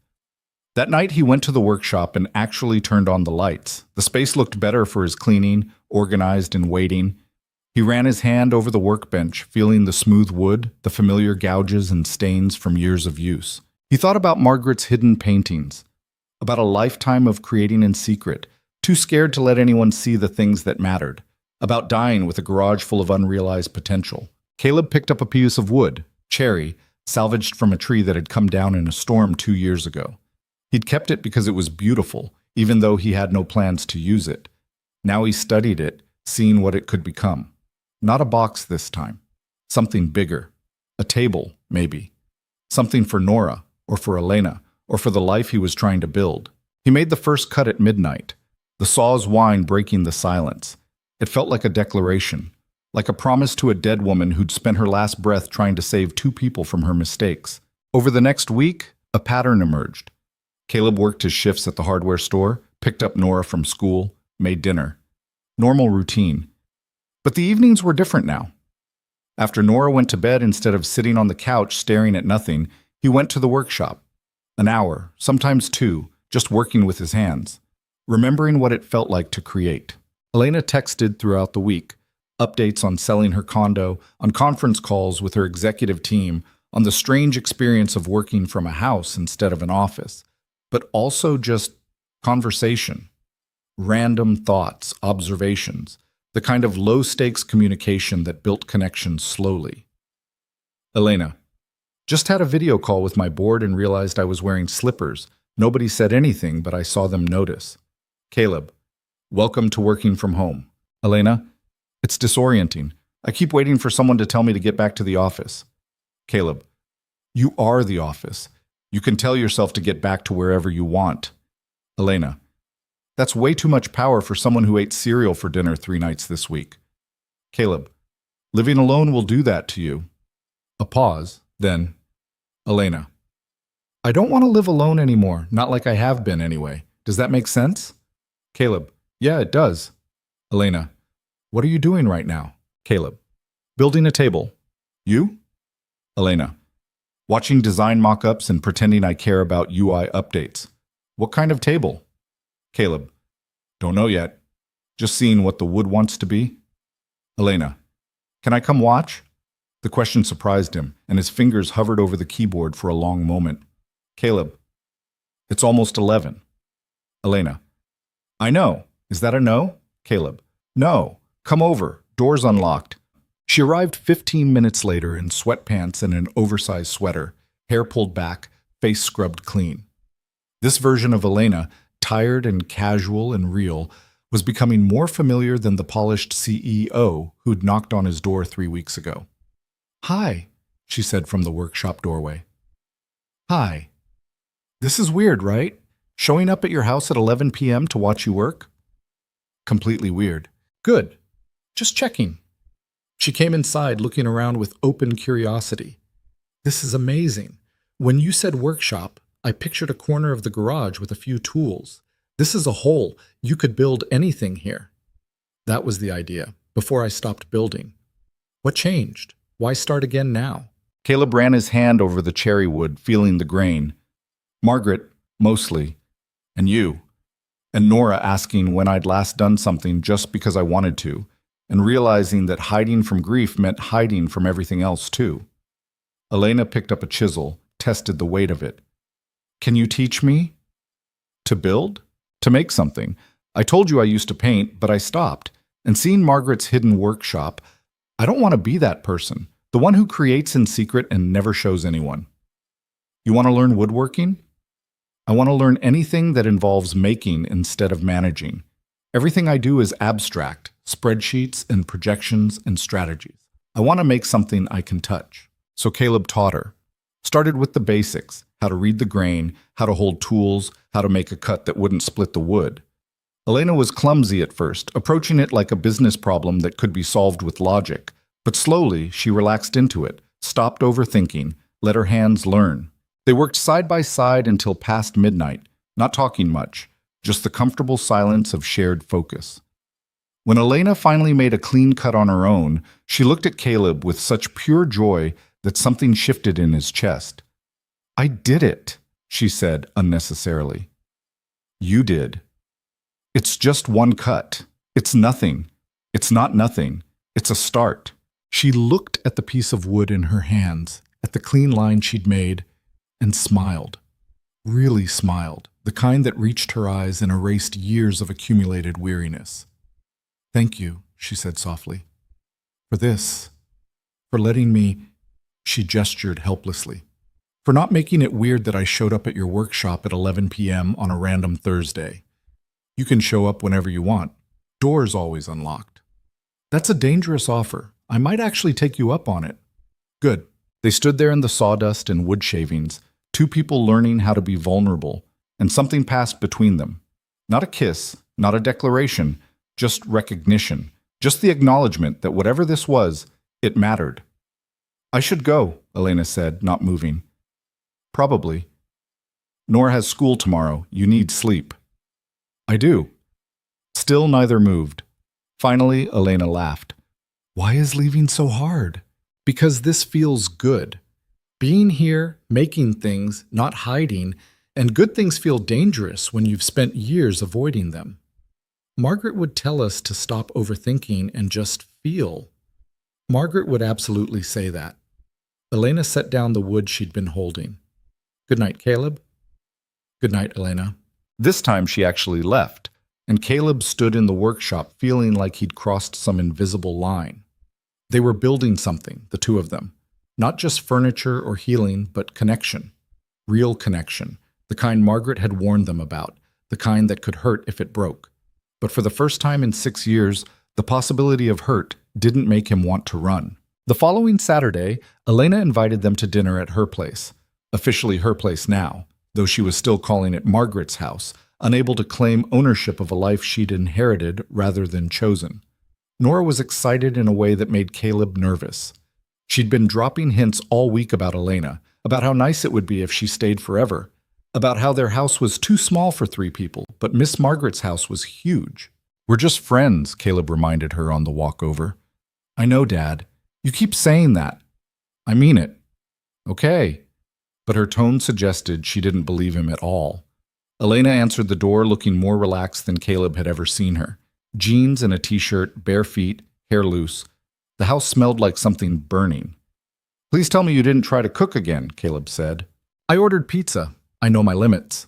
That night he went to the workshop and actually turned on the lights. The space looked better for his cleaning, organized and waiting. He ran his hand over the workbench, feeling the smooth wood, the familiar gouges and stains from years of use. He thought about Margaret's hidden paintings, about a lifetime of creating in secret, too scared to let anyone see the things that mattered, about dying with a garage full of unrealized potential. Caleb picked up a piece of wood, cherry, salvaged from a tree that had come down in a storm 2 years ago. He'd kept it because it was beautiful, even though he had no plans to use it. Now he studied it, seeing what it could become. Not a box this time. Something bigger. A table, maybe. Something for Nora, or for Elena, or for the life he was trying to build. He made the first cut at midnight, the saw's whine breaking the silence. It felt like a declaration, like a promise to a dead woman who'd spent her last breath trying to save 2 people from her mistakes. Over the next week, a pattern emerged. Caleb worked his shifts at the hardware store, picked up Nora from school, made dinner. Normal routine. But the evenings were different now. After Nora went to bed, instead of sitting on the couch staring at nothing, he went to the workshop. An hour, sometimes 2, just working with his hands, remembering what it felt like to create. Elena texted throughout the week, updates on selling her condo, on conference calls with her executive team, on the strange experience of working from a house instead of an office, but also just conversation, random thoughts, observations, the kind of low-stakes communication that built connections slowly. Elena: "Just had a video call with my board and realized I was wearing slippers. Nobody said anything, but I saw them notice." Caleb: "Welcome to working from home." Elena: "It's disorienting. I keep waiting for someone to tell me to get back to the office." Caleb: "You are the office. You can tell yourself to get back to wherever you want." Elena: That's way too much power for someone who ate cereal for dinner 3 nights this week. Caleb, living alone will do that to you. A pause, then, Elena. I don't want to live alone anymore, not like I have been anyway. Does that make sense? Caleb, yeah, it does. Elena, what are you doing right now? Caleb, building a table. You? Elena, watching design mock-ups and pretending I care about UI updates. What kind of table? Caleb, don't know yet. Just seeing what the wood wants to be. Elena, can I come watch? The question surprised him, and his fingers hovered over the keyboard for a long moment. Caleb, it's almost 11. Elena, I know. Is that a no? Caleb, no. Come over. Door's unlocked. She arrived 15 minutes later in sweatpants and an oversized sweater, hair pulled back, face scrubbed clean. This version of Elena, tired and casual and real, was becoming more familiar than the polished CEO who'd knocked on his door 3 weeks ago. Hi, she said from the workshop doorway. Hi. This is weird, right? Showing up at your house at 11 p.m. to watch you work? Completely weird. Good. Just checking. She came inside looking around with open curiosity. This is amazing. When you said workshop, I pictured a corner of the garage with a few tools. This is a hole. You could build anything here. That was the idea, before I stopped building. What changed? Why start again now? Caleb ran his hand over the cherry wood, feeling the grain. Margaret, mostly. And you. And Nora asking when I'd last done something just because I wanted to, and realizing that hiding from grief meant hiding from everything else too. Elena picked up a chisel, tested the weight of it. Can you teach me? To build? To make something. I told you I used to paint, but I stopped. And seeing Margaret's hidden workshop, I don't want to be that person, the one who creates in secret and never shows anyone. You want to learn woodworking? I want to learn anything that involves making instead of managing. Everything I do is abstract, spreadsheets and projections and strategies. I want to make something I can touch. So Caleb taught her. Started with the basics, how to read the grain, how to hold tools, how to make a cut that wouldn't split the wood. Elena was clumsy at first, approaching it like a business problem that could be solved with logic. But slowly, she relaxed into it, stopped overthinking, let her hands learn. They worked side by side until past midnight, not talking much, just the comfortable silence of shared focus. When Elena finally made a clean cut on her own, she looked at Caleb with such pure joy that something shifted in his chest. I did it, she said unnecessarily. You did. It's just one cut. It's nothing. It's not nothing. It's a start. She looked at the piece of wood in her hands, at the clean line she'd made, and smiled. Really smiled, the kind that reached her eyes and erased years of accumulated weariness. Thank you, she said softly. For this. For letting me, she gestured helplessly. For not making it weird that I showed up at your workshop at 11 p.m. on a random Thursday. You can show up whenever you want. Door's always unlocked. That's a dangerous offer. I might actually take you up on it. Good. They stood there in the sawdust and wood shavings, two people learning how to be vulnerable, and something passed between them. Not a kiss, not a declaration, just recognition, just the acknowledgement that whatever this was, it mattered. I should go, Elena said, not moving. Probably. Nora has school tomorrow. You need sleep. I do. Still neither moved. Finally, Elena laughed. Why is leaving so hard? Because this feels good. Being here, making things, not hiding, and good things feel dangerous when you've spent years avoiding them. Margaret would tell us to stop overthinking and just feel. Margaret would absolutely say that. Elena set down the wood she'd been holding. Good night, Caleb. Good night, Elena. This time she actually left, and Caleb stood in the workshop feeling like he'd crossed some invisible line. They were building something, the two of them. Not just furniture or healing, but connection. Real connection. The kind Margaret had warned them about. The kind that could hurt if it broke. But for the first time in 6 years, the possibility of hurt didn't make him want to run. The following Saturday, Elena invited them to dinner at her place. Officially her place now, though she was still calling it Margaret's house, unable to claim ownership of a life she'd inherited rather than chosen. Nora was excited in a way that made Caleb nervous. She'd been dropping hints all week about Elena, about how nice it would be if she stayed forever, about how their house was too small for 3 people, but Miss Margaret's house was huge. "We're just friends," Caleb reminded her on the walk over. "I know, Dad. You keep saying that." "I mean it." "Okay." But her tone suggested she didn't believe him at all. Elena answered the door looking more relaxed than Caleb had ever seen her. Jeans and a t-shirt, bare feet, hair loose. The house smelled like something burning. "Please tell me you didn't try to cook again," Caleb said. "I ordered pizza. I know my limits."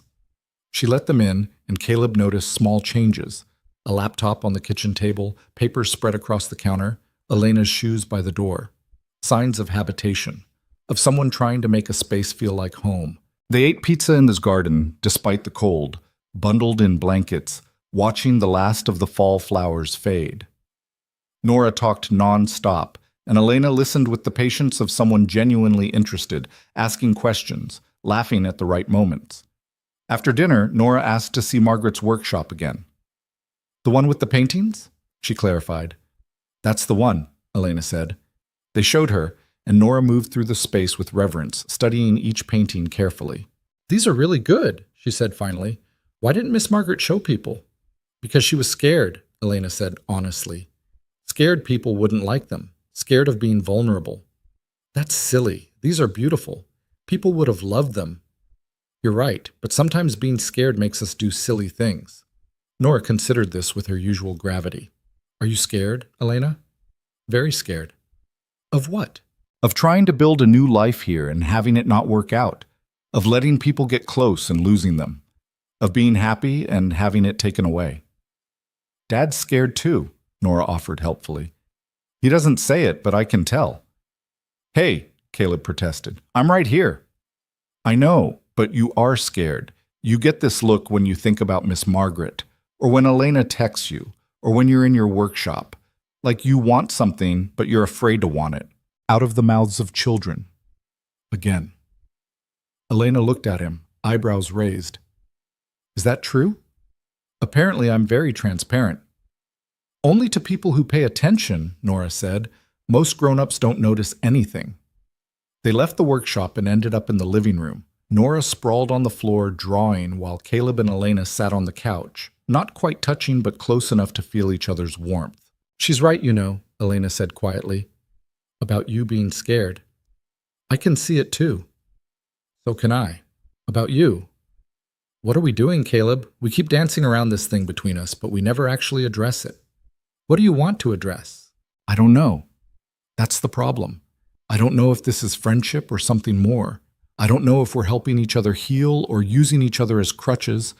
She let them in, and Caleb noticed small changes. A laptop on the kitchen table, papers spread across the counter, Elena's shoes by the door. Signs of habitation, of someone trying to make a space feel like home. They ate pizza in this garden, despite the cold, bundled in blankets, watching the last of the fall flowers fade. Nora talked non-stop, and Elena listened with the patience of someone genuinely interested, asking questions, laughing at the right moments. After dinner, Nora asked to see Margaret's workshop again. "The one with the paintings?" she clarified. "That's the one," Elena said. They showed her, and Nora moved through the space with reverence, studying each painting carefully. "These are really good," she said finally. "Why didn't Miss Margaret show people?" "Because she was scared," Elena said honestly. "Scared people wouldn't like them, scared of being vulnerable." "That's silly. These are beautiful. People would have loved them." "You're right, but sometimes being scared makes us do silly things." Nora considered this with her usual gravity. "Are you scared, Elena?" "Very scared." "Of what?" "Of trying to build a new life here and having it not work out. Of letting people get close and losing them. Of being happy and having it taken away." "Dad's scared too," Nora offered helpfully. "He doesn't say it, but I can tell." "Hey," Caleb protested, "I'm right here." "I know, but you are scared. You get this look when you think about Miss Margaret, or when Elena texts you, or when you're in your workshop. Like you want something, but you're afraid to want it. Out of the mouths of children." Again. Elena looked at him, eyebrows raised. "Is that true?" "Apparently I'm very transparent." "Only to people who pay attention," Nora said. "Most grown-ups don't notice anything." They left the workshop and ended up in the living room. Nora sprawled on the floor, drawing, while Caleb and Elena sat on the couch, not quite touching but close enough to feel each other's warmth. "She's right, you know," Elena said quietly. "About you being scared. I can see it too." "So can I. About you." "What are we doing, Caleb? We keep dancing around this thing between us, but we never actually address it." "What do you want to address?" "I don't know. That's the problem. I don't know if this is friendship or something more. I don't know if we're helping each other heal or using each other as crutches.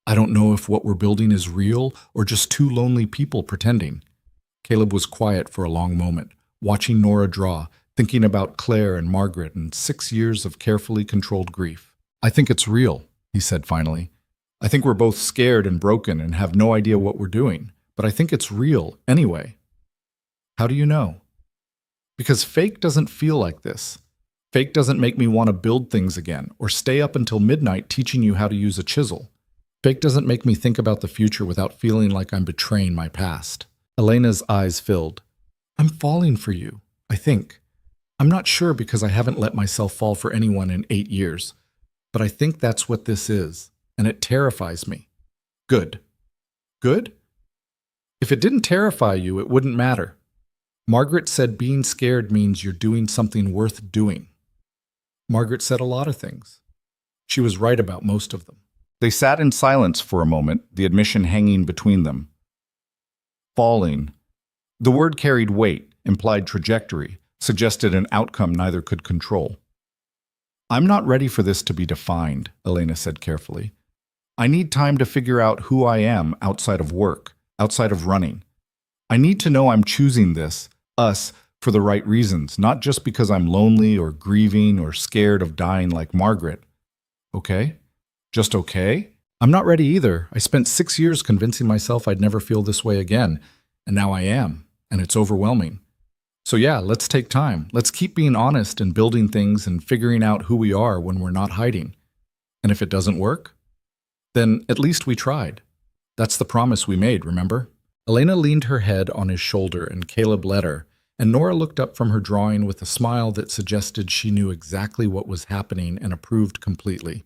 I don't know if what we're building is real or just two lonely people pretending." Caleb was quiet for a long moment, watching Nora draw, thinking about Claire and Margaret and 6 years of carefully controlled grief. "I think it's real," he said finally. "I think we're both scared and broken and have no idea what we're doing, but I think it's real anyway." "How do you know?" "Because fake doesn't feel like this. Fake doesn't make me want to build things again or stay up until midnight teaching you how to use a chisel. Fake doesn't make me think about the future without feeling like I'm betraying my past." Elena's eyes filled. "I'm falling for you, I think. I'm not sure because I haven't let myself fall for anyone in 8 years. But I think that's what this is, and it terrifies me." "Good." "Good? If it didn't terrify you, it wouldn't matter. Margaret said being scared means you're doing something worth doing." Margaret said a lot of things. She was right about most of them. They sat in silence for a moment, the admission hanging between them. Falling. The word carried weight, implied trajectory, suggested an outcome neither could control. "I'm not ready for this to be defined," Elena said carefully. "I need time to figure out who I am outside of work, outside of running. I need to know I'm choosing this, us, for the right reasons, not just because I'm lonely or grieving or scared of dying like Margaret." "Okay? Just okay?" "I'm not ready either. I spent 6 years convincing myself I'd never feel this way again, and now I am, and it's overwhelming. So yeah, let's take time. Let's keep being honest and building things and figuring out who we are when we're not hiding. And if it doesn't work, Then at least we tried. That's the promise we made, remember? Elena leaned her head on his shoulder and Caleb let her, and Nora looked up from her drawing with a smile that suggested she knew exactly what was happening and approved completely.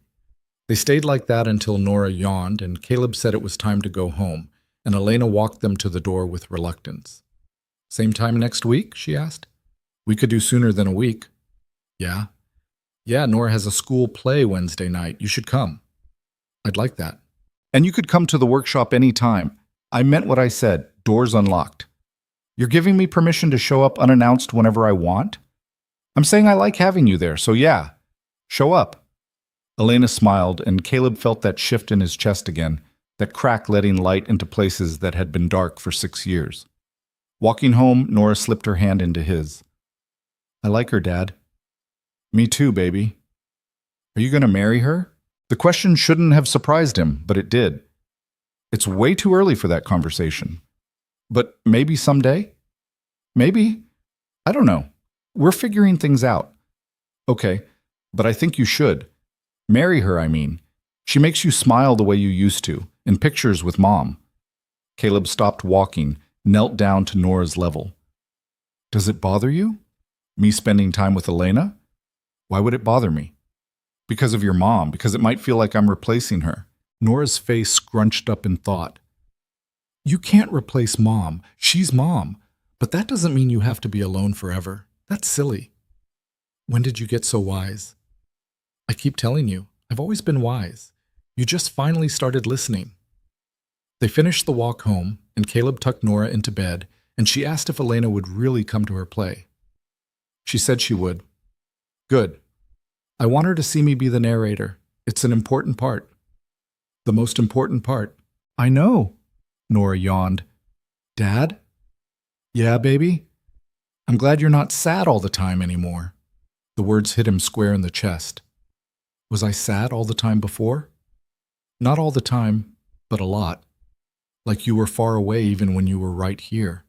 They stayed like that until Nora yawned and Caleb said it was time to go home, and Elena walked them to the door with reluctance. Same time next week? She asked. We could do sooner than a week. Yeah. Yeah, Nora has a school play Wednesday night. You should come. I'd like that. And you could come to the workshop any time. I meant what I said. Doors unlocked. You're giving me permission to show up unannounced whenever I want? I'm saying I like having you there, so yeah. Show up. Elena smiled, and Caleb felt that shift in his chest again, that crack letting light into places that had been dark for 6 years. Walking home, Nora slipped her hand into his. I like her, Dad. Me too, baby. Are you going to marry her? The question shouldn't have surprised him, but it did. It's way too early for that conversation. But maybe someday? Maybe. I don't know. We're figuring things out. Okay, but I think you should. Marry her, I mean. She makes you smile the way you used to, in pictures with Mom. Caleb stopped walking, knelt down to Nora's level. Does it bother you? Me spending time with Elena? Why would it bother me? Because of your mom, because it might feel like I'm replacing her. Nora's face scrunched up in thought. You can't replace Mom. She's Mom. But that doesn't mean you have to be alone forever. That's silly. When did you get so wise? I keep telling you, I've always been wise. You just finally started listening. They finished the walk home, and Caleb tucked Nora into bed, and she asked if Elena would really come to her play. She said she would. Good. I want her to see me be the narrator. It's an important part. The most important part. I know. Nora yawned. Dad? Yeah, baby? I'm glad you're not sad all the time anymore. The words hit him square in the chest. Was I sad all the time before? Not all the time, but a lot. Like you were far away even when you were right here.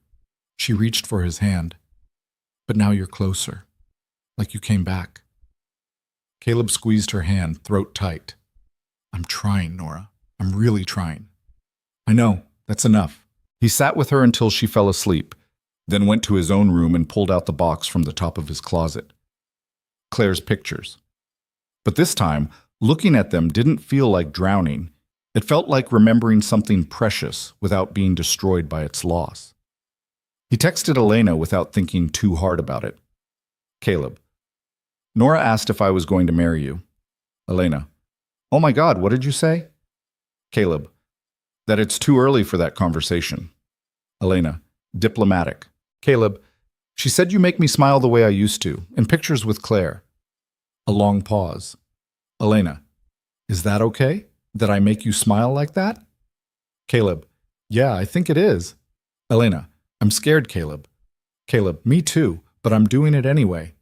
She reached for his hand. But now you're closer. Like you came back. Caleb squeezed her hand, throat tight. I'm trying, Nora. I'm really trying. I know. That's enough. He sat with her until she fell asleep, then went to his own room and pulled out the box from the top of his closet. Claire's pictures. But this time, looking at them didn't feel like drowning. It felt like remembering something precious without being destroyed by its loss. He texted Elena without thinking too hard about it. Caleb. Nora asked if I was going to marry you. Elena. Oh my God, what did you say? Caleb. That it's too early for that conversation. Elena. Diplomatic. Caleb. She said you make me smile the way I used to, in pictures with Claire. A long pause. Elena. Is that okay? That I make you smile like that? Caleb. Yeah, I think it is. Elena. I'm scared, Caleb. Caleb. Me too, but I'm doing it anyway.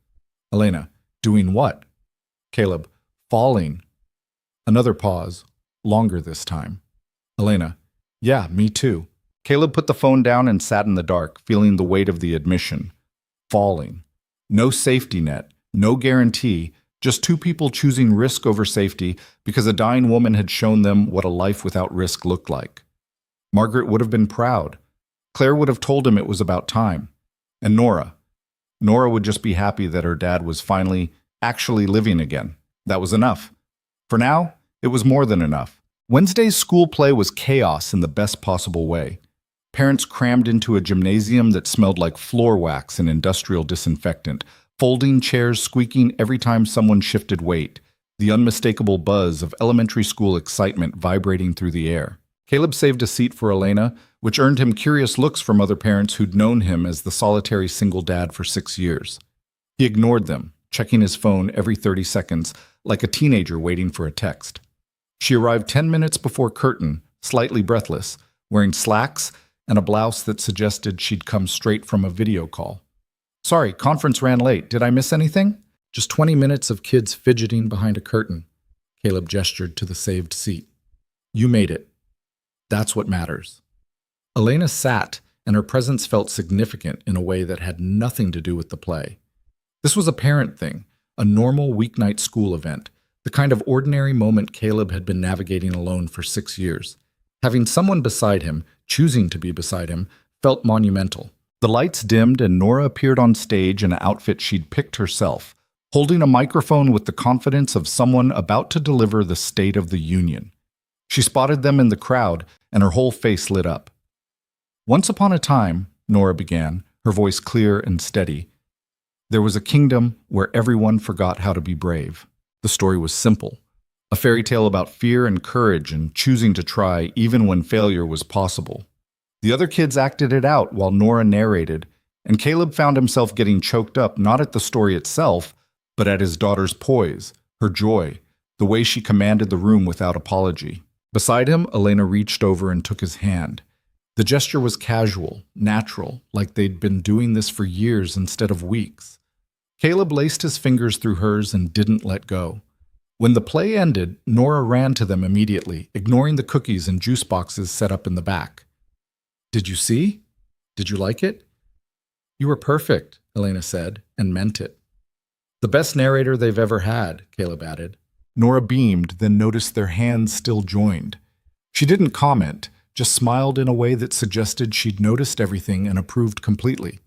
Elena. Doing what? Caleb. Falling. Another pause, longer this time. Elena. Yeah, me too. Caleb put the phone down and sat in the dark, feeling the weight of the admission. Falling. No safety net, no guarantee, just two people choosing risk over safety because a dying woman had shown them what a life without risk looked like. Margaret would have been proud. Claire would have told him it was about time. And Nora. Nora would just be happy that her dad was finally actually living again. That was enough. For now, it was more than enough. Wednesday's school play was chaos in the best possible way. Parents crammed into a gymnasium that smelled like floor wax and industrial disinfectant, folding chairs squeaking every time someone shifted weight, the unmistakable buzz of elementary school excitement vibrating through the air. Caleb saved a seat for Elena, which earned him curious looks from other parents who'd known him as the solitary single dad for 6 years. He ignored them, checking his phone every 30 seconds, like a teenager waiting for a text. She arrived 10 minutes before curtain, slightly breathless, wearing slacks and a blouse that suggested she'd come straight from a video call. Sorry, conference ran late. Did I miss anything? Just 20 minutes of kids fidgeting behind a curtain. Caleb gestured to the saved seat. You made it. That's what matters. Elena sat, and her presence felt significant in a way that had nothing to do with the play. This was a parent thing, a normal weeknight school event, The kind of ordinary moment Caleb had been navigating alone for 6 years. Having someone beside him, choosing to be beside him, felt monumental. The lights dimmed and Nora appeared on stage in an outfit she'd picked herself, holding a microphone with the confidence of someone about to deliver the State of the Union. She spotted them in the crowd, and her whole face lit up. Once upon a time, Nora began, her voice clear and steady, there was a kingdom where everyone forgot how to be brave. The story was simple, a fairy tale about fear and courage and choosing to try even when failure was possible. The other kids acted it out while Nora narrated, and Caleb found himself getting choked up not at the story itself, but at his daughter's poise, her joy, the way she commanded the room without apology. Beside him, Elena reached over and took his hand. The gesture was casual, natural, like they'd been doing this for years instead of weeks. Caleb laced his fingers through hers and didn't let go. When the play ended, Nora ran to them immediately, ignoring the cookies and juice boxes set up in the back. Did you see? Did you like it? You were perfect, Elena said, and meant it. The best narrator they've ever had, Caleb added. Nora beamed, then noticed their hands still joined. She didn't comment, just smiled in a way that suggested she'd noticed everything and approved completely.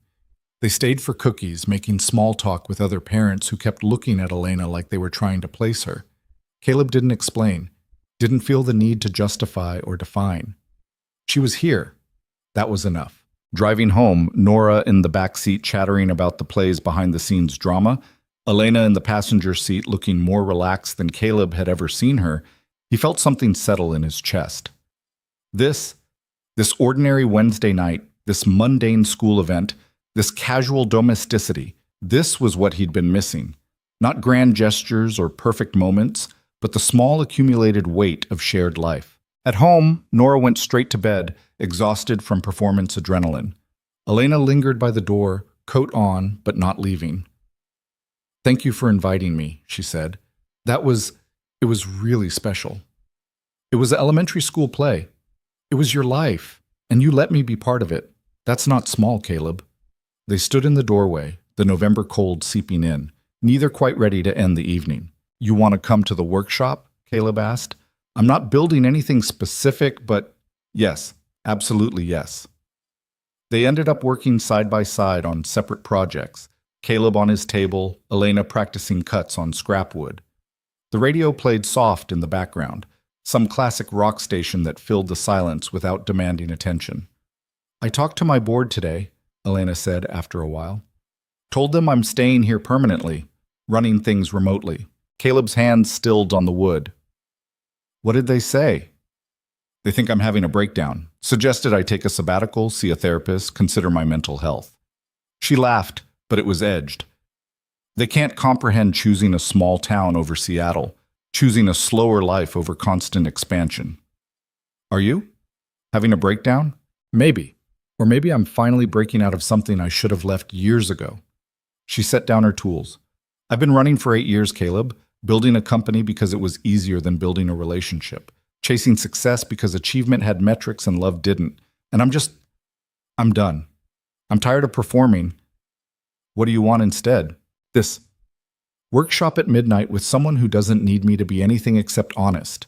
They stayed for cookies, making small talk with other parents who kept looking at Elena like they were trying to place her. Caleb didn't explain, didn't feel the need to justify or define. She was here. That was enough. Driving home, Nora in the back seat chattering about the play's behind-the-scenes drama, Elena in the passenger seat looking more relaxed than Caleb had ever seen her, he felt something settle in his chest. This ordinary Wednesday night, this mundane school event, this casual domesticity, this was what he'd been missing. Not grand gestures or perfect moments, but the small accumulated weight of shared life. At home, Nora went straight to bed, exhausted from performance adrenaline. Elena lingered by the door, coat on, but not leaving. Thank you for inviting me, she said. It was really special. It was an elementary school play. It was your life, and you let me be part of it. That's not small, Caleb. They stood in the doorway, the November cold seeping in, neither quite ready to end the evening. You want to come to the workshop? Caleb asked. I'm not building anything specific, but yes, absolutely yes. They ended up working side by side on separate projects, Caleb on his table, Elena practicing cuts on scrap wood. The radio played soft in the background, some classic rock station that filled the silence without demanding attention. I talked to my board today, Elena said after a while. Told them I'm staying here permanently, running things remotely. Caleb's hands stilled on the wood. What did they say? They think I'm having a breakdown. Suggested I take a sabbatical, see a therapist, consider my mental health. She laughed, but it was edged. They can't comprehend choosing a small town over Seattle, choosing a slower life over constant expansion. Are you? Having a breakdown? Maybe. Or maybe I'm finally breaking out of something I should have left years ago. She set down her tools. I've been running for 8 years, Caleb, building a company because it was easier than building a relationship, chasing success because achievement had metrics and love didn't. And I'm done. I'm tired of performing. What do you want instead? This. Workshop at midnight with someone who doesn't need me to be anything except honest.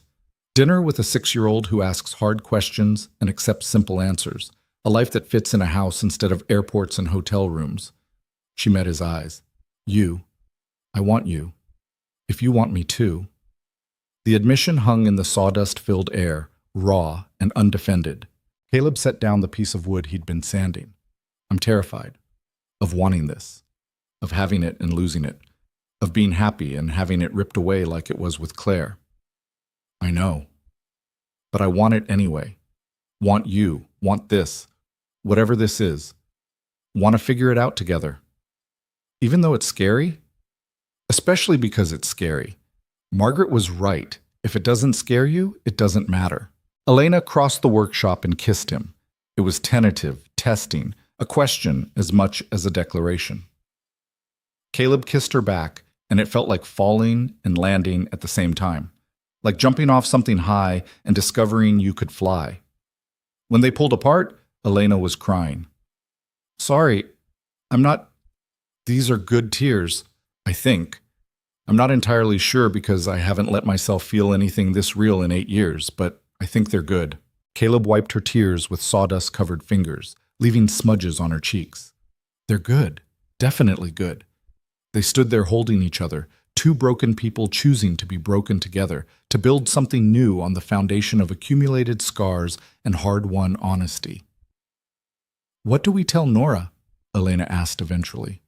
Dinner with a 6-year-old who asks hard questions and accepts simple answers. A life that fits in a house instead of airports and hotel rooms. She met his eyes. You. I want you. If you want me too. The admission hung in the sawdust-filled air, raw and undefended. Caleb set down the piece of wood he'd been sanding. I'm terrified. Of wanting this. Of having it and losing it. Of being happy and having it ripped away like it was with Claire. I know. But I want it anyway. Want you. Want this. Whatever this is. Want to figure it out together. Even though it's scary? Especially because it's scary. Margaret was right. If it doesn't scare you, it doesn't matter. Elena crossed the workshop and kissed him. It was tentative, testing, a question as much as a declaration. Caleb kissed her back, and it felt like falling and landing at the same time. Like jumping off something high and discovering you could fly. When they pulled apart, Elena was crying. Sorry, I'm not... These are good tears, I think. I'm not entirely sure because I haven't let myself feel anything this real in 8 years, but I think they're good. Caleb wiped her tears with sawdust-covered fingers, leaving smudges on her cheeks. They're good. Definitely good. They stood there holding each other, two broken people choosing to be broken together, to build something new on the foundation of accumulated scars and hard-won honesty. What do we tell Nora? Elena asked eventually.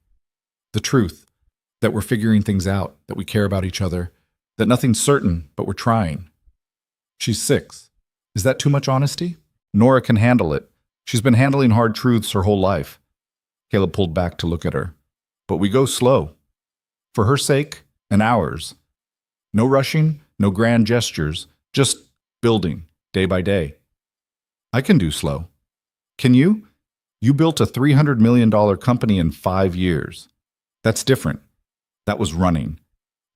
The truth, that we're figuring things out, that we care about each other, that nothing's certain, but we're trying. She's 6. Is that too much honesty? Nora can handle it. She's been handling hard truths her whole life. Caleb pulled back to look at her. But we go slow. For her sake and ours. No rushing, no grand gestures, just building, day by day. I can do slow. Can you? You built a $300 million company in 5 years. That's different. That was running.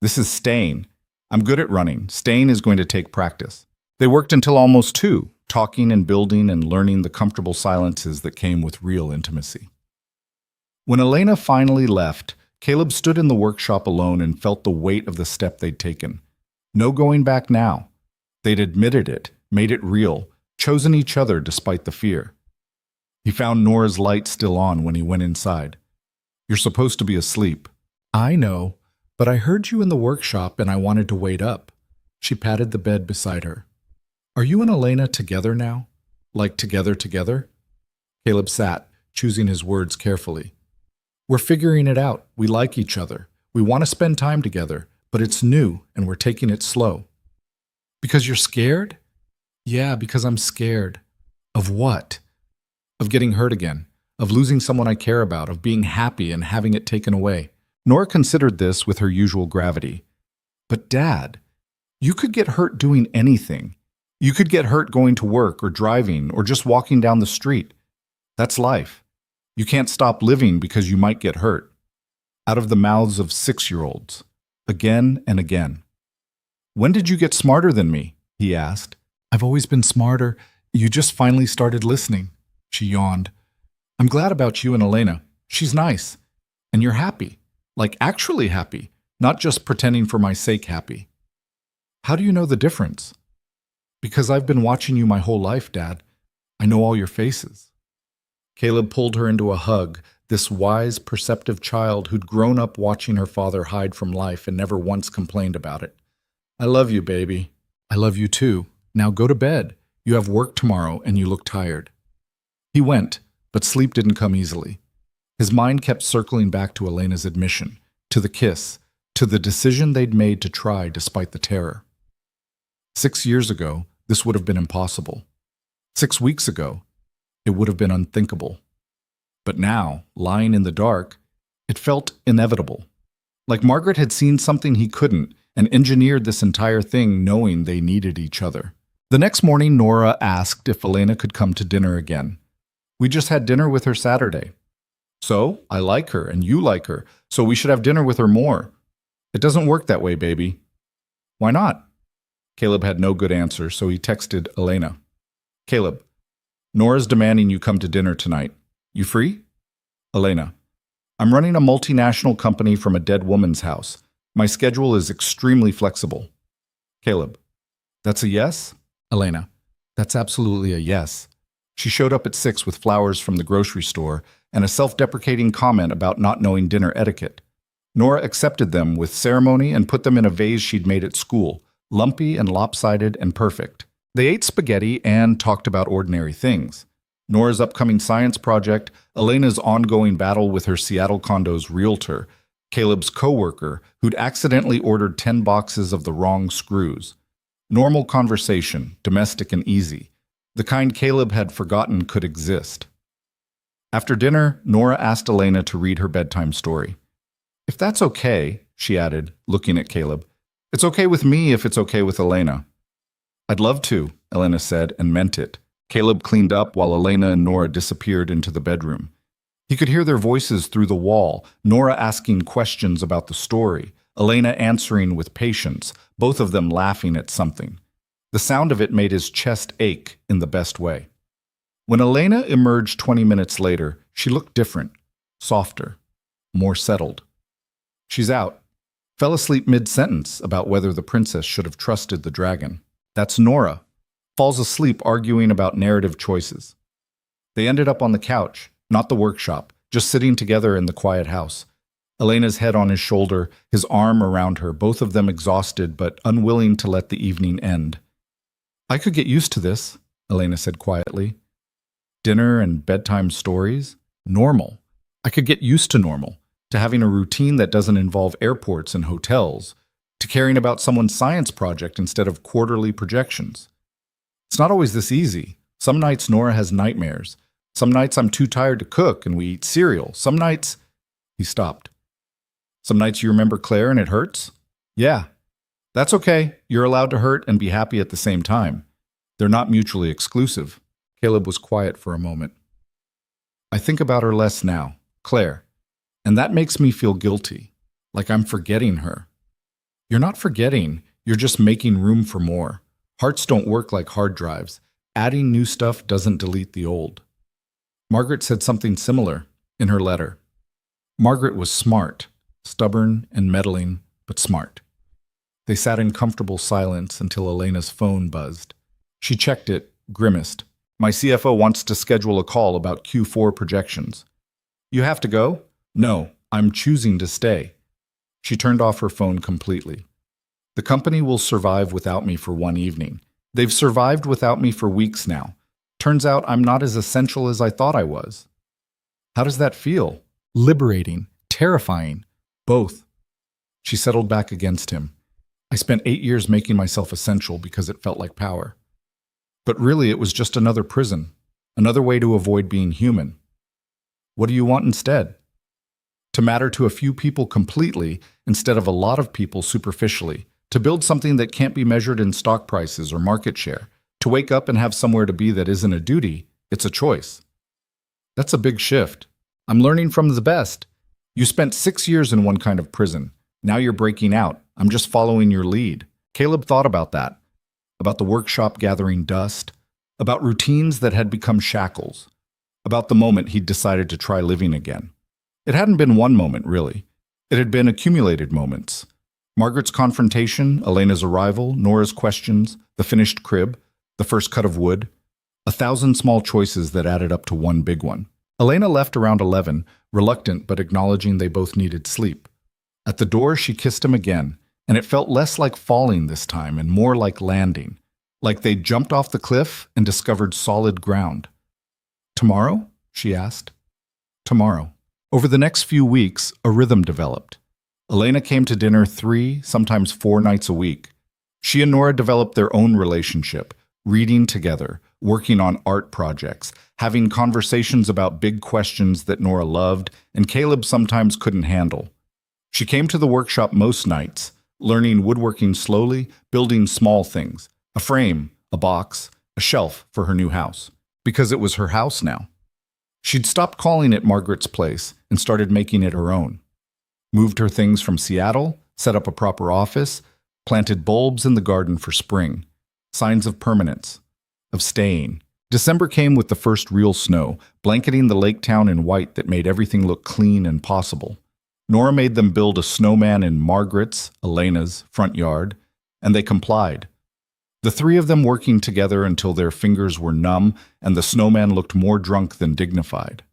This is staying. I'm good at running. Staying is going to take practice. They worked until almost 2, talking and building and learning the comfortable silences that came with real intimacy. When Elena finally left, Caleb stood in the workshop alone and felt the weight of the step they'd taken. No going back now. They'd admitted it, made it real, chosen each other despite the fear. He found Nora's light still on when he went inside. You're supposed to be asleep. I know, but I heard you in the workshop and I wanted to wait up. She patted the bed beside her. Are you and Elena together now? Like together? Caleb sat, choosing his words carefully. We're figuring it out. We like each other. We want to spend time together, but it's new and we're taking it slow. Because you're scared? Yeah, because I'm scared. Of what? Of getting hurt again, of losing someone I care about, of being happy and having it taken away. Nora considered this with her usual gravity. But Dad, you could get hurt doing anything. You could get hurt going to work or driving or just walking down the street. That's life. You can't stop living because you might get hurt. Out of the mouths of 6-year-olds, again and again. When did you get smarter than me? He asked. I've always been smarter. You just finally started listening. She yawned. I'm glad about you and Elena. She's nice. And you're happy. Like actually happy, not just pretending for my sake happy. How do you know the difference? Because I've been watching you my whole life, Dad. I know all your faces. Caleb pulled her into a hug, this wise, perceptive child who'd grown up watching her father hide from life and never once complained about it. I love you, baby. I love you too. Now go to bed. You have work tomorrow and you look tired. He went, but sleep didn't come easily. His mind kept circling back to Elena's admission, to the kiss, to the decision they'd made to try despite the terror. 6 years ago, this would have been impossible. 6 weeks ago, it would have been unthinkable. But now, lying in the dark, it felt inevitable. Like Margaret had seen something he couldn't and engineered this entire thing knowing they needed each other. The next morning, Nora asked if Elena could come to dinner again. We just had dinner with her Saturday. So, I like her and you like her, so we should have dinner with her more. It doesn't work that way, baby. Why not? Caleb had no good answer, so he texted Elena. Caleb, Nora's demanding you come to dinner tonight. You free? Elena, I'm running a multinational company from a dead woman's house. My schedule is extremely flexible. Caleb, that's a yes? Elena, that's absolutely a yes. She showed up at 6 with flowers from the grocery store and a self-deprecating comment about not knowing dinner etiquette. Nora accepted them with ceremony and put them in a vase she'd made at school, lumpy and lopsided and perfect. They ate spaghetti and talked about ordinary things. Nora's upcoming science project, Elena's ongoing battle with her Seattle condo's realtor, Caleb's coworker who'd accidentally ordered 10 boxes of the wrong screws. Normal conversation, domestic and easy, the kind Caleb had forgotten could exist. After dinner, Nora asked Elena to read her bedtime story. If that's okay, she added, looking at Caleb, it's okay with me if it's okay with Elena. I'd love to, Elena said, and meant it. Caleb cleaned up while Elena and Nora disappeared into the bedroom. He could hear their voices through the wall, Nora asking questions about the story, Elena answering with patience, both of them laughing at something. The sound of it made his chest ache in the best way. When Elena emerged 20 minutes later, she looked different, softer, more settled. She's out. Fell asleep mid-sentence about whether the princess should have trusted the dragon. That's Nora. Falls asleep arguing about narrative choices. They ended up on the couch, not the workshop, just sitting together in the quiet house. Elena's head on his shoulder, his arm around her, both of them exhausted but unwilling to let the evening end. I could get used to this, Elena said quietly. Dinner and bedtime stories? Normal. I could get used to normal, to having a routine that doesn't involve airports and hotels, to caring about someone's science project instead of quarterly projections. It's not always this easy. Some nights Nora has nightmares. Some nights I'm too tired to cook and we eat cereal. Some nights... He stopped. Some nights you remember Claire and it hurts? Yeah. That's okay. You're allowed to hurt and be happy at the same time. They're not mutually exclusive. Caleb was quiet for a moment. I think about her less now, Claire, and that makes me feel guilty, like I'm forgetting her. You're not forgetting, you're just making room for more. Hearts don't work like hard drives. Adding new stuff doesn't delete the old. Margaret said something similar in her letter. Margaret was smart, stubborn and meddling, but smart. They sat in comfortable silence until Elena's phone buzzed. She checked it, grimaced. My CFO wants to schedule a call about Q4 projections. You have to go? No, I'm choosing to stay. She turned off her phone completely. The company will survive without me for one evening. They've survived without me for weeks now. Turns out I'm not as essential as I thought I was. How does that feel? Liberating, terrifying, both. She settled back against him. I spent 8 years making myself essential because it felt like power. But really it was just another prison, another way to avoid being human. What do you want instead? To matter to a few people completely instead of a lot of people superficially, to build something that can't be measured in stock prices or market share, to wake up and have somewhere to be that isn't a duty, it's a choice. That's a big shift. I'm learning from the best. You spent 6 years in one kind of prison. Now you're breaking out. I'm just following your lead. Caleb thought about that. About the workshop gathering dust, about routines that had become shackles, about the moment he'd decided to try living again. It hadn't been one moment, really. It had been accumulated moments. Margaret's confrontation, Elena's arrival, Nora's questions, the finished crib, the first cut of wood, 1,000 small choices that added up to one big one. Elena left around 11, reluctant but acknowledging they both needed sleep. At the door, she kissed him again, and it felt less like falling this time and more like landing, like they'd jumped off the cliff and discovered solid ground. Tomorrow? She asked. Tomorrow. Over the next few weeks, a rhythm developed. Elena came to dinner 3, sometimes 4 nights a week. She and Nora developed their own relationship, reading together, working on art projects, having conversations about big questions that Nora loved and Caleb sometimes couldn't handle. She came to the workshop most nights, learning woodworking slowly, building small things, a frame, a box, a shelf for her new house, because it was her house now. She'd stopped calling it Margaret's place and started making it her own. Moved her things from Seattle, set up a proper office, planted bulbs in the garden for spring, signs of permanence, of staying. December came with the first real snow, blanketing the lake town in white that made everything look clean and possible. Nora made them build a snowman in Margaret's, Elena's, front yard, and they complied. The 3 of them working together until their fingers were numb and the snowman looked more drunk than dignified.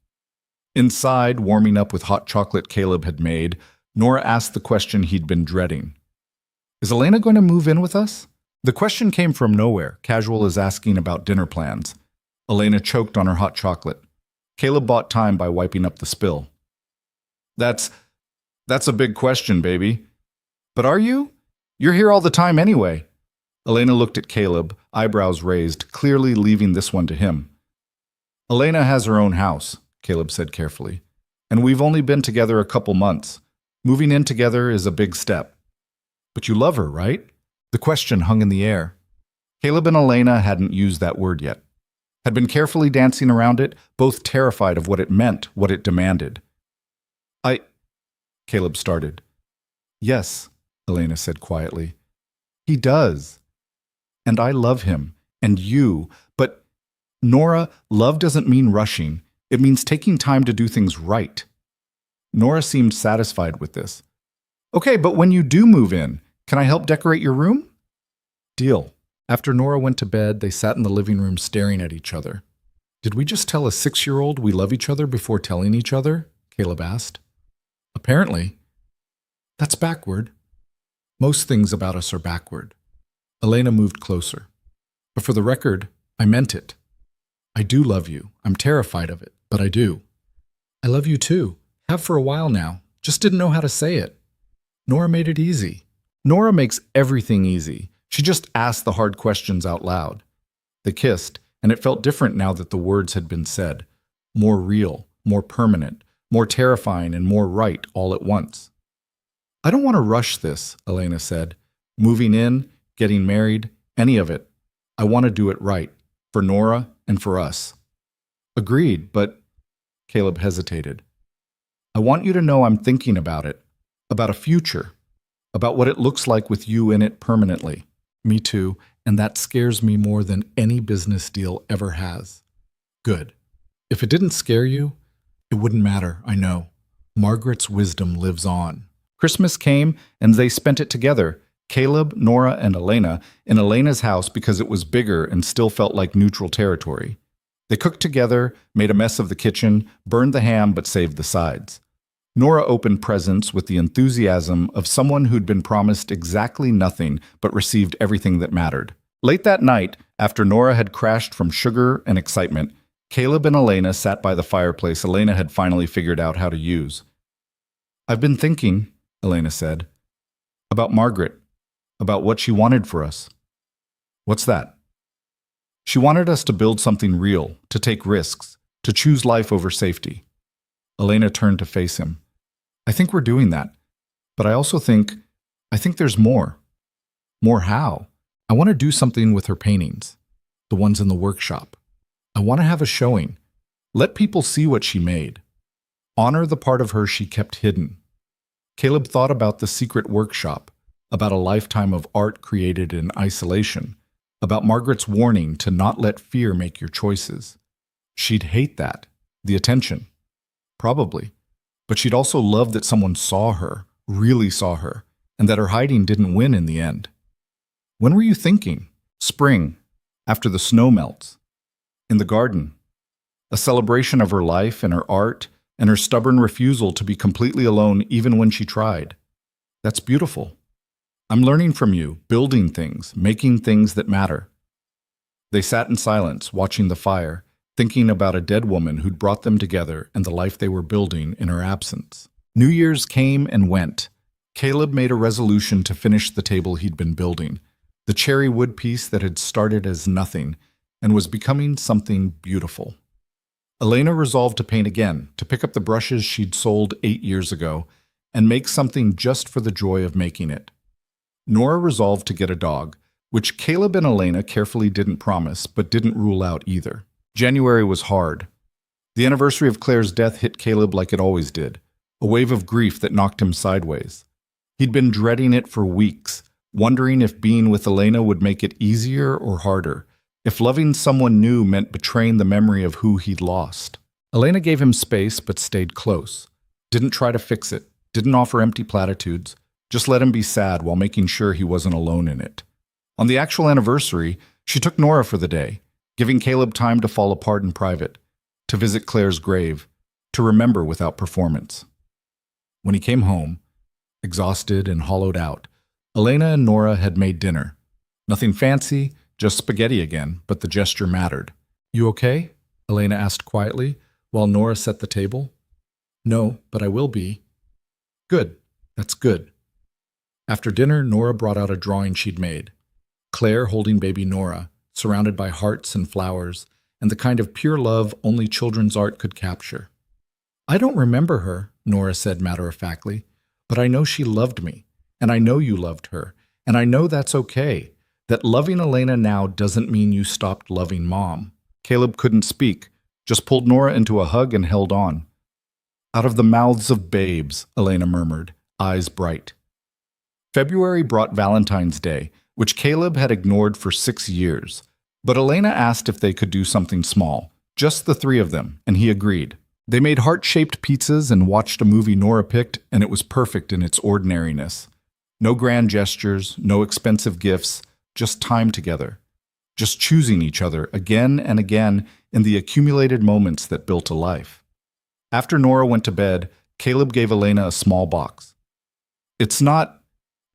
Inside, warming up with hot chocolate Caleb had made, Nora asked the question he'd been dreading. Is Elena going to move in with us? The question came from nowhere, casual as asking about dinner plans. Elena choked on her hot chocolate. Caleb bought time by wiping up the spill. That's a big question, baby. But are you? You're here all the time anyway. Elena looked at Caleb, eyebrows raised, clearly leaving this one to him. Elena has her own house, Caleb said carefully, and we've only been together a couple months. Moving in together is a big step. But you love her, right? The question hung in the air. Caleb and Elena hadn't used that word yet, had been carefully dancing around it, both terrified of what it meant, what it demanded. Caleb started. Yes, Elena said quietly. He does. And I love him, and you, but Nora, love doesn't mean rushing. It means taking time to do things right. Nora seemed satisfied with this. Okay, but when you do move in, can I help decorate your room? Deal. After Nora went to bed, they sat in the living room staring at each other. Did we just tell a 6-year-old we love each other before telling each other? Caleb asked. Apparently. That's backward. Most things about us are backward. Elena moved closer. But for the record, I meant it. I do love you. I'm terrified of it, but I do. I love you too. Have for a while now. Just didn't know how to say it. Nora made it easy. Nora makes everything easy. She just asked the hard questions out loud. They kissed, and it felt different now that the words had been said. More real, more permanent, more terrifying, and more right all at once. I don't want to rush this, Elena said. Moving in, getting married, any of it. I want to do it right, for Nora and for us. Agreed, but Caleb hesitated. I want you to know I'm thinking about it, about a future, about what it looks like with you in it permanently. Me too, and that scares me more than any business deal ever has. Good. If it didn't scare you, it wouldn't matter, I know. Margaret's wisdom lives on. Christmas came, and they spent it together, Caleb, Nora, and Elena, in Elena's house because it was bigger and still felt like neutral territory. They cooked together, made a mess of the kitchen, burned the ham but saved the sides. Nora opened presents with the enthusiasm of someone who'd been promised exactly nothing but received everything that mattered. Late that night, after Nora had crashed from sugar and excitement, Caleb and Elena sat by the fireplace Elena had finally figured out how to use. I've been thinking, Elena said, about Margaret, about what she wanted for us. What's that? She wanted us to build something real, to take risks, to choose life over safety. Elena turned to face him. I think we're doing that, but I think there's more. More how? I want to do something with her paintings, the ones in the workshop. I want to have a showing. Let people see what she made. Honor the part of her she kept hidden. Caleb thought about the secret workshop, about a lifetime of art created in isolation, about Margaret's warning to not let fear make your choices. She'd hate that, the attention. Probably. But she'd also love that someone saw her, really saw her, and that her hiding didn't win in the end. When were you thinking? Spring, after the snow melts. In the garden. A celebration of her life and her art and her stubborn refusal to be completely alone even when she tried. That's beautiful. I'm learning from you, building things, making things that matter. They sat in silence, watching the fire, thinking about a dead woman who'd brought them together and the life they were building in her absence. New Year's came and went. Caleb made a resolution to finish the table he'd been building, the cherry wood piece that had started as nothing and was becoming something beautiful. Elena resolved to paint again, to pick up the brushes she'd sold 8 years ago and make something just for the joy of making it. Nora resolved to get a dog, which Caleb and Elena carefully didn't promise but didn't rule out either. January was hard. The anniversary of Claire's death hit Caleb like it always did, a wave of grief that knocked him sideways. He'd been dreading it for weeks, wondering if being with Elena would make it easier or harder, if loving someone new meant betraying the memory of who he'd lost. Elena gave him space but stayed close, didn't try to fix it, didn't offer empty platitudes, just let him be sad while making sure he wasn't alone in it. On the actual anniversary, she took Nora for the day, giving Caleb time to fall apart in private, to visit Claire's grave, to remember without performance. When he came home, exhausted and hollowed out, Elena and Nora had made dinner. Nothing fancy, just spaghetti again, but the gesture mattered. You okay? Elena asked quietly, while Nora set the table. No, but I will be. Good, that's good. After dinner, Nora brought out a drawing she'd made. Claire holding baby Nora, surrounded by hearts and flowers, and the kind of pure love only children's art could capture. I don't remember her, Nora said matter-of-factly, but I know she loved me, and I know you loved her, and I know that's okay, that loving Elena now doesn't mean you stopped loving Mom. Caleb couldn't speak, just pulled Nora into a hug and held on. Out of the mouths of babes, Elena murmured, eyes bright. February brought Valentine's Day, which Caleb had ignored for 6 years. But Elena asked if they could do something small, just the 3 of them, and he agreed. They made heart-shaped pizzas and watched a movie Nora picked, and it was perfect in its ordinariness. No grand gestures, no expensive gifts, just time together. Just choosing each other again and again in the accumulated moments that built a life. After Nora went to bed, Caleb gave Elena a small box. It's not,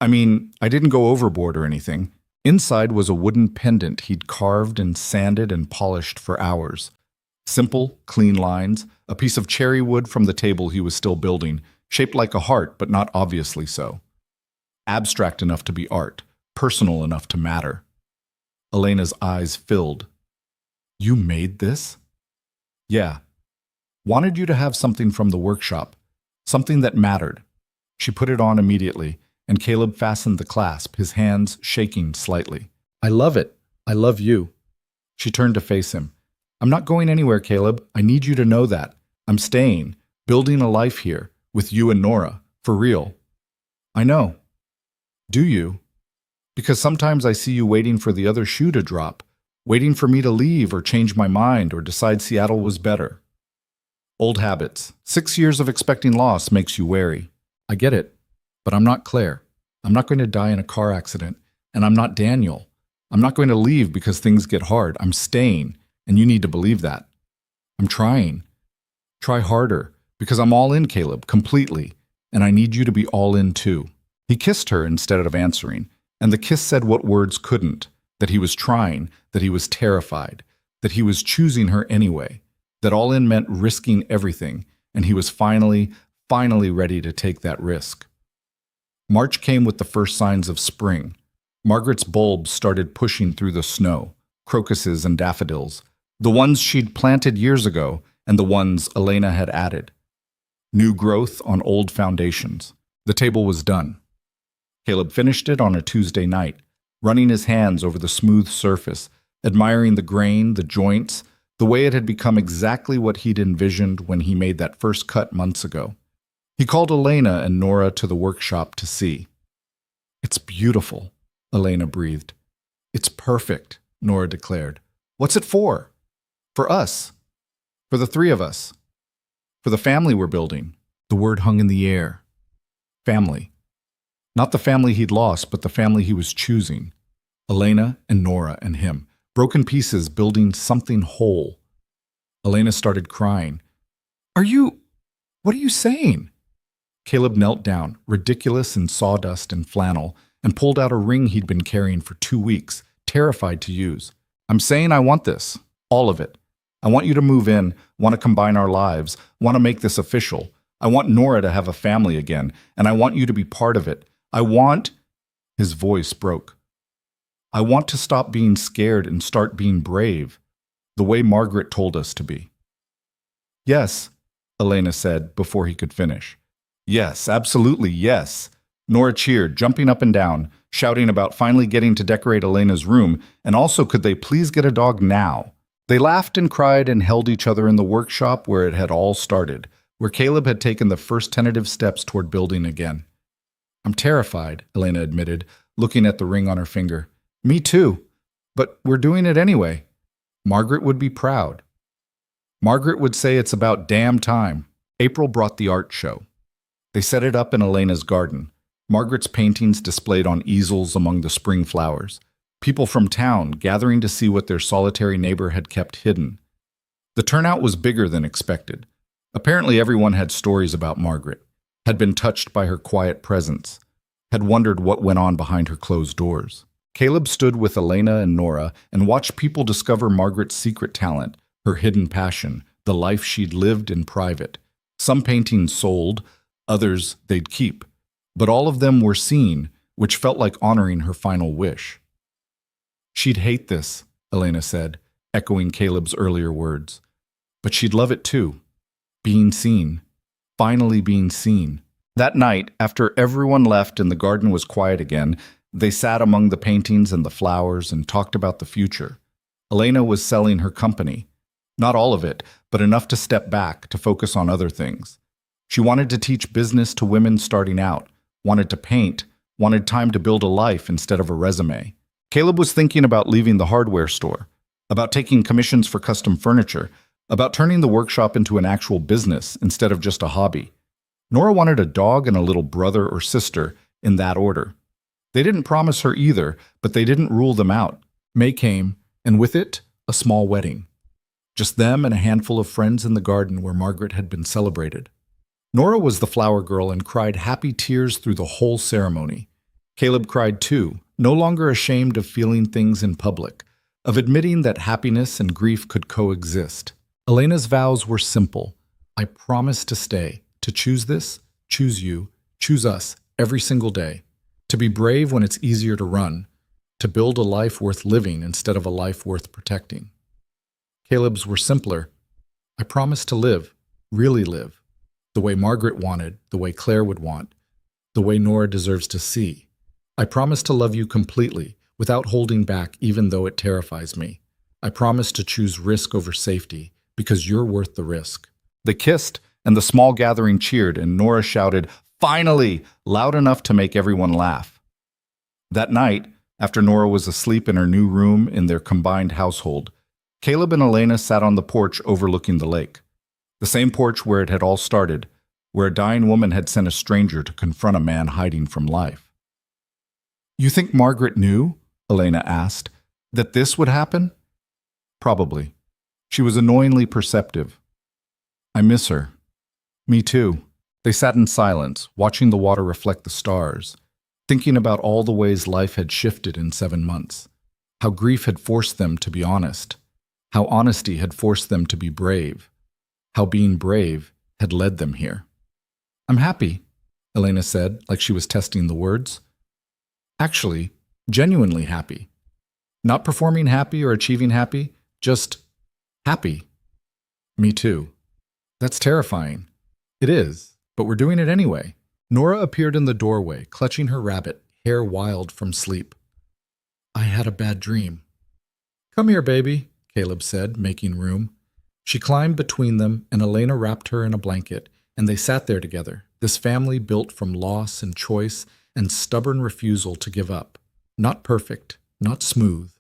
I didn't go overboard or anything. Inside was a wooden pendant he'd carved and sanded and polished for hours. Simple, clean lines, a piece of cherry wood from the table he was still building, shaped like a heart but not obviously so. Abstract enough to be art, personal enough to matter. Elena's eyes filled. You made this? Yeah. Wanted you to have something from the workshop, something that mattered. She put it on immediately, and Caleb fastened the clasp, his hands shaking slightly. I love it. I love you. She turned to face him. I'm not going anywhere, Caleb. I need you to know that. I'm staying, building a life here, with you and Nora, for real. I know. Do you? Because sometimes I see you waiting for the other shoe to drop, waiting for me to leave or change my mind or decide Seattle was better. Old habits. 6 years of expecting loss makes you wary. I get it, but I'm not Claire. I'm not going to die in a car accident, and I'm not Daniel. I'm not going to leave because things get hard. I'm staying, and you need to believe that. I'm trying. Try harder, because I'm all in, Caleb, completely, and I need you to be all in too. He kissed her instead of answering, and the kiss said what words couldn't, that he was trying, that he was terrified, that he was choosing her anyway, that all in meant risking everything, and he was finally ready to take that risk. March came with the first signs of spring. Margaret's bulbs started pushing through the snow, crocuses and daffodils, the ones she'd planted years ago and the ones Elena had added. New growth on old foundations. The table was done. Caleb finished it on a Tuesday night, running his hands over the smooth surface, admiring the grain, the joints, the way it had become exactly what he'd envisioned when he made that first cut months ago. He called Elena and Nora to the workshop to see. It's beautiful, Elena breathed. It's perfect, Nora declared. What's it for? For us. For the three of us. For the family we're building. The word hung in the air. Family. Not the family he'd lost, but the family he was choosing. Elena and Nora and him. Broken pieces building something whole. Elena started crying. What are you saying? Caleb knelt down, ridiculous in sawdust and flannel, and pulled out a ring he'd been carrying for 2 weeks, terrified to use. I'm saying I want this. All of it. I want you to move in, want to combine our lives, want to make this official. I want Nora to have a family again, and I want you to be part of it. His voice broke. I want to stop being scared and start being brave, the way Margaret told us to be. Yes, Elena said before he could finish. Yes, absolutely, yes. Nora cheered, jumping up and down, shouting about finally getting to decorate Elena's room, and also could they please get a dog now. They laughed and cried and held each other in the workshop where it had all started, where Caleb had taken the first tentative steps toward building again. I'm terrified, Elena admitted, looking at the ring on her finger. Me too, but we're doing it anyway. Margaret would be proud. Margaret would say it's about damn time. April brought the art show. They set it up in Elena's garden. Margaret's paintings displayed on easels among the spring flowers. People from town gathering to see what their solitary neighbor had kept hidden. The turnout was bigger than expected. Apparently everyone had stories about Margaret, had been touched by her quiet presence, had wondered what went on behind her closed doors. Caleb stood with Elena and Nora and watched people discover Margaret's secret talent, her hidden passion, the life she'd lived in private. Some paintings sold, others they'd keep. But all of them were seen, which felt like honoring her final wish. She'd hate this, Elena said, echoing Caleb's earlier words. But she'd love it too. Being seen. Finally being seen. That night, after everyone left and the garden was quiet again, they sat among the paintings and the flowers and talked about the future. Elena was selling her company. Not all of it, but enough to step back, to focus on other things. She wanted to teach business to women starting out, wanted to paint, wanted time to build a life instead of a resume. Caleb was thinking about leaving the hardware store, about taking commissions for custom furniture, about turning the workshop into an actual business instead of just a hobby. Nora wanted a dog and a little brother or sister in that order. They didn't promise her either, but they didn't rule them out. May came, and with it, a small wedding. Just them and a handful of friends in the garden where Margaret had been celebrated. Nora was the flower girl and cried happy tears through the whole ceremony. Caleb cried too, no longer ashamed of feeling things in public, of admitting that happiness and grief could coexist. Elena's vows were simple. I promise to stay, to choose this, choose you, choose us every single day, to be brave when it's easier to run, to build a life worth living instead of a life worth protecting. Caleb's were simpler. I promise to live, really live, the way Margaret wanted, the way Claire would want, the way Nora deserves to see. I promise to love you completely, without holding back even though it terrifies me. I promise to choose risk over safety, because you're worth the risk. They kissed, and the small gathering cheered, and Nora shouted, "Finally!" loud enough to make everyone laugh. That night, after Nora was asleep in her new room in their combined household, Caleb and Elena sat on the porch overlooking the lake. The same porch where it had all started, where a dying woman had sent a stranger to confront a man hiding from life. "You think Margaret knew?" Elena asked. "That this would happen?" "Probably. She was annoyingly perceptive. I miss her." "Me too." They sat in silence, watching the water reflect the stars, thinking about all the ways life had shifted in 7 months, how grief had forced them to be honest, how honesty had forced them to be brave, how being brave had led them here. "I'm happy," Elena said, like she was testing the words. Actually, genuinely happy. Not performing happy or achieving happy, just happy. "Me too." "That's terrifying." "It is, but we're doing it anyway." Nora appeared in the doorway, clutching her rabbit, hair wild from sleep. "I had a bad dream." "Come here, baby," Caleb said, making room. She climbed between them, and Elena wrapped her in a blanket, and they sat there together, this family built from loss and choice and stubborn refusal to give up. Not perfect, not smooth,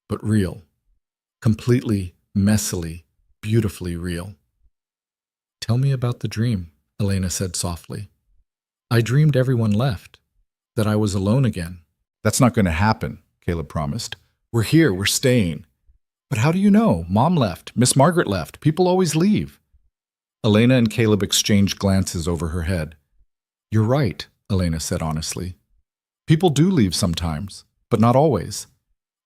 but real. Completely, messily, beautifully real. "Tell me about the dream," Elena said softly. "I dreamed everyone left, that I was alone again." "That's not going to happen," Caleb promised. "We're here, we're staying." "But how do you know? Mom left, Miss Margaret left, people always leave." Elena and Caleb exchanged glances over her head. "You're right," Elena said honestly. "People do leave sometimes, but not always.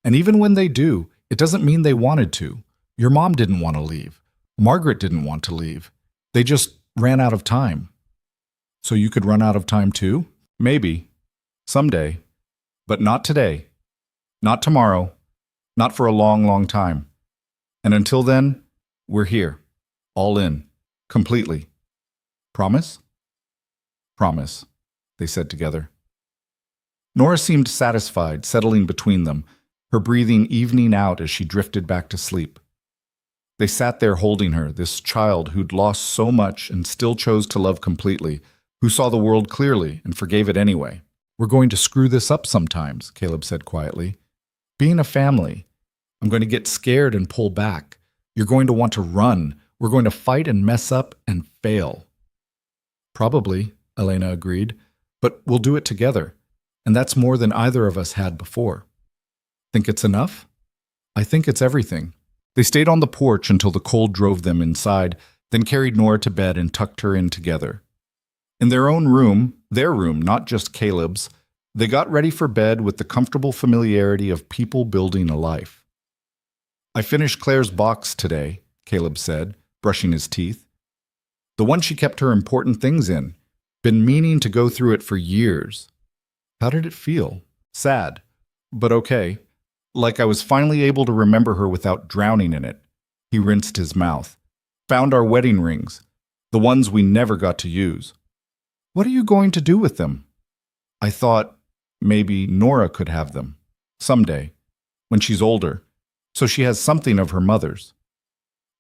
And even when they do, it doesn't mean they wanted to. Your mom didn't want to leave. Margaret didn't want to leave. They just ran out of time." "So you could run out of time too?" "Maybe. Someday. But not today. Not tomorrow. Not for a long, long time. And until then, we're here. All in. Completely. Promise?" "Promise," they said together. Nora seemed satisfied, settling between them, her breathing evening out as she drifted back to sleep. They sat there holding her, this child who'd lost so much and still chose to love completely, who saw the world clearly and forgave it anyway. "We're going to screw this up sometimes," Caleb said quietly. "Being a family. I'm going to get scared and pull back. You're going to want to run. We're going to fight and mess up and fail." "Probably," Elena agreed, "but we'll do it together. And that's more than either of us had before." "Think it's enough?" "I think it's everything." They stayed on the porch until the cold drove them inside, then carried Nora to bed and tucked her in together. In their own room, their room, not just Caleb's, they got ready for bed with the comfortable familiarity of people building a life. "I finished Claire's box today," Caleb said, brushing his teeth. "The one she kept her important things in. Been meaning to go through it for years." "How did it feel?" "Sad, but okay. Like I was finally able to remember her without drowning in it." He rinsed his mouth. "Found our wedding rings, the ones we never got to use." "What are you going to do with them?" "I thought maybe Nora could have them. Someday. When she's older. So she has something of her mother's."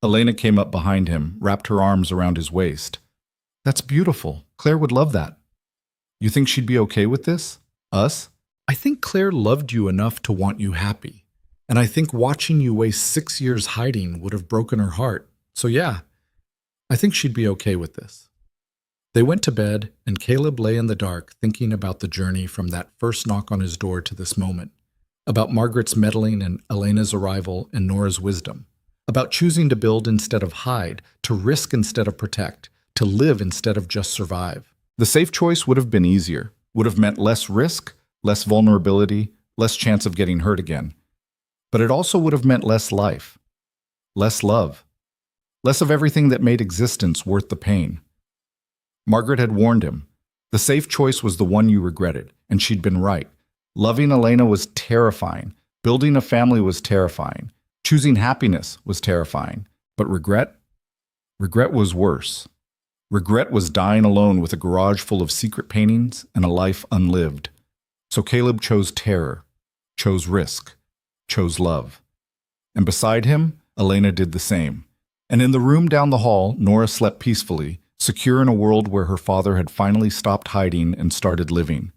Elena came up behind him, wrapped her arms around his waist. "That's beautiful. Claire would love that." "You think she'd be okay with this? Us?" "I think Claire loved you enough to want you happy. And I think watching you waste 6 years hiding would have broken her heart. So yeah, I think she'd be okay with this. They went to bed, and Caleb lay in the dark thinking about the journey from that first knock on his door to this moment, about Margaret's meddling and Elena's arrival and Nora's wisdom, about choosing to build instead of hide, to risk instead of protect, to live instead of just survive. The safe choice would have been easier, would have meant less risk, less vulnerability, less chance of getting hurt again. But it also would have meant less life, less love, less of everything that made existence worth the pain. Margaret had warned him. The safe choice was the one you regretted, and she'd been right. Loving Elena was terrifying. Building a family was terrifying. Choosing happiness was terrifying. But regret? Regret was worse. Regret was dying alone with a garage full of secret paintings and a life unlived. So Caleb chose terror, chose risk, chose love. And beside him, Elena did the same. And in the room down the hall, Nora slept peacefully, secure in a world where her father had finally stopped hiding and started living,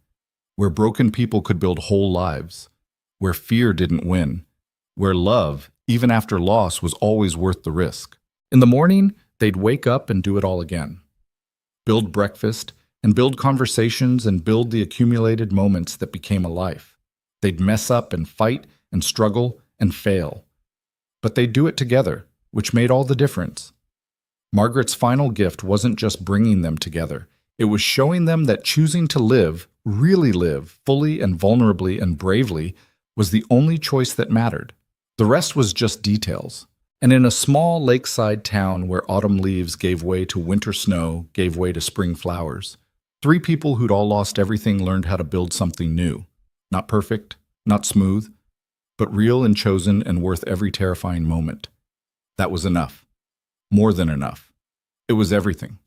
where broken people could build whole lives, where fear didn't win, where love, even after loss, was always worth the risk. In the morning, they'd wake up and do it all again. Build breakfast, and build conversations, and build the accumulated moments that became a life. They'd mess up and fight and struggle and fail. But they'd do it together, which made all the difference. Margaret's final gift wasn't just bringing them together. It was showing them that choosing to live, really live, fully and vulnerably and bravely, was the only choice that mattered. The rest was just details. And in a small lakeside town where autumn leaves gave way to winter snow, gave way to spring flowers, 3 people who'd all lost everything learned how to build something new. Not perfect, not smooth, but real and chosen and worth every terrifying moment. That was enough. More than enough. It was everything.